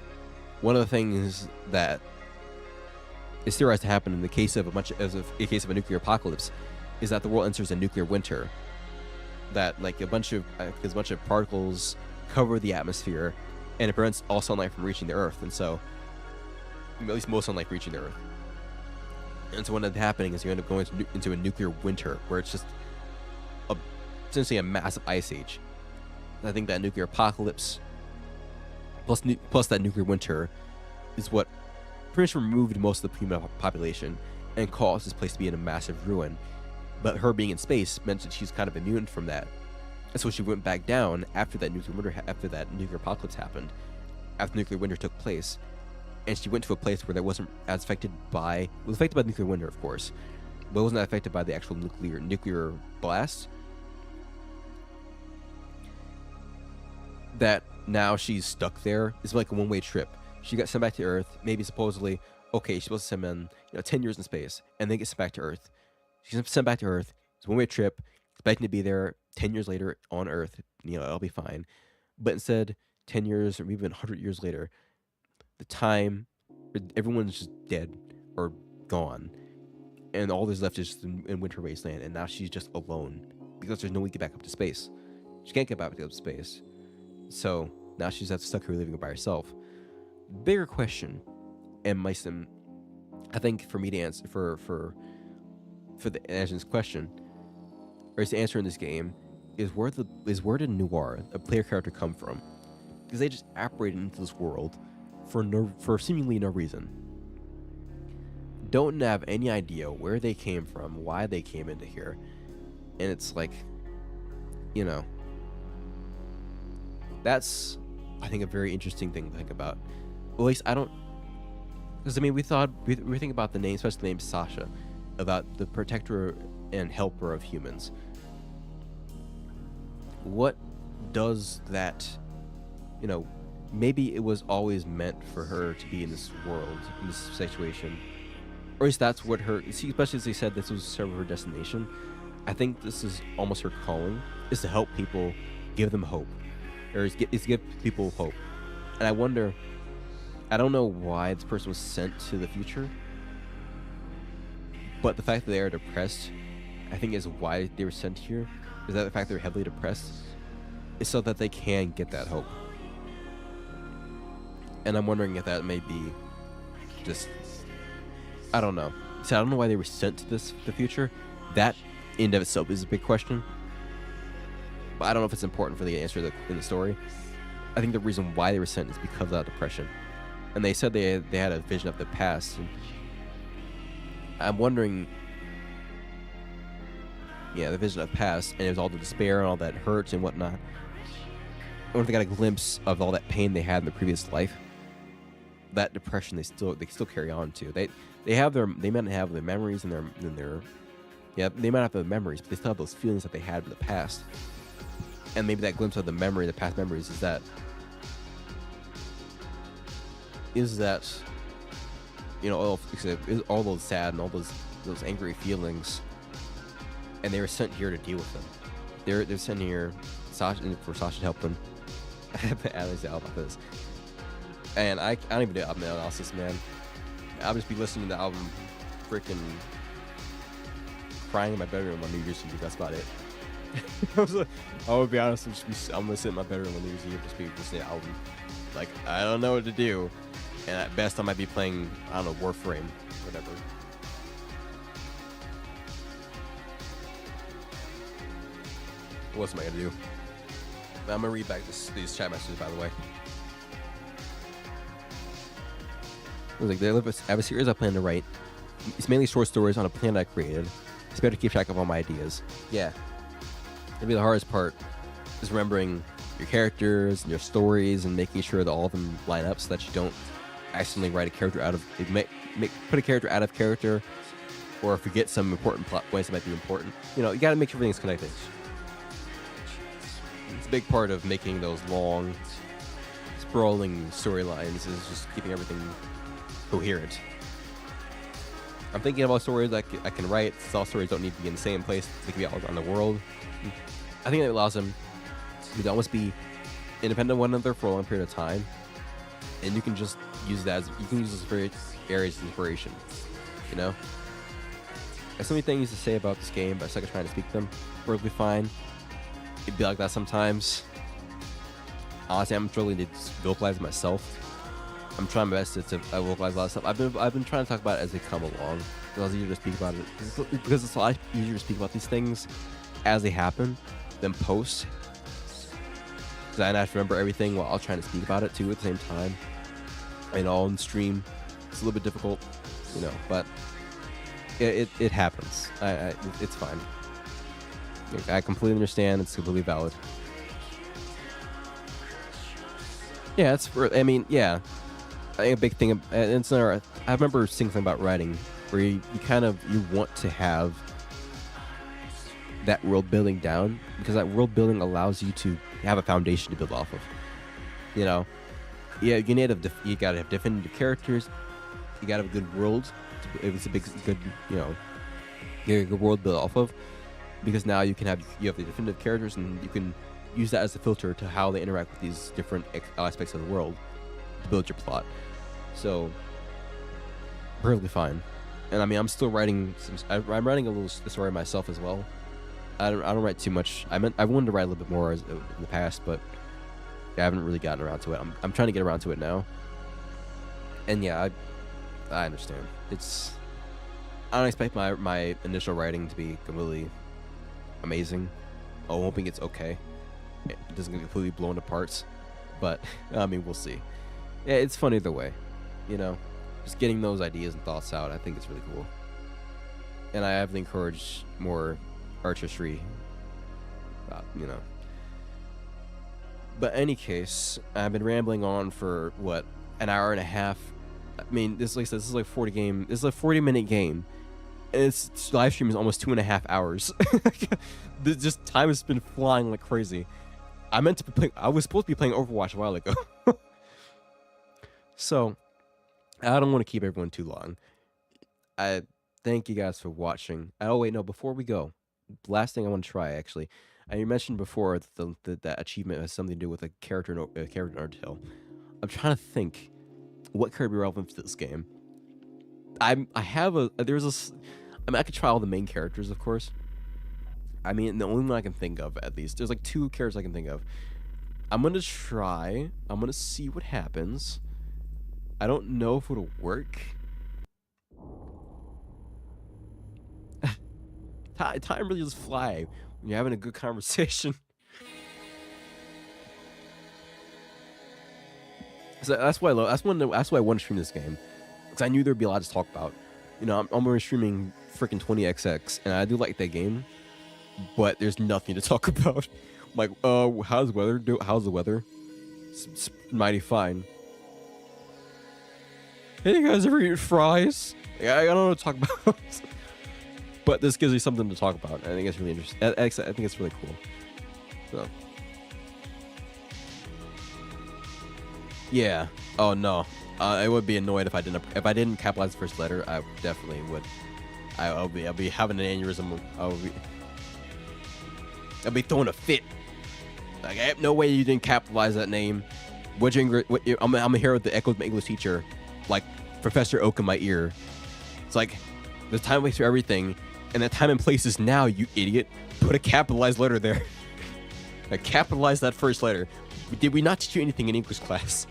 one of the things that is theorized to happen in the case of a nuclear apocalypse, is that the world enters a nuclear winter. That like a bunch of particles cover the atmosphere, and it prevents all sunlight from reaching the Earth, and so at least most sunlight reaching the Earth. And so what ended up happening is you end up going into a nuclear winter, where it's just essentially a massive ice age. And I think that nuclear apocalypse plus that nuclear winter is what pretty much removed most of the human population and caused this place to be in a massive ruin. But her being in space meant that she's kind of immune from that. And so she went back down after that nuclear apocalypse happened, after nuclear winter took place. And she went to a place where that wasn't as affected by... It was affected by the nuclear winter, of course, but it wasn't affected by the actual nuclear blast. That now she's stuck there. It's like a one-way trip. She got sent back to Earth, maybe supposedly, okay, she's supposed to spend 10 years in space, and then get sent back to Earth. She's sent back to Earth. It's a one-way trip, expecting to be there 10 years later on Earth. It'll be fine. But instead, 10 years or even 100 years later, the time, everyone's just dead or gone. And all there's left is just in Winter Wasteland, and now she's just alone because there's no way to get back up to space. She can't get back up to space. So now she's stuck here living by herself. Bigger question, and I think for me to answer for the answer to this question, or to answer in this game, is where did Noir, a player character, come from? Because they just apparated into this world for seemingly no reason. Don't have any idea where they came from, why they came into here, and it's like, that's, I think, a very interesting thing to think about. Well, at least I don't, because we think about the name, especially the name Sasha, about the protector and helper of humans. What does that, maybe it was always meant for her to be in this world, in this situation, or at least that's what especially as they said this was sort of her destination. I think this is almost her calling, is to help people, give them hope, or is give people hope. And I wonder, I don't know why this person was sent to the future, but the fact that they are depressed, I think, is why they were sent here. Is that the fact they're heavily depressed is so that they can get that hope. And I'm wondering if that may be just, I don't know. So I don't know why they were sent to the future. That in of itself is a big question. But I don't know if it's important for the answer in the story. I think the reason why they were sent is because of that depression. And they said they had a vision of the past. And I'm wondering, the vision of the past, and it was all the despair and all that hurt and whatnot. I wonder if they got a glimpse of all that pain they had in the previous life. That depression they still carry on to. They might not have their memories and their they might have the memories, but they still have those feelings that they had in the past. And maybe that glimpse of the past memories is that all those sad and all those angry feelings, and they were sent here to deal with them. They're sent here for Sasha to help them. I have to add this album about this, and I don't even do album analysis, man. I'll just be listening to the album, freaking crying in my bedroom on New Year's Eve. That's about it. I would be honest, I'm gonna sit in my bedroom on New Year's Eve, just be listening to the album. Like, I don't know what to do. And at best, I might be playing, I don't know, Warframe, whatever. What else am I going to do? I'm going to read back these chat messages, by the way. It was like, I have a series I plan to write. It's mainly short stories on a planet I created. It's better to keep track of all my ideas. Yeah. Maybe the hardest part is remembering your characters and your stories and making sure that all of them line up so that you don't accidentally write a character out of put a character out of character, or forget some important plot points that might be important. You gotta make sure everything's connected. It's a big part of making those long, sprawling storylines is just keeping everything coherent. I'm thinking about stories I can write. All stories don't need to be in the same place. They can be all around the world. I think that allows them to almost be independent of one another for a long period of time, and you can just use that as various areas of inspiration. You know, there's so many things to say about this game, but I suck at trying to speak them. Perfectly fine. It'd be like that sometimes. Honestly, I'm struggling to vocalize myself. I'm trying my best to vocalize a lot of stuff. I've been trying to talk about it as they come along. It's easier to speak about it because it's a lot easier to speak about these things as they happen than post. Because I have to remember everything while trying to speak about it too at the same time. And all in stream, it's a little bit difficult, you know. But it happens. It's fine. Like, I completely understand. It's completely valid. Yeah, I mean, yeah. I think a big thing, and it's another, I remember seeing something about writing where you want to have that world building down, because that world building allows you to have a foundation to build off of. You know, yeah, you gotta have definitive characters, you gotta have a good world. It's a good, you know, a good world built off of, because now you have the definitive characters, and you can use that as a filter to how they interact with these different aspects of the world to build your plot. So, perfectly fine. And I mean, I'm still writing I'm writing a little story myself as well. I don't write too much. I wanted to write a little bit more in the past, but I haven't really gotten around to it. I'm trying to get around to it now. And yeah, I understand. I don't expect my initial writing to be completely amazing. I'm hoping it's okay. It doesn't get completely blown to parts, but I mean, we'll see. Yeah, it's fun either way, you know. Just getting those ideas and thoughts out, I think it's really cool. And I have to encourage more artistry, you know. But any case, I've been rambling on for what, an hour and a half. I mean, this is like 40-minute game. And its live stream is almost 2.5 hours. Just time has been flying like crazy. I was supposed to be playing Overwatch a while ago. So, I don't want to keep everyone too long. I thank you guys for watching. Oh wait, no, before we go, last thing I want to try, actually. You mentioned before that that achievement has something to do with a character in Undertale. I'm trying to think what could be relevant to this game. I mean, I could try all the main characters, of course. I mean, the only one I can think of, at least, there's like 2 characters I can think of. I'm gonna see what happens. I don't know if it'll work. Time really does fly when you're having a good conversation. So that's why I want to stream this game, because I knew there'd be a lot to talk about. You know, I'm already streaming freaking 20XX, and I do like that game, but there's nothing to talk about. I'm like, how's the weather? It's mighty fine. Hey, you guys ever eat fries? Yeah, I don't know what to talk about. But this gives me something to talk about. I think it's really interesting. I think it's really cool. So. Yeah. Oh no. I would be annoyed if I didn't capitalize the first letter. I definitely would. I'll be having an aneurysm. I'll be throwing a fit. Like, I have no way you didn't capitalize that name. I'm a hero with the echoes my English teacher, like Professor Oak in my ear. It's like there's time and place for everything, and that time and place is now. You idiot! Put a capitalized letter there. Like, capitalize that first letter. Did we not teach you anything in English class?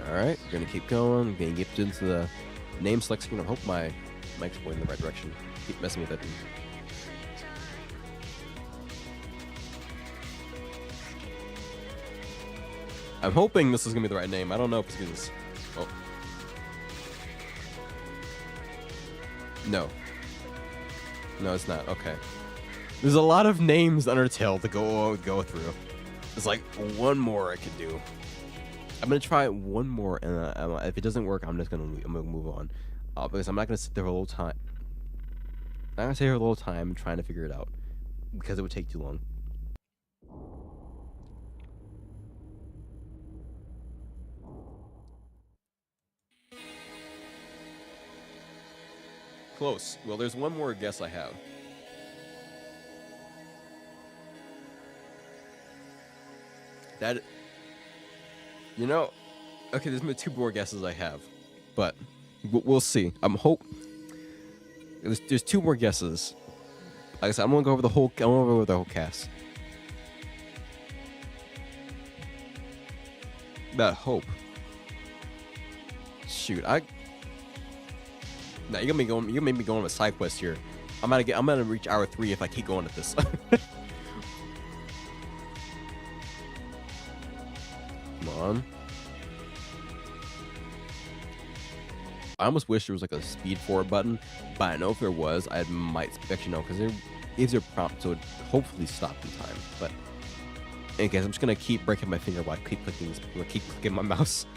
Alright, we're gonna keep going. We're gonna get into the name select screen. I hope my mic's pointing in the right direction. Keep messing with it. I'm hoping this is gonna be the right name. I don't know if it's gonna. Oh. No. No, it's not. Okay. There's a lot of names Undertale to go through. There's like one more I could do. I'm gonna try one more, and if it doesn't work, I'm gonna move on, because I'm not gonna sit there a little time. I'm not gonna sit here a little time trying to figure it out because it would take too long. Close. Well, there's one more guess I have. That, you know, okay, there's two more guesses I have, but we'll see. There's two more guesses. Like I said, I'm gonna go over the whole. I'm gonna go over the whole cast. That hope. Shoot, Now you're gonna be going. You made me go on a side quest here. I'm gonna reach hour 3 if I keep going at this. Come on. I almost wish there was like a speed forward button, but I know if there was, I might actually know, because it gives you a prompt, so it would hopefully stop in time. But in any case, I'm just gonna keep breaking my finger while I keep clicking my mouse.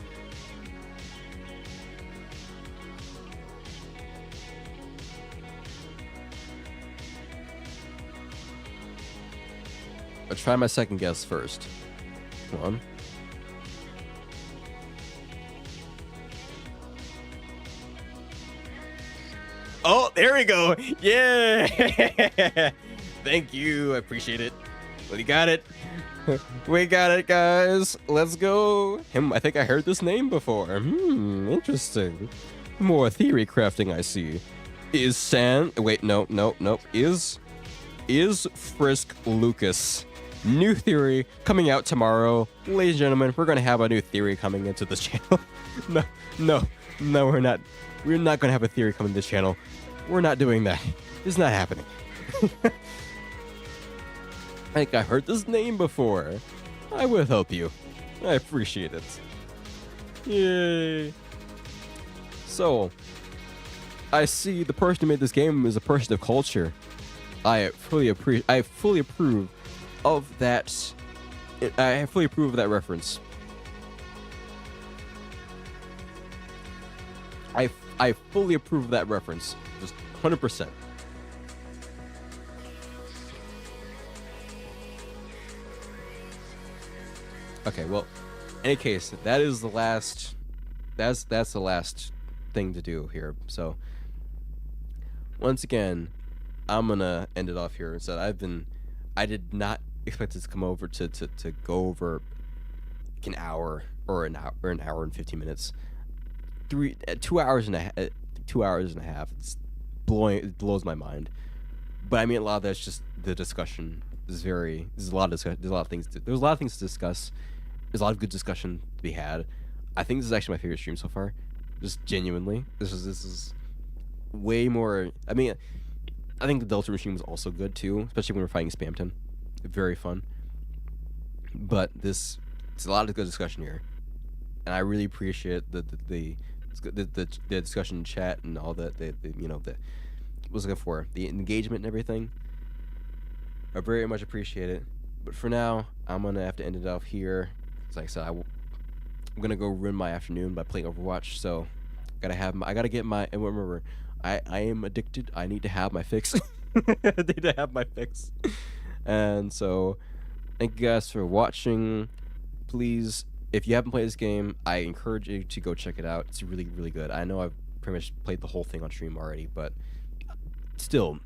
I'll try my second guess first. Come on. Oh, there we go. Yeah. Thank you. I appreciate it. We got it. We got it, guys. Let's go. I think I heard this name before. Interesting. More theory crafting, I see. Wait, no. Is Frisk Lucas. New theory coming out tomorrow. Ladies and gentlemen, we're going to have a new theory coming into this channel. No, we're not. We're not going to have a theory coming to this channel. We're not doing that. It's not happening. I think I heard this name before. I will help you. I appreciate it. Yay. So, I see the person who made this game is a person of culture. I fully approve of that. I fully approve of that reference. I fully approve of that reference. Just 100%. Okay, well, in any case, that is the last. That's the last thing to do here. So, once again, I'm gonna end it off here. So I did not expect this to come over to go over an hour or an hour and 15 minutes. 2 hours and a half. 2 hours and a half. It blows my mind. But I mean, a lot of that's just the discussion. There's a lot of things to discuss. There's a lot of good discussion to be had. I think this is actually my favorite stream so far. Just genuinely, this is way more. I mean, I think the Delta Machine was also good too, especially when we're fighting Spamton. Very fun. But it's a lot of good discussion here, and I really appreciate the discussion in chat and all that. Was looking for the engagement and everything. I very much appreciate it. But for now, I'm gonna have to end it off here. Like I said, I'm gonna go ruin my afternoon by playing Overwatch. So, I gotta get my. And remember, I am addicted. I need to have my fix. I need to have my fix. And so, thank you guys for watching. Please, if you haven't played this game, I encourage you to go check it out. It's really, really good. I know I've pretty much played the whole thing on stream already, but still,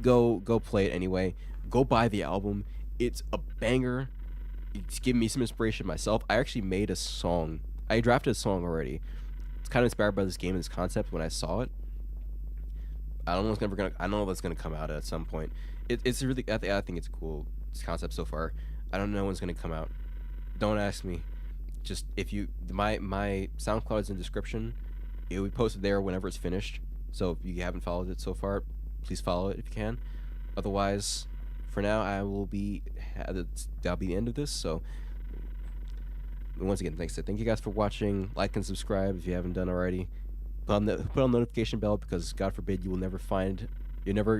go play it anyway. Go buy the album. It's a banger. It's giving me some inspiration myself. I actually made a song. I drafted a song already. It's kind of inspired by this game and this concept when I saw it. I don't know if it's gonna come out at some point. It's really. I think it's a cool concept so far. I don't know when it's gonna come out. Don't ask me. Just if you my SoundCloud is in the description. It will be posted there whenever it's finished. So if you haven't followed it so far, please follow it if you can. Otherwise, for now, that'll be the end of this. So once again, thank you guys for watching. Like and subscribe if you haven't done already. Put on the notification bell, because God forbid you'll never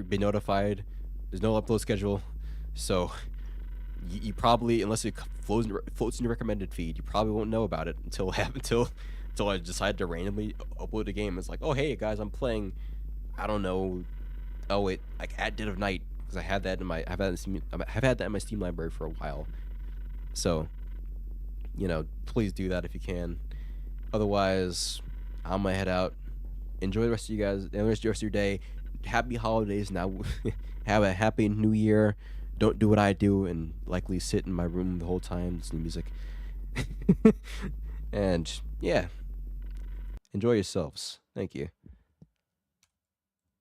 be notified. There's no upload schedule, so you probably, unless it floats in your recommended feed, you probably won't know about it until until I decide to randomly upload a game. It's like, oh hey guys, I'm playing, I don't know, oh wait, like at Dead of Night, because I had that in my I've had that in my Steam library for a while. So, please do that if you can. Otherwise, I'm gonna head out. Enjoy the rest of you guys. The rest of your day. Happy holidays. Now, have a happy New Year. Don't do what I do and likely sit in my room the whole time listening to music. And yeah, enjoy yourselves. Thank you.